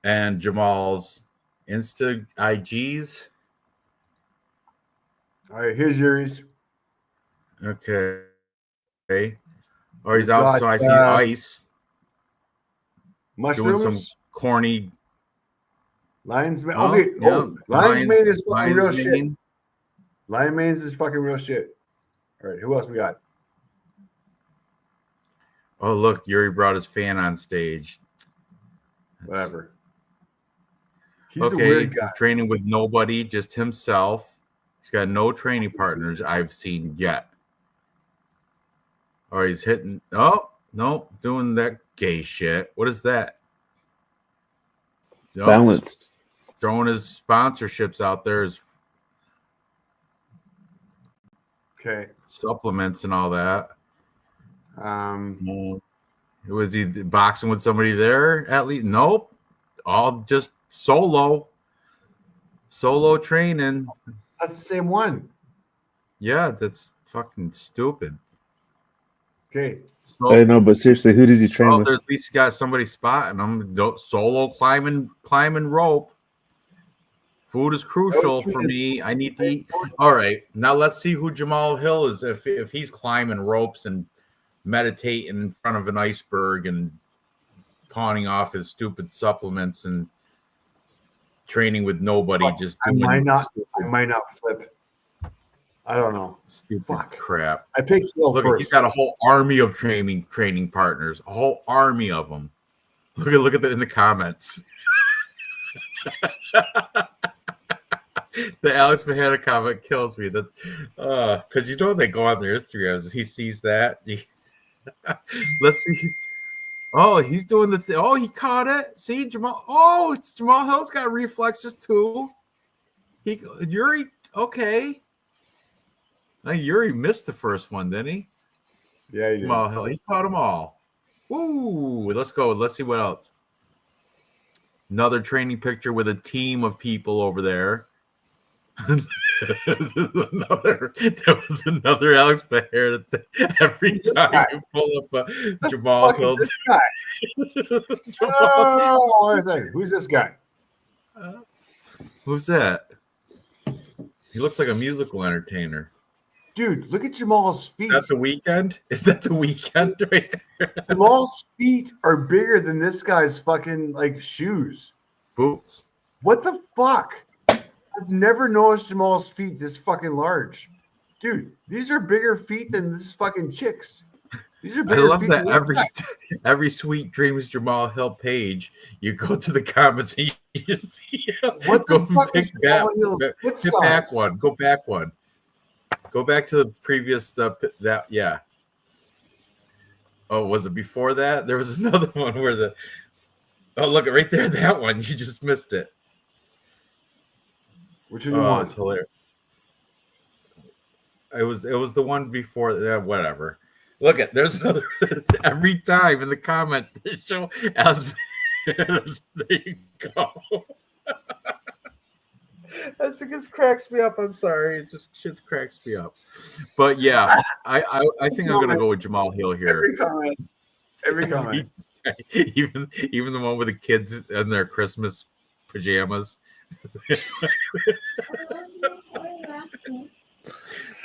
and Jamal's Insta IGs. All right, here's Yuri's. Okay. Or he's out, so I see ice. Mushrooms. Doing some corny Lion's mane. Okay. Lion's mane is fucking real shit. Lion mane's is fucking real shit. All right. Who else we got? Oh, look. Yuri brought his fan on stage. Whatever. He's a weird guy. Training with nobody, just himself. He's got no training partners I've seen yet. Or he's hitting. Oh, no. Doing that gay shit. What is that? Balanced. Throwing his sponsorships out there, his okay, supplements and all that. Was he boxing with somebody there at least? Nope. All just solo training. That's the same one. Yeah, that's fucking stupid. Okay. So, I know, but seriously, who does he train with? there's at least got somebody spotting him. Solo climbing rope. Food is crucial for me. I need to eat. All right, now let's see who Jamal Hill is. If he's climbing ropes and meditating in front of an iceberg and pawning off his stupid supplements and training with nobody, just doing I might not flip. I don't know. Stupid crap. I picked Hill Look, first. he's got a whole army of training partners, a whole army of them. Look at that in the comments. The Alex Mahana comment kills me. That's because they go on their Instagrams. He sees that. Let's see. Oh, he's doing the thing. Oh, he caught it. See, Jamal. Oh, it's Jamal Hill's got reflexes too. Yuri. Okay. Now, Yuri missed the first one, didn't he? Yeah, he did. Jamal Hill. He caught them all. Ooh, let's go. Let's see what else. Another training picture with a team of people over there. There was another Alex Bear. Every time you pull up Jamal Hill. This guy. Oh, wait a second. Who's this guy? Who's that? He looks like a musical entertainer. Dude, look at Jamal's feet. Is that the Weekend? Is that the Weekend right there? Jamal's feet are bigger than this guy's fucking like shoes. Boots. What the fuck? I've never noticed Jamal's feet this fucking large. Dude, these are bigger feet than this fucking chick's. These are bigger I love feet that than every Sweet Dreams Jamal Hill page, you go to the comments and you see what the fuck is Jamal Hill's foot Get size? back one. Go back one. Go back to the previous stuff. Yeah. Oh, was it before that? There was another one where look right there, that one. You just missed it. Which one you want? It's hilarious. It was the one before that, whatever. Look at there's another every time in the comments they show as there you go. That just cracks me up. I'm sorry. It just shit cracks me up. But yeah, I think I'm gonna go with Jamal Hill here. Every comment. Even the one with the kids in their Christmas pajamas.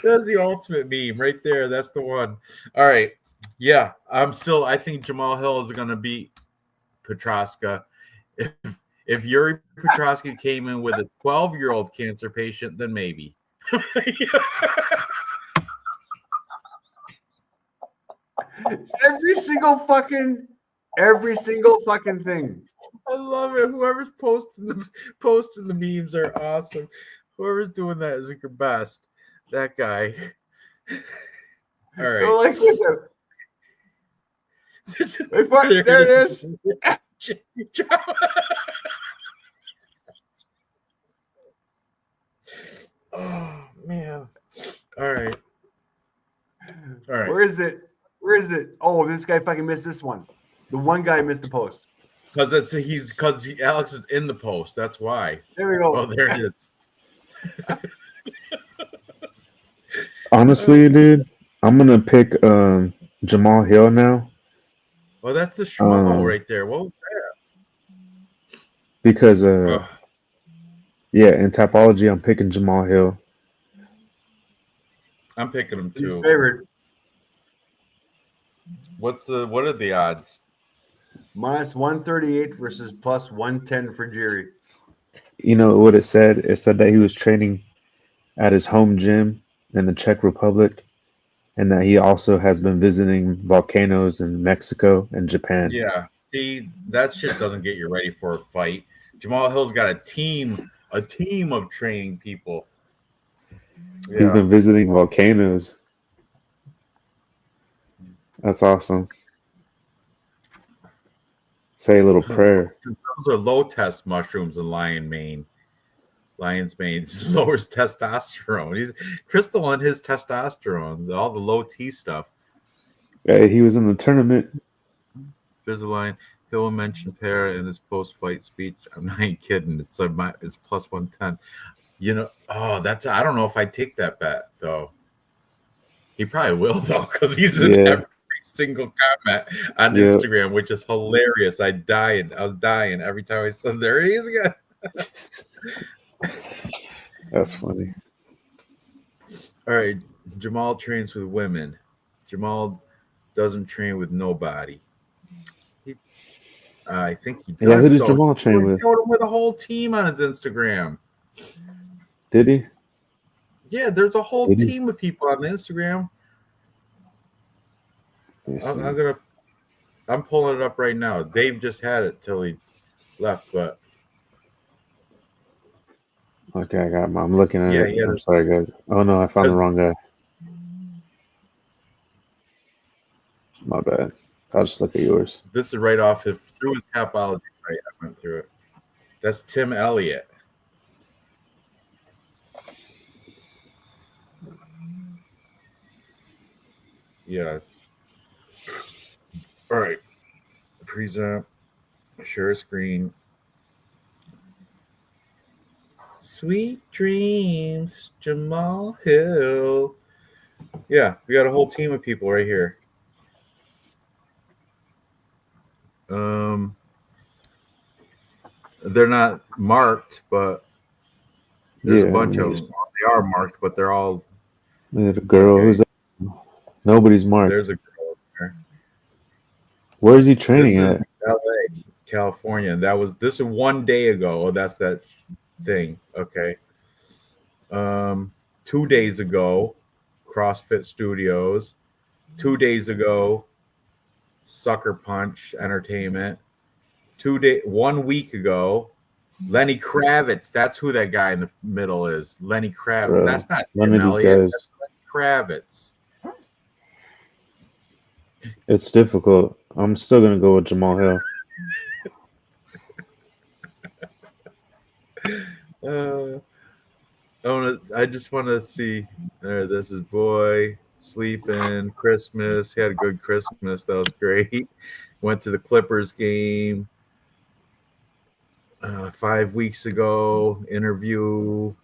That's the ultimate meme right there. That's the one. All right. Yeah, I think Jamal Hill is gonna beat Preecaaap. If Yuri Preecaaap came in with a 12-year-old cancer patient, then maybe. Every single fucking thing. I love it. Whoever's posting the memes are awesome. Whoever's doing that is your best. That guy. All right. Go like this. There it is. Oh man. All right. Where is it? Oh, this guy fucking missed this one. The one guy missed the post. Because Alex is in the post. That's why. There we go. Oh, there it is. Honestly, dude, I'm gonna pick Jamal Hill now. Well, that's the schmo right there. What was that? Because yeah, in Tapology, I'm picking Jamal Hill. I'm picking him His too. favorite. What are the odds? Minus 138 versus plus 110 for Jerry. You know what it said? It said that he was training at his home gym in the Czech Republic, and that he also has been visiting volcanoes in Mexico and Japan. Yeah. See, that shit doesn't get you ready for a fight. Jamal Hill's got a team of training people. Yeah. He's been visiting volcanoes. That's awesome. Say a little prayer. Those are low test mushrooms in lion's mane. Lion's mane lowers testosterone. He's crystalline his testosterone, all the low T stuff. Hey, he was in the tournament. there's a line. Hill mentioned Para in his post-fight speech. I'm not even kidding. It's plus 110. That's I don't know if I take that bet though. He probably will though, because he's in Yeah, every single comment on yeah, Instagram, which is hilarious. I was dying every time I said there he is again. that's funny. All right, Jamal trains with women. Jamal doesn't train with nobody. He, I think he Yeah, who does does though. Jamal He train with? showed him with a whole team on his Instagram. Did he? Yeah, there's a whole Did he? team of people on Instagram. Let me I'm, see. I'm gonna. I'm pulling it up right now. Dave just had it till he left, but Okay, I got him. I'm looking at yeah, it. he had I'm it. sorry, guys. Oh no, I found the 'Cause wrong guy. My bad. I'll just look at yours. this is right off through his Capology site. I went through it. That's Tim Elliott. Yeah. All right. Preecaaap. Share screen. Sweet dreams, Jamal Hill. Yeah, we got a whole team of people right here. Um, they're not marked, but there's a Yeah, bunch of them. They are marked, but they're all the girl. Who's okay. that? Nobody's marked. There's a girl over there. Where is he This training is at? LA, California. And this is one day ago. Oh, that's that thing. Okay. 2 days ago, CrossFit Studios. 2 days ago, Sucker Punch Entertainment. 1 week ago, Lenny Kravitz. That's who that guy in the middle is. Lenny Kravitz. Bro, That's not none Tim of these Elliott. That's guys. Lenny Kravitz. It's difficult. I'm still gonna go with Jamal Hill. Uh, I just want to see. There, this is boy sleeping. Christmas. He had a good Christmas. That was great. Went to the Clippers game 5 weeks ago. Interview.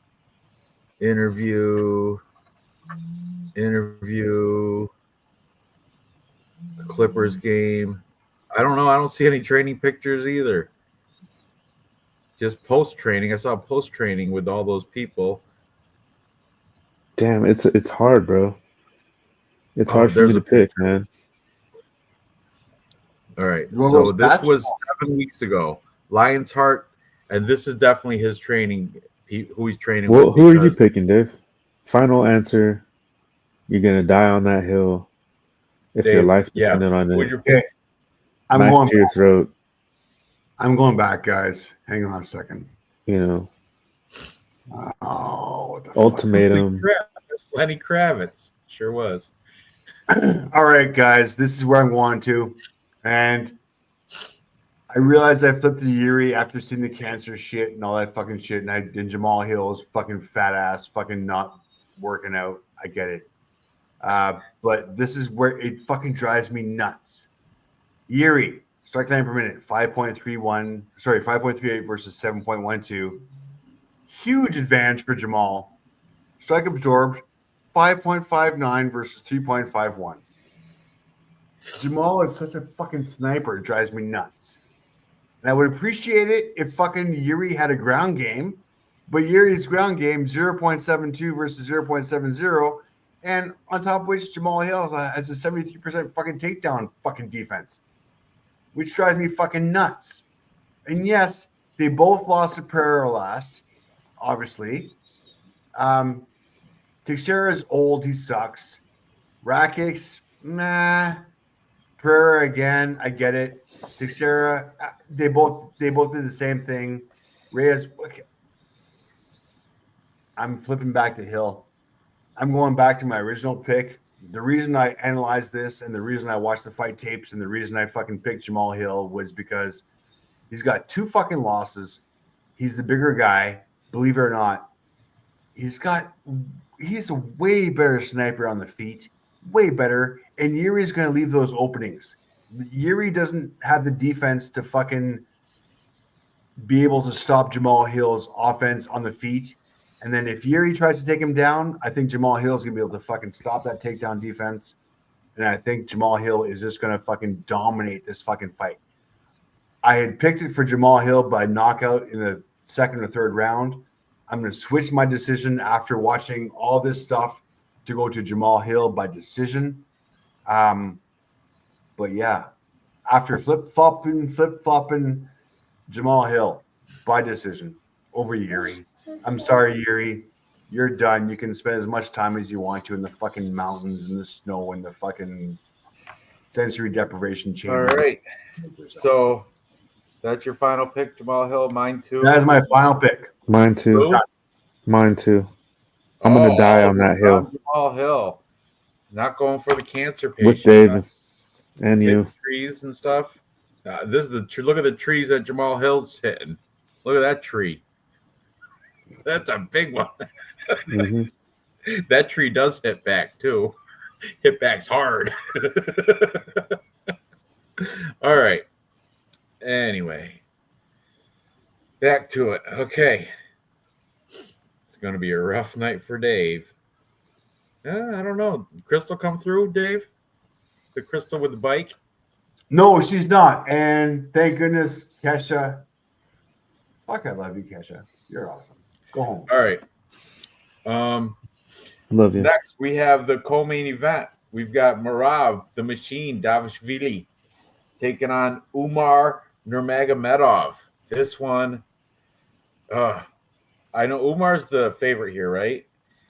Clippers game. I don't know. I don't see any training pictures either. Just post training. I saw post training with all those people. Damn, it's hard, bro. It's Oh, hard for me there's to a pick, picture. man. All right. You want So those this stats? was 7 weeks ago. Lion's Heart, and this is definitely his training. Who he's training Well, with who are you because picking, Dave? Final answer. You're gonna die on that hill if your Dave. life Yeah. depended on Would it. you Okay, I'm Knife going. to your throat. I'm going back, guys. Hang on a second. You know, Oh, what the ultimatum. That's Lenny Kravitz. Sure was. fuck? All right, guys. This is where I'm going to, and I realized I flipped to Yuri after seeing the cancer shit and all that fucking shit, and Jamal Hill's fucking fat ass, fucking not working out. I get it, but this is where it fucking drives me nuts. Yuri, strike time per minute, 5.31. Sorry, 5.38 versus 7.12. Huge advantage for Jamal. Strike absorbed, 5.59 versus 3.51. Jamal is such a fucking sniper. It drives me nuts. And I would appreciate it if fucking Yuri had a ground game, but Yuri's ground game 0.72 versus 0.70. And on top of which, Jamal Hill has a 73% fucking takedown fucking defense, which drives me fucking nuts. And yes, they both lost to Pereira last, obviously. Teixeira is old. He sucks. Rakic, nah. Pereira again. I get it. Teixeira, they both did the same thing. Reyes, okay. I'm flipping back to Hill. I'm going back to my original pick. The reason I analyzed this and the reason I watched the fight tapes and the reason I fucking picked Jamal Hill was because he's got 2 fucking losses. He's the bigger guy, believe it or not. He's a way better sniper on the feet, way better. And Yuri's going to leave those openings. Yuri doesn't have the defense to fucking be able to stop Jamal Hill's offense on the feet. And then if Yuri tries to take him down, I think Jamal Hill's gonna be able to fucking stop that takedown defense. And I think Jamal Hill is just gonna fucking dominate this fucking fight. I had picked it for Jamal Hill by knockout in the second or third round. I'm gonna switch my decision after watching all this stuff to go to Jamal Hill by decision. But yeah, after flip flopping Jamal Hill by decision over Yuri. I'm sorry, Yuri. You're done. You can spend as much time as you want to in the fucking mountains and the snow and the fucking sensory deprivation chamber. All right. So that's your final pick, Jamal Hill. Mine too. That is my final pick. Mine too. Who? Mine too. I'm gonna die on that hill Jamal Hill. Not going for the cancer patient. with Dave and you. Trees and stuff. This is the look at the trees that Jamal Hill's hitting. Look at that tree. That's a big one. Mm-hmm. That tree does hit back too. Hit back's hard. All right. Anyway, back to it. Okay. It's going to be a rough night for Dave. I don't know. Crystal come through, Dave? The Crystal with the bike? No, she's not. And thank goodness, Kesha. Fuck, I love you, Kesha. You're awesome. Go home. All right. Love you. Next, we have the co-main event. We've got Merab, the Machine, Davishvili, taking on Umar Nurmagomedov. This one, I know Umar's the favorite here, right?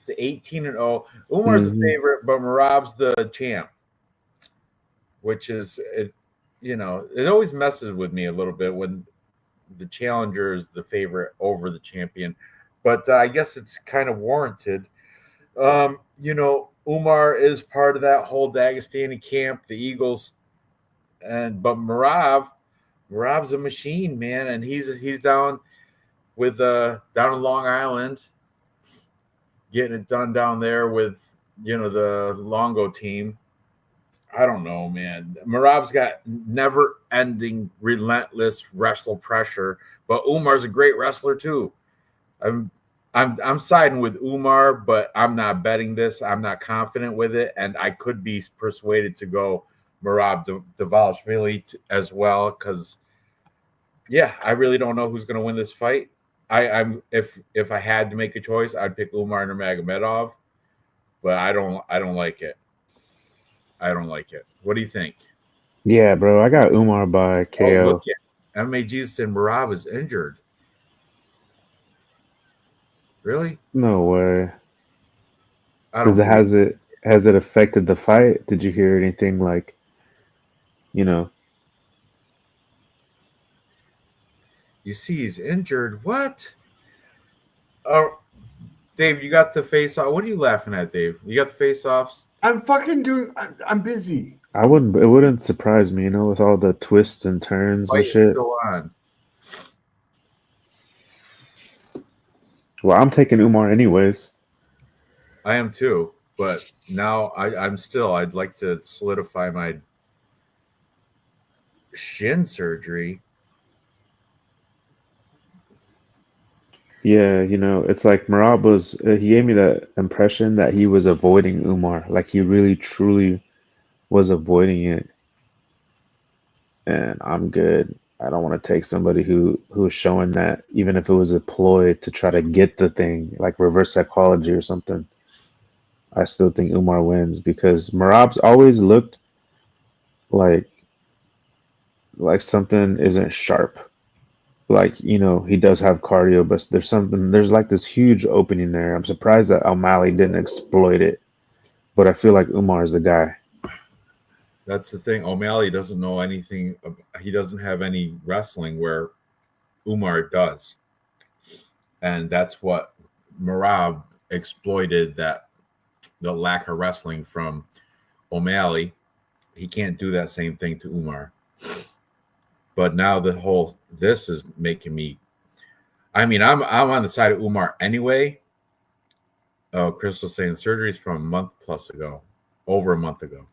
It's 18-0. Umar's the favorite, but Merab's the champ, which is, it always messes with me a little bit when the challenger is the favorite over the champion. But I guess it's kind of warranted. Umar is part of that whole Dagestani camp, the Eagles, but Merab's a machine, man, and he's down with down in Long Island, getting it done down there with the Longo team. I don't know, man. Merab's got never-ending, relentless wrestle pressure, but Umar's a great wrestler too. I'm siding with Umar, but I'm not betting this. I'm not confident with it, and I could be persuaded to go Merab Dvalishvili as well because, I really don't know who's going to win this fight. If I had to make a choice, I'd pick Umar Nurmagomedov, but I don't like it. I don't like it. What do you think? Yeah, bro. I got Umar by KO. Oh, look at MMA Jesus and Merab is injured. Really? No way. Has it affected the fight? Did you hear anything like, You see he's injured. What? Oh, Dave, you got the face off. What are you laughing at, Dave? You got the face offs? I'm fucking I'm busy. it wouldn't surprise me, with all the twists and turns and shit. Still on. Well, I'm taking Umar anyways. I am too, but now I'd like to solidify my shin surgery. Yeah, it's like Merab he gave me that impression that he was avoiding Umar. Like he really, truly was avoiding it. And I'm good. I don't want to take somebody who's showing that, even if it was a ploy to try to get the thing, like reverse psychology or something. I still think Umar wins because Merab's always looked like something isn't sharp. Like, he does have cardio, but there's like this huge opening there. I'm surprised that O'Malley didn't exploit it, but I feel like Umar is the guy. That's the thing. O'Malley doesn't know anything. He doesn't have any wrestling where Umar does. And that's what Merab exploited, the lack of wrestling from O'Malley. He can't do that same thing to Umar. But now this is making me. I'm on the side of Umar anyway. Oh, Crystal's saying surgery's from over a month ago.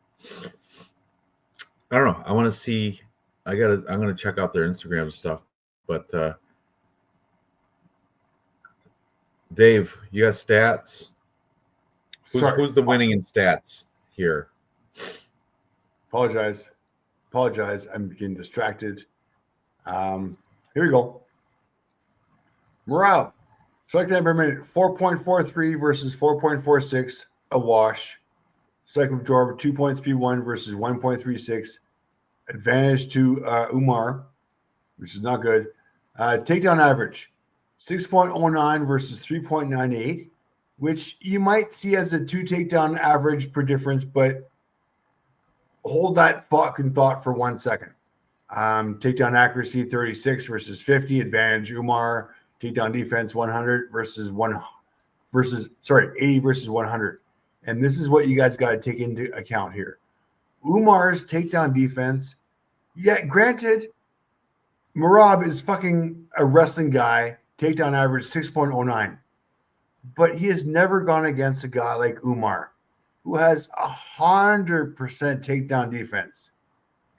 I don't know. I want to see. I'm gonna check out their Instagram stuff. But Dave, you got stats? Sorry. Who's the winning in stats here? Apologize. I'm getting distracted. Here we go. Morale. Strike rate per minute 4.43 versus 4.46, a wash. Strike absorb 2.31 versus 1.36. Advantage to Umar, which is not good. Takedown average 6.09 versus 3.98, which you might see as a 2 takedown average per difference, but hold that fucking thought for 1 second. Takedown accuracy 36 versus 50. Advantage Umar. Takedown defense 100 versus 80 versus 100. And this is what you guys got to take into account here. Umar's takedown defense, yeah, granted, Merab is fucking a wrestling guy. Takedown average 6.09. But he has never gone against a guy like Umar, who has 100% takedown defense.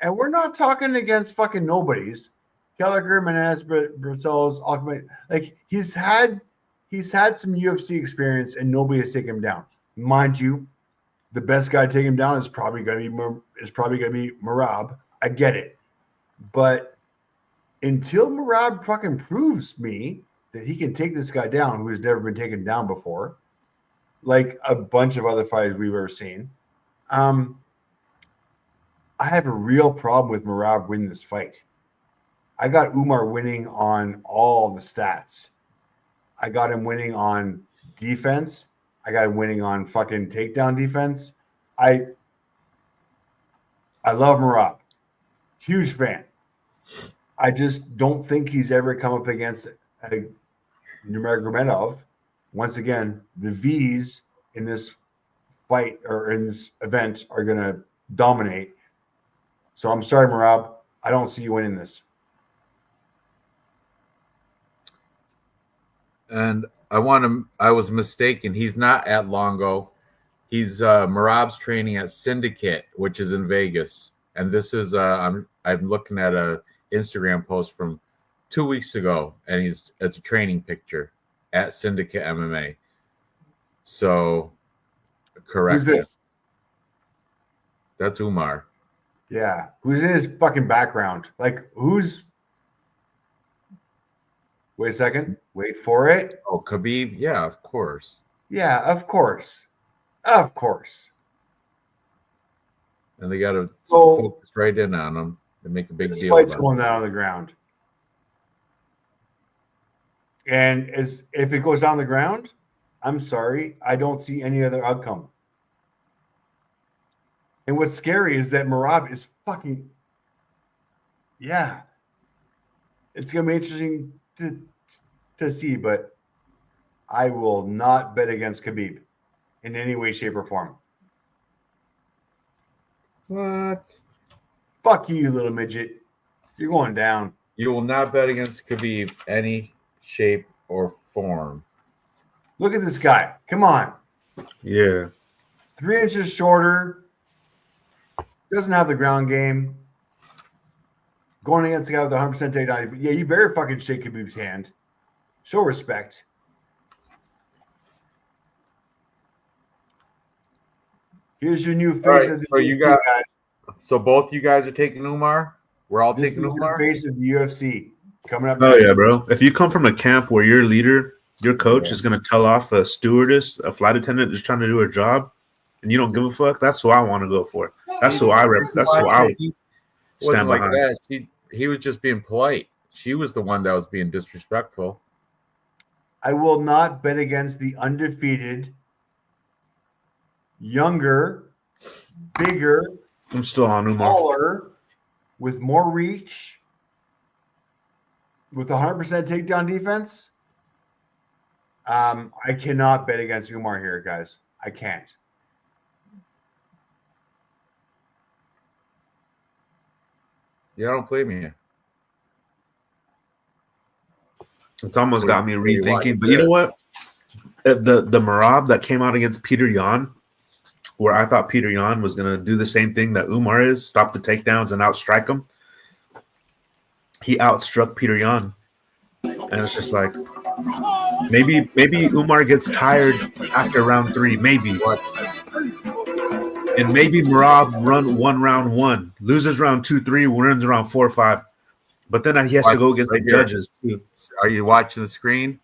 And we're not talking against fucking nobodies. Gallagher, Menez, Brazel's, like he's had some UFC experience and nobody has taken him down. Mind you, the best guy to take him down is probably going to be Merab. I get it, but until Merab fucking proves me that he can take this guy down, who has never been taken down before, like a bunch of other fighters we've ever seen, I have a real problem with Merab winning this fight. I got Umar winning on all the stats. I got him winning on defense. I got him winning on fucking takedown defense. I love Merab. Huge fan. I just don't think he's ever come up against Nurmagomedov. Once again, the V's in this fight or in this event are going to dominate. So I'm sorry, Merab. I don't see you winning this. And I was mistaken. He's not at Longo. He's Merab's training at Syndicate, which is in Vegas. And this is I'm looking at a Instagram post from 2 weeks ago, and it's a training picture at Syndicate MMA. So correct. Who's this? That's Umar. Yeah. Who's in his fucking background? Like who's Wait a second. Wait for it. Oh, Khabib. Yeah, of course. Yeah, of course. Of course. And they got to focus right in on him and make a big deal. This fight's going down on the ground. And if it goes down the ground, I'm sorry, I don't see any other outcome. And what's scary is that Merab is fucking, yeah. It's going to be interesting to see, but I will not bet against Khabib in any way, shape, or form. What? Fuck you little midget. You're going down. You will not bet against Khabib any shape or form. Look at this guy. Come on. Yeah. 3 inches shorter. Doesn't have the ground game. Going against a guy with 100% takedown. Yeah, you better fucking shake Khabib's hand. Show respect. Here's your new face. Right, of the so you UFC, got guys. So both you guys are taking Umar? We're all This taking is Umar? your face of the UFC coming up. Oh yeah, bro. If you come from a camp where your leader, your coach, Yeah. is gonna tell off a stewardess, a flight attendant just trying to do her job, and you don't give a fuck, that's who I want to go for. That's who I rep. That's who I He stand wasn't like behind. that. He was just being polite. She was the one that was being disrespectful. I will not bet against the undefeated, younger, bigger, I'm still on Umar. taller, with more reach, with 100% takedown defense. I cannot bet against Umar here, guys. I can't. Yeah, I don't blame you. It's almost got me What do you want rethinking. But you know what? The Merab that came out against Peter Yan, where I thought Peter Yan was going to do the same thing that Umar is, stop the takedowns and outstrike him. He outstruck Peter Yan. And it's just like, maybe Umar gets tired after round 3, maybe. And maybe Merab won round 1, loses round 2, 3, wins round 4, 5. But then he has to go against the judges too. Are you watching the screen?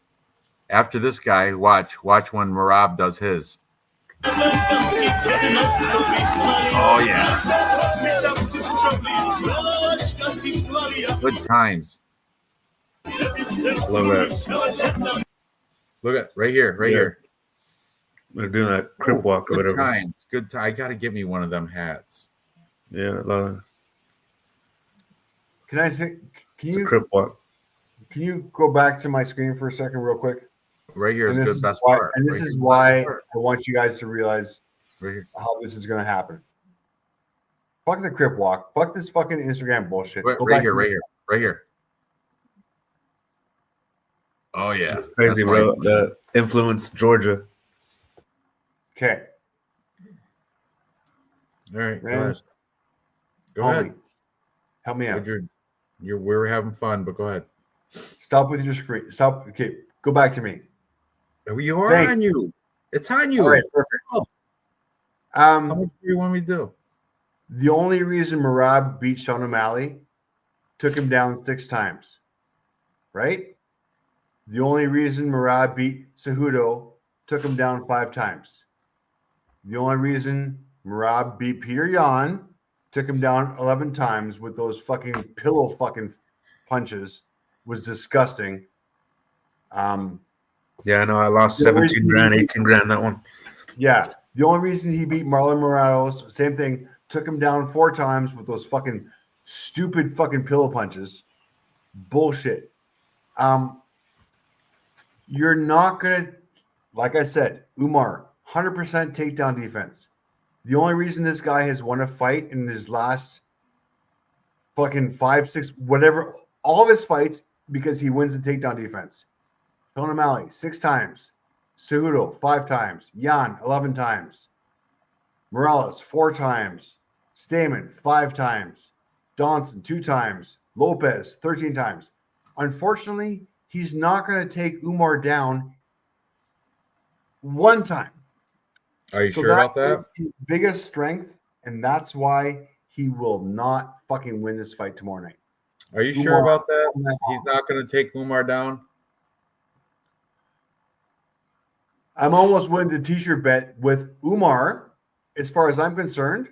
After this guy, watch when Merab does his. Oh yeah. Good times. Love that. Look at right here. We're doing a crip walk or whatever. Times. Good time. I gotta get me one of them hats. Yeah, love it. Can I say? Can It's you a crip walk. Can you go back to my screen for a second, real quick? Right here is this good is best why, part. and this Right is here. why I want you guys to realize Right here. how this is going to happen. Fuck the crip walk. Fuck this fucking Instagram bullshit. Right, Go right back here, to- right here. Oh yeah, It's crazy, that's bro. right. The influence Georgia. Okay. All right, go Ranj, ahead. Go homie, ahead. help me out. We were having fun, but go ahead. Stop with your screen. Stop. Okay, go back to me. You are Thanks. on you. It's on you. All right, perfect. Oh. How much Um, do you want me to do? the only reason Merab beat Sean O'Malley took him down 6 times, right? The only reason Merab beat Cejudo took him down 5 times. The only reason Merab beat Peter Yan took him down 11 times with those fucking pillow fucking punches was disgusting. Yeah, I know. I lost 17 grand, 18 grand that one. Yeah. The only reason he beat Marlon Moraes, same thing, took him down 4 times with those fucking stupid fucking pillow punches. Bullshit. You're not going to, like I said, Umar, 100% takedown defense. The only reason this guy has won a fight in his last fucking 5, 6, whatever, all of his fights, because he wins the takedown defense. Sean O'Malley, 6 times. Cejudo, 5 times. Yan, 11 times. Morales, 4 times. Stamen, 5 times. Donson, 2 times. Lopez, 13 times. Unfortunately, he's not going to take Umar down 1 time. Are you sure about that? Is his biggest strength, and that's why he will not fucking win this fight tomorrow night. Are you sure about that? He's not going to take Umar down? I'm almost willing to t-shirt bet with Umar, as far as I'm concerned.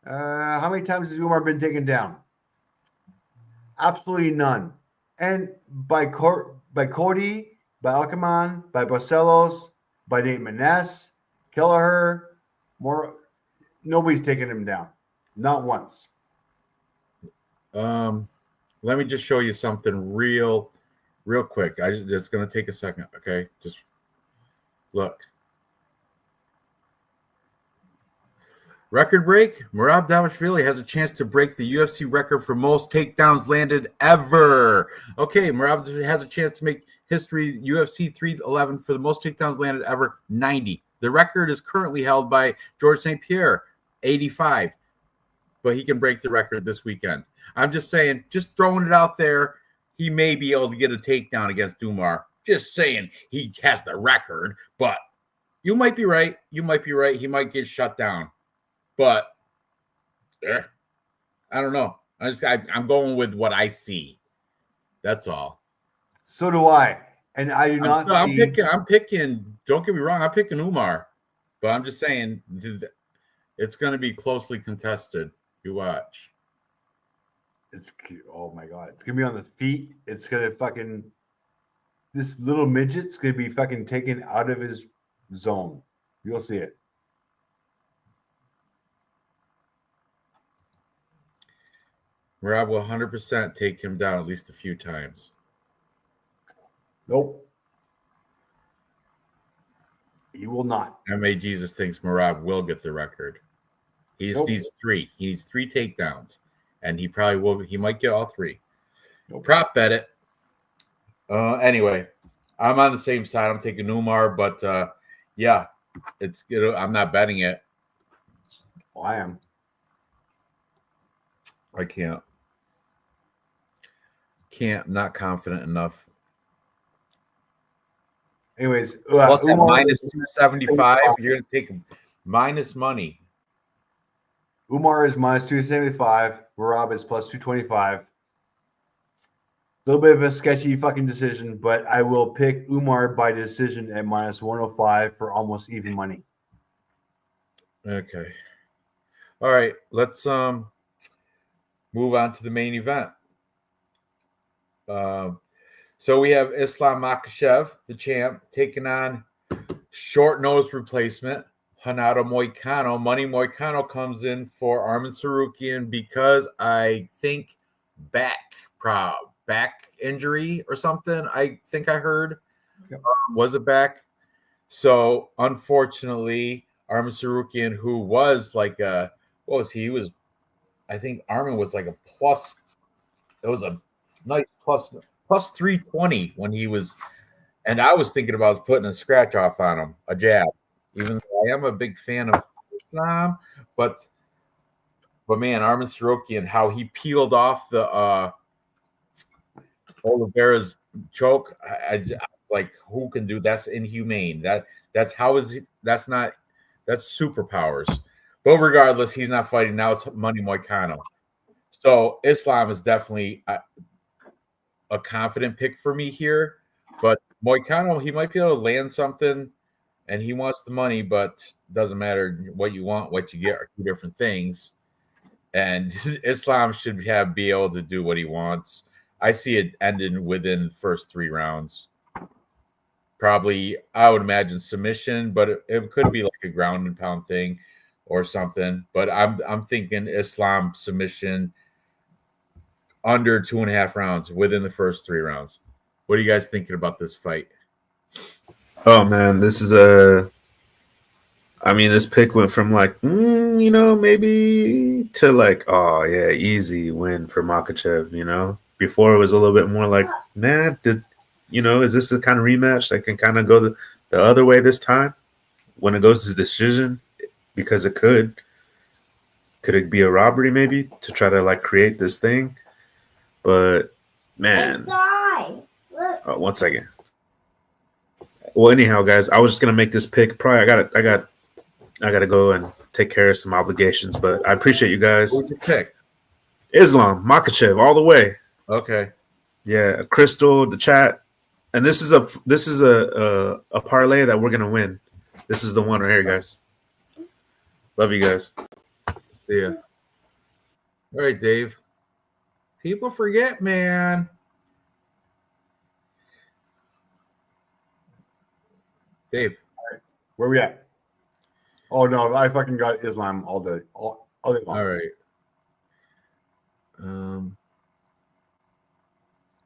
How many times has Umar been taken down? Absolutely none. And by Cody, by Alcaman, by Barcelos, by Nate Maness, Kelleher, nobody's taken him down. Not once. Let me just show you something real quick. It's going to take a second, okay? Just look. Record break. Merab Dvalishvili has a chance to break the UFC record for most takedowns landed ever. Okay, Merab has a chance to make history. UFC 311 for the most takedowns landed ever, 90. The record is currently held by George St. Pierre, 85. But he can break the record this weekend. I'm just saying, just throwing it out there, he may be able to get a takedown against Umar. Just saying he has the record, but you might be right. You might be right. He might get shut down. But I don't know. I'm going with what I see. That's all. So do I. And I do not I'm picking, don't get me wrong, I'm picking Umar. But I'm just saying it's going to be closely contested. You watch. Oh my God. It's going to be on the feet. It's going to fucking, this little midget's going to be fucking taken out of his zone. You'll see it. Merab will 100% take him down at least a few times. Nope. He will not. MA Jesus thinks Merab will get the record. He just needs 3. He needs 3 takedowns. And he probably will. He might get all 3. Nope. Prop bet it. Anyway, I'm on the same side. I'm taking Umar, but yeah, I'm not betting it. Well, I am. I can't. Not confident enough. Anyways, Plus at Umar, minus 275, you're gonna take minus money. Umar is minus 275. Rob is plus 225. A little bit of a sketchy fucking decision, but I will pick Umar by decision at minus 105 for almost even money. Okay. All right. Let's move on to the main event. So we have Islam Makhachev, the champ, taking on short nose replacement Renato Moicano. Money Moicano comes in for Arman Sarukian because I think back injury or something. I think I heard. Yep. Was it back? So unfortunately, Arman Sarukian, who was like what was he? He was, I think Arman was like a plus. It was a nice plus 320 when he was, and I was thinking about putting a scratch off on him, a jab. Even though I am a big fan of Islam, but man, Arman Sarukian, how he peeled off the Oliveira's choke, I was like, who can do that's inhumane. That's superpowers. But regardless, he's not fighting now. It's Money Moicano. So Islam is definitely a confident pick for me here. But Moicano, he might be able to land something, and he wants the money, but doesn't matter what you want, what you get are two different things. And Islam should be able to do what he wants. I see it ending within the first 3 rounds. Probably, I would imagine submission, but it could be like a ground and pound thing or something. But I'm thinking Islam submission under 2.5 rounds within the first 3 rounds. What are you guys thinking about this fight? Oh man, this is this pick went from like, maybe to like, oh yeah, easy win for Makhachev. Before it was a little bit more like, man, is this the kind of rematch that can kind of go the other way this time when it goes to decision? Because it could it be a robbery maybe to try to like create this thing? But man, one second. Well, anyhow, guys, I was just gonna make this pick. Probably I gotta go and take care of some obligations. But I appreciate you guys. Who's your pick? Islam Makhachev all the way. Okay. Yeah, Crystal, the chat, and this is a parlay that we're gonna win. This is the one right here, guys. Love you guys. See ya. All right, Dave. People forget, man. Dave. Where we at? Oh no, I fucking got Islam all day long. All right.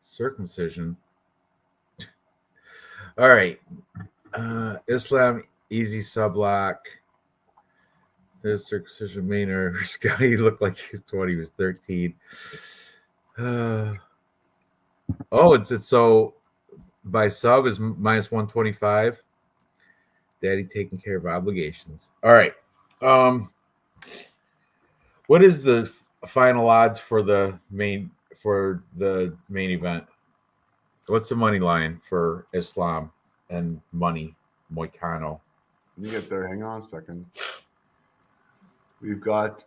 Circumcision. All right. Islam easy sublock. There's circumcision mainer. Scotty looked like he was 20, he was 13. It's so by sub is minus 125. Daddy taking care of obligations. All right. What is the final odds for the main event? What's the money line for Islam and Money Moicano? You get there. Hang on a second. We've got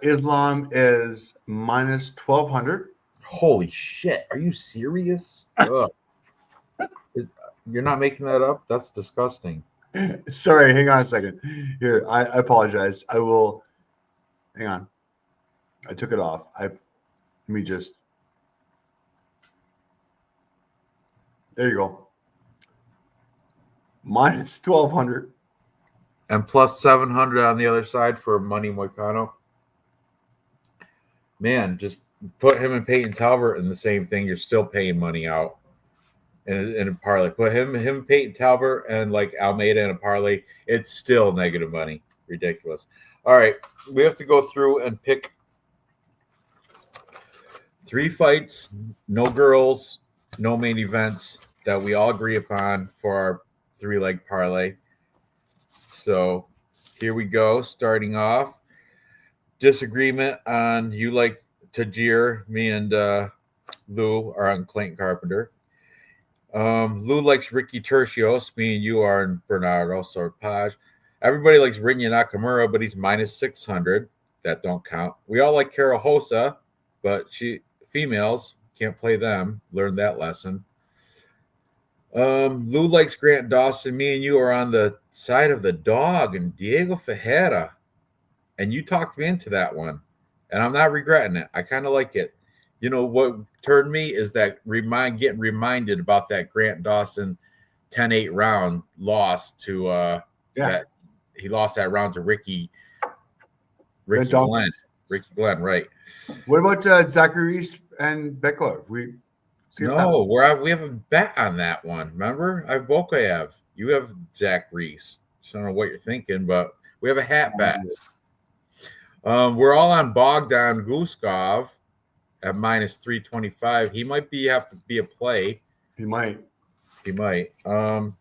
Islam is minus 1,200. Holy shit! Are you serious? You're not making that up? That's disgusting. Sorry, hang on a second. Here, I apologize. I will. Hang on. I took it off. Let me just. There you go. Minus 1,200. And plus 700 on the other side for Money Moicano. Man, just put him and Peyton Talbot in the same thing. You're still paying money out in a parlay. Put him, Peyton Talbot, and like Almeida in a parlay. It's still negative money. Ridiculous. All right, we have to go through and pick 3 fights, no girls, no main events that we all agree upon for our 3-leg parlay. So here we go. Starting off, disagreement on you like Tajir. Me and Lou are on Clayton Carpenter. Lou likes Ricky Tertios. Me and you are in Bernardo Sorpage. Everybody likes Rinya Nakamura, but he's minus 600. That don't count. We all like Carol Hosa, but females can't play them. Learned that lesson. Lou likes Grant Dawson. Me and you are on the side of the dog and Diego Ferreira. And you talked me into that one. And I'm not regretting it. I kind of like it. You know what turned me is that getting reminded about that Grant Dawson 10-8 round loss to that he lost that round to Ricky Glenn. Ricky Glenn, right. What about Zachary and Bekov? We have a bet on that one. Remember? I have Bokayev. You have Zach Reese. I don't know what you're thinking, but we have a hat bet. We're all on Bogdan Guskov at minus 325. He might have to be a play. He might. Because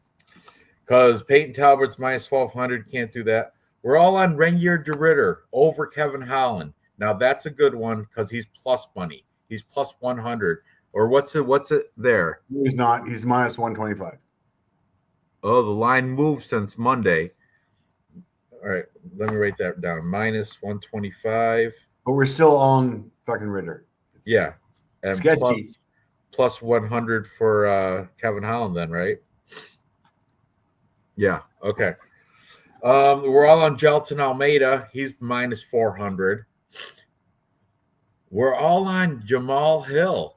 Peyton Talbert's minus 1,200. Can't do that. We're all on Renier DeRitter over Kevin Holland. Now that's a good one because he's plus money. He's plus 100. Or what's it there? He's not. He's minus 125. Oh, the line moved since Monday. All right, let me write that down. Minus 125. But we're still on fucking Ritter. Yeah. And sketchy. Plus 100 for Kevin Holland then, right? Yeah, okay. We're all on Jelton Almeida. He's minus 400. We're all on Jamal Hill.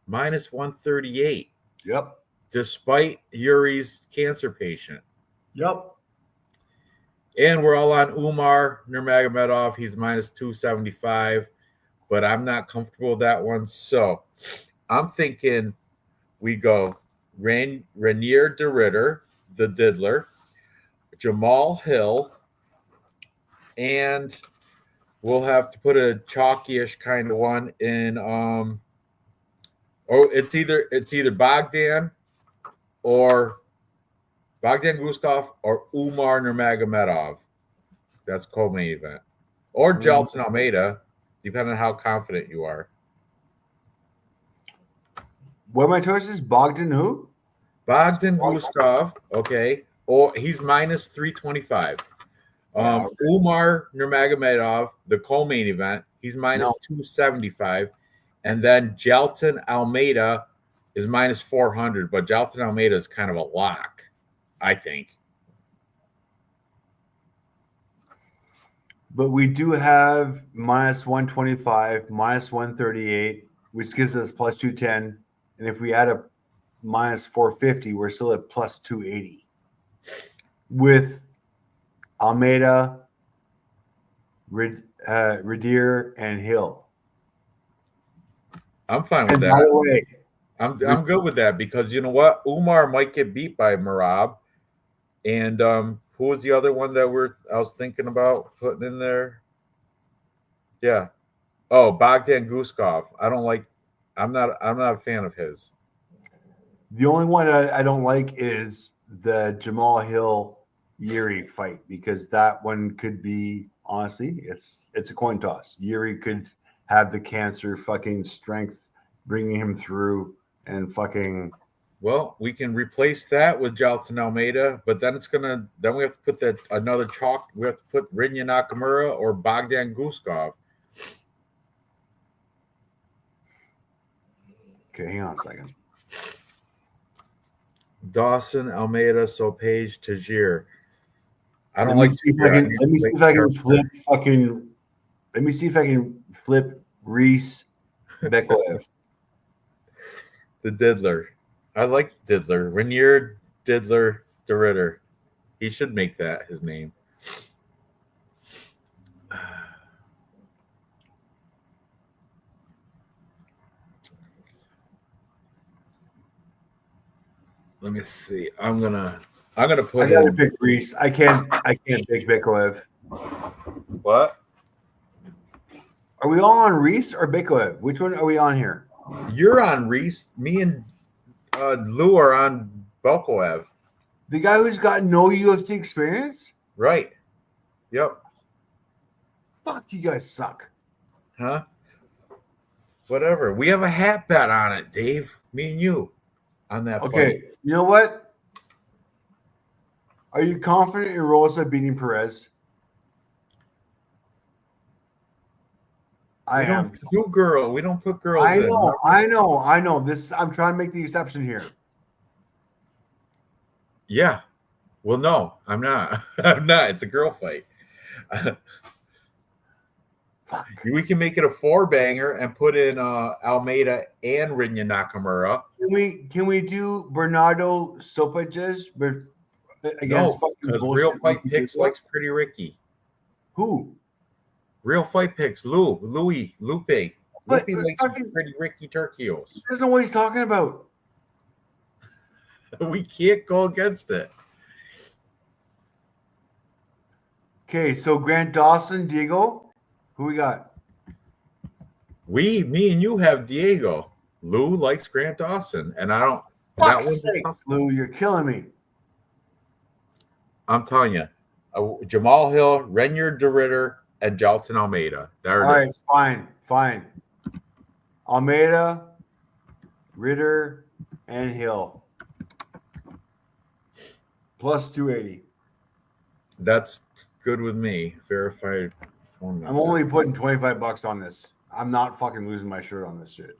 Minus 138. Yep. Despite Yuri's cancer patient. Yep. And we're all on Umar Nurmagomedov. He's minus 275. But I'm not comfortable with that one. So I'm thinking we go Renier DeRitter, the Diddler, Jamal Hill, and we'll have to put a chalky-ish kind of one in it's either Bogdan Guskov or Umar Nurmagomedov. That's co-main event. Or Jelton Almeida, depending on how confident you are. What are my choices? Bogdan who? Bogdan Guskov, okay. Or he's minus 325. Umar Nurmagomedov, the co-main event, he's minus 275. And then Jelton Almeida is minus 400, but Jelton Almeida is kind of a lock, I think. But we do have minus 125, minus 138, which gives us plus 210. And if we add a minus 450, we're still at plus 280. With Almeida, Redier, and Hill. I'm fine with that. By the way, I'm good with that because you know what? Umar might get beat by Merab. And who was the other one that I was thinking about putting in there? Yeah. Oh, Bogdan Guskov. I'm not a fan of his. The only one I don't like is the Jamal Hill Yuri fight because that one could be honestly, it's a coin toss. Yuri could have the cancer fucking strength bringing him through and fucking. Well, we can replace that with Jelton Almeida, but then we have to put another chalk. We have to put Rinya Nakamura or Bogdan Guskov. Okay, hang on a second. Dawson, Almeida, Sopage, Tajir. Let me see if I can flip Reese Bekoev. The Diddler. I like Diddler. Renier Diddler DeRitter. He should make that his name. Let me see. I'm gonna put. I gotta pick Reese. I can't pick Bekoev. What? Are we all on Reese or Bekoev? Which one are we on here? You're on Reese. Me and Lou are on Belkoev. The guy who's got no UFC experience? Right. Yep. Fuck, you guys suck. Huh? Whatever. We have a hat bet on it, Dave. Me and you on that Okay, fight. you know what? Are you confident in Rosa beating Perez? I We am. don't do girl. We don't put girls I in. know, I know. This I'm trying to make the exception here. Yeah. Well, no, I'm not. I'm not. It's a girl fight. Fuck. We can make it a 4-banger and put in Almeida and Rinya Nakamura. Can we do Bernardo Sopages against No, fucking because bullshit Real Fight Ricky Picks Turco? likes Pretty Ricky. Who? Real Fight Picks, Lupe. Lupe But likes fucking Pretty Ricky Turquios. he doesn't know what he's talking about. We can't go against it. Okay, so Grant Dawson, Diego, who we got? Me and you have Diego. Lou likes Grant Dawson, and I don't. Fuck's one's a sakes, tough- Lou, you're killing me. I'm telling you, Jamal Hill, Renier DeRitter, and Jalton Almeida. There All it right, is. fine. Almeida, Ritter, and Hill. Plus 280. That's good with me. Verified phone number. I'm only putting $25 on this. I'm not fucking losing my shirt on this shit.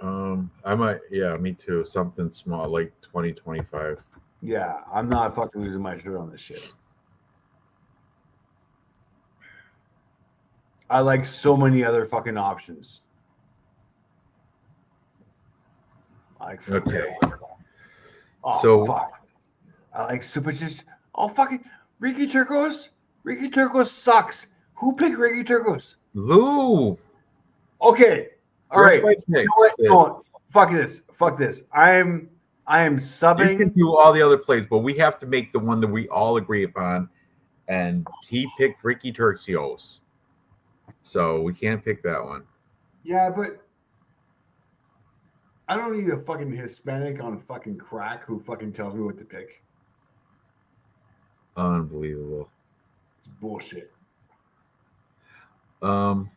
I might. Yeah, me too. Something small, like 2025. Yeah, I'm not fucking losing my shirt on this shit. I like so many other fucking options. Like, Okay. oh, So- fuck. I like super just. Oh, fucking Ricky Turcos. Ricky Turcos sucks. Who picked Ricky Turcos? Lou. Okay. All Real right. Fight You Picks. know what? No, fuck this. Fuck this. I am You subbing. can do all the other plays, but we have to make the one that we all agree upon. And he picked Ricky Turcios. So we can't pick that one. Yeah, but I don't need a fucking Hispanic on fucking crack who fucking tells me what to pick. Unbelievable. It's bullshit. All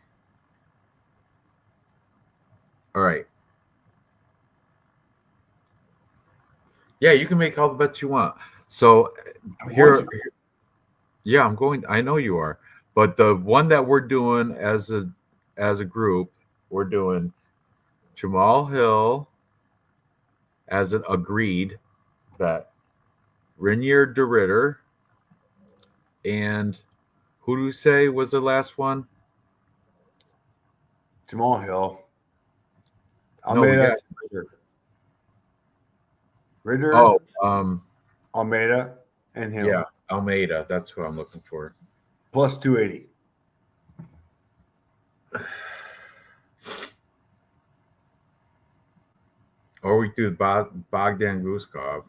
right. Yeah, you can make all the bets you want. So here, yeah, I'm going. I know you are, but the one that we're doing as a group, we're doing Jamal Hill as an agreed bet, Renier DeRitter, and who do you say was the last one? Jamal Hill. No, we Almeida. got- Ritter. Oh, Almeida and Hill. yeah, Almeida. That's what I'm looking for. Plus 280. Or we do Bogdan Guskov.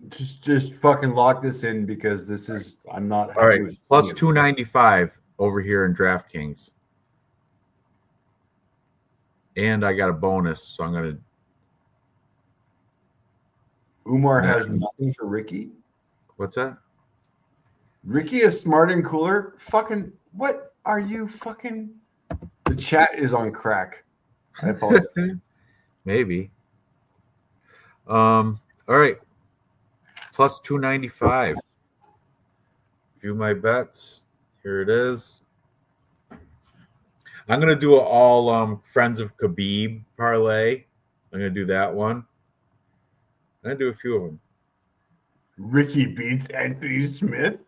Just fucking lock this in because this is I'm not All right, happy with plus it. 295 over here in DraftKings. And I got a bonus, so I'm gonna. Umar has nothing for Ricky. What's that? Ricky is smart and cooler. Fucking what are you fucking? The chat is on crack. I apologize. Maybe. All right. Plus 295. View my bets. Here it is. I'm gonna do an all friends of Khabib parlay. I'm gonna do that one. I'm gonna do a few of them. Ricky beats Anthony Smith.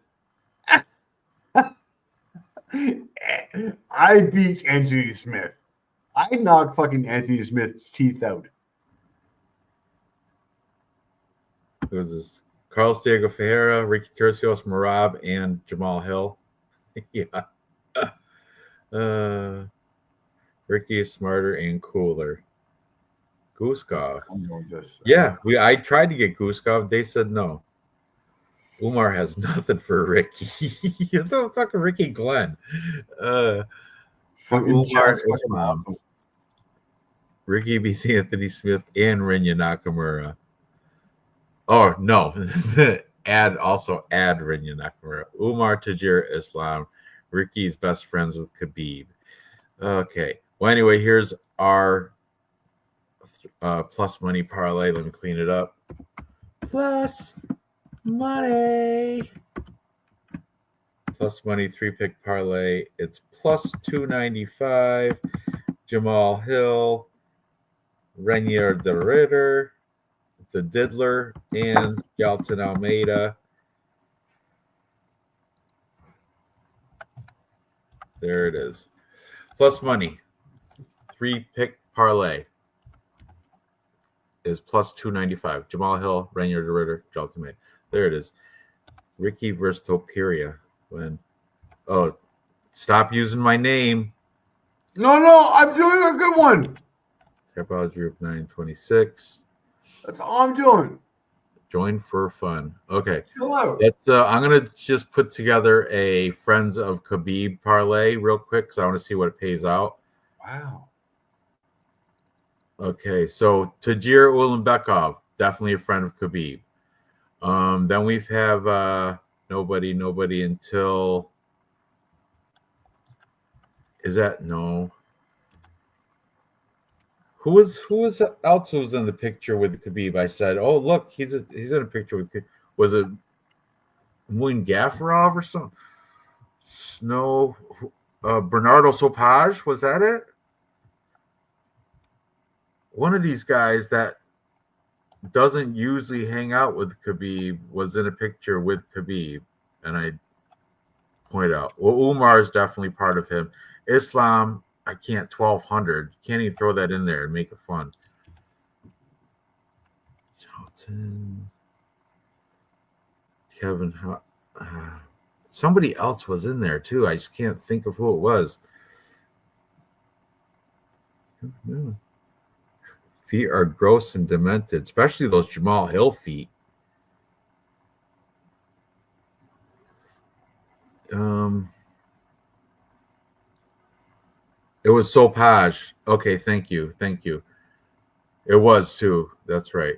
I beat Anthony Smith. I knocked fucking Anthony Smith's teeth out. It was this Carlos Diego Ferreira, Ricky Tercios, Marab, and Jamal Hill. Yeah. Ricky is smarter and cooler. Guskov. I'm going this. Yeah, I tried to get Guskov. They said no. Umar has nothing for Ricky. Don't talk to Ricky Glenn. Fucking Umar chat's fucking Islam. awesome. Ricky beats Anthony Smith and Rinya Nakamura. Oh no, add Rinya Nakamura. Umar Tajir Islam. Ricky's best friends with Khabib. Okay. Well, anyway, here's our plus money parlay. Let me clean it up. Plus money. Plus money 3-pick parlay. It's plus 295. Jamal Hill, Renier the Ritter, the Diddler, and Galton Almeida. There it is. Plus money 3-pick parlay is plus 295. Jamal Hill, Renier the Ritter, Galton Almeida. There it is. Ricky versus Topuria. Stop using my name. No, I'm doing a good one. Tapology Group 926. That's all I'm doing. Join for fun. Okay. Hello. That's I'm gonna just put together a Friends of Khabib parlay real quick because I want to see what it pays out. Wow. Okay, so Tajir Ulanbekov, definitely a friend of Khabib. Then we have nobody until. Is that no? Who else was in the picture with Khabib? I said, "Oh, look, he's in a picture with." Was it Muin Gaffarov or something? Snow, Bernardo Sopage, was that it? One of these guys that doesn't usually hang out with Khabib was in a picture with Khabib, and I point out. Well, Umar is definitely part of him. Islam, I can't 1,200. Can't even throw that in there and make it fun. Johnson, Kevin, somebody else was in there too. I just can't think of who it was. Feet are gross and demented, especially those Jamal Hill feet. It was Sopage. Okay, thank you. It was too. That's right.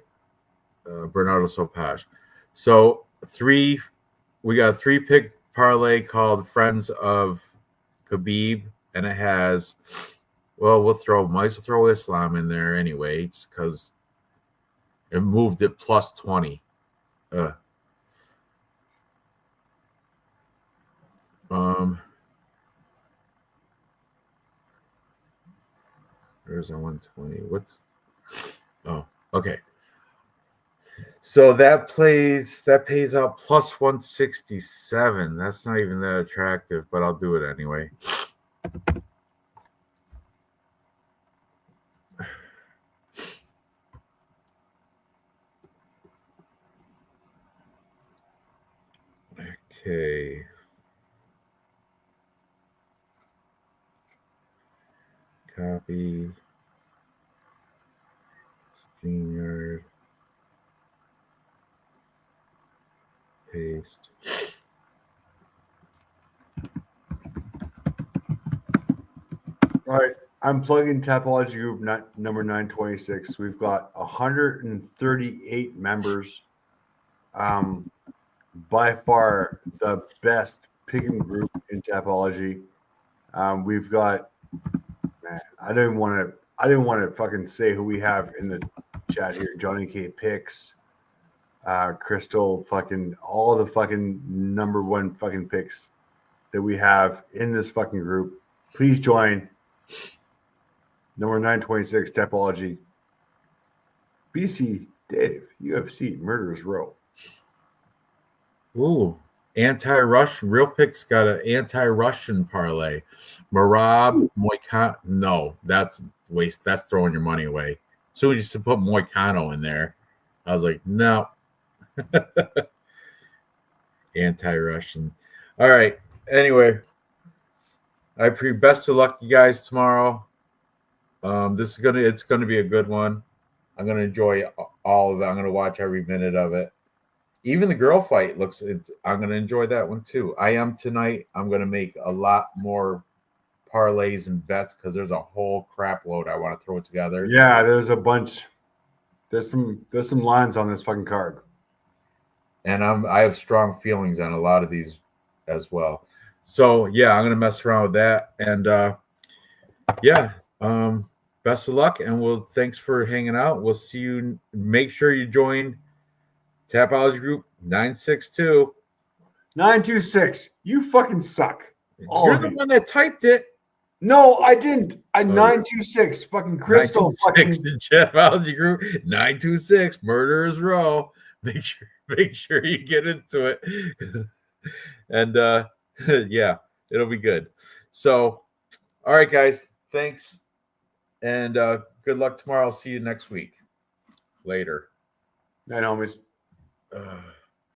Bernardo Sopage. So we got a 3-pick parlay called Friends of Khabib, and it has, well, might as well throw Islam in there anyway, just because it moved it plus 20. There's a 120. Okay. So that pays out plus 167. That's not even that attractive, but I'll do it anyway. Okay. Copy. StreamYard. Paste. All right. I'm plugging Tapology Group number 926. We've got 138 members. By far the best picking group in Tapology. We've got, man, I didn't want to fucking say who we have in the chat here. Johnny K picks, Crystal, fucking all the fucking number one fucking picks that we have in this fucking group. Please join number 926 Tapology. BC Dave, UFC Murderers Row. Ooh, anti-Russian. Real Picks got an anti-Russian parlay. Marab, Moicano. No, that's waste. That's throwing your money away. As soon as you put Moicano in there, I was like, no. Anti-Russian. All right. Anyway, best of luck, you guys, tomorrow. It's gonna be a good one. I'm gonna enjoy all of it. I'm gonna watch every minute of it. Even the girl fight I'm going to enjoy that one too. I am tonight. I'm going to make a lot more parlays and bets because there's a whole crap load I want to throw together. Yeah, there's a bunch. There's some lines on this fucking card. And I have strong feelings on a lot of these as well. So yeah, I'm gonna mess around with that. And best of luck, and thanks for hanging out. We'll see you. Make sure you join Tapology Group 962. 926. You fucking suck. All You're of the you. one that typed it. No, I didn't. 926. Fucking Crystal. 926 Tapology Group 926 Murderers Row. Make sure you get into it. And yeah, it'll be good. So, all right, guys, thanks, and good luck tomorrow. I'll see you next week. Later. Night, homies.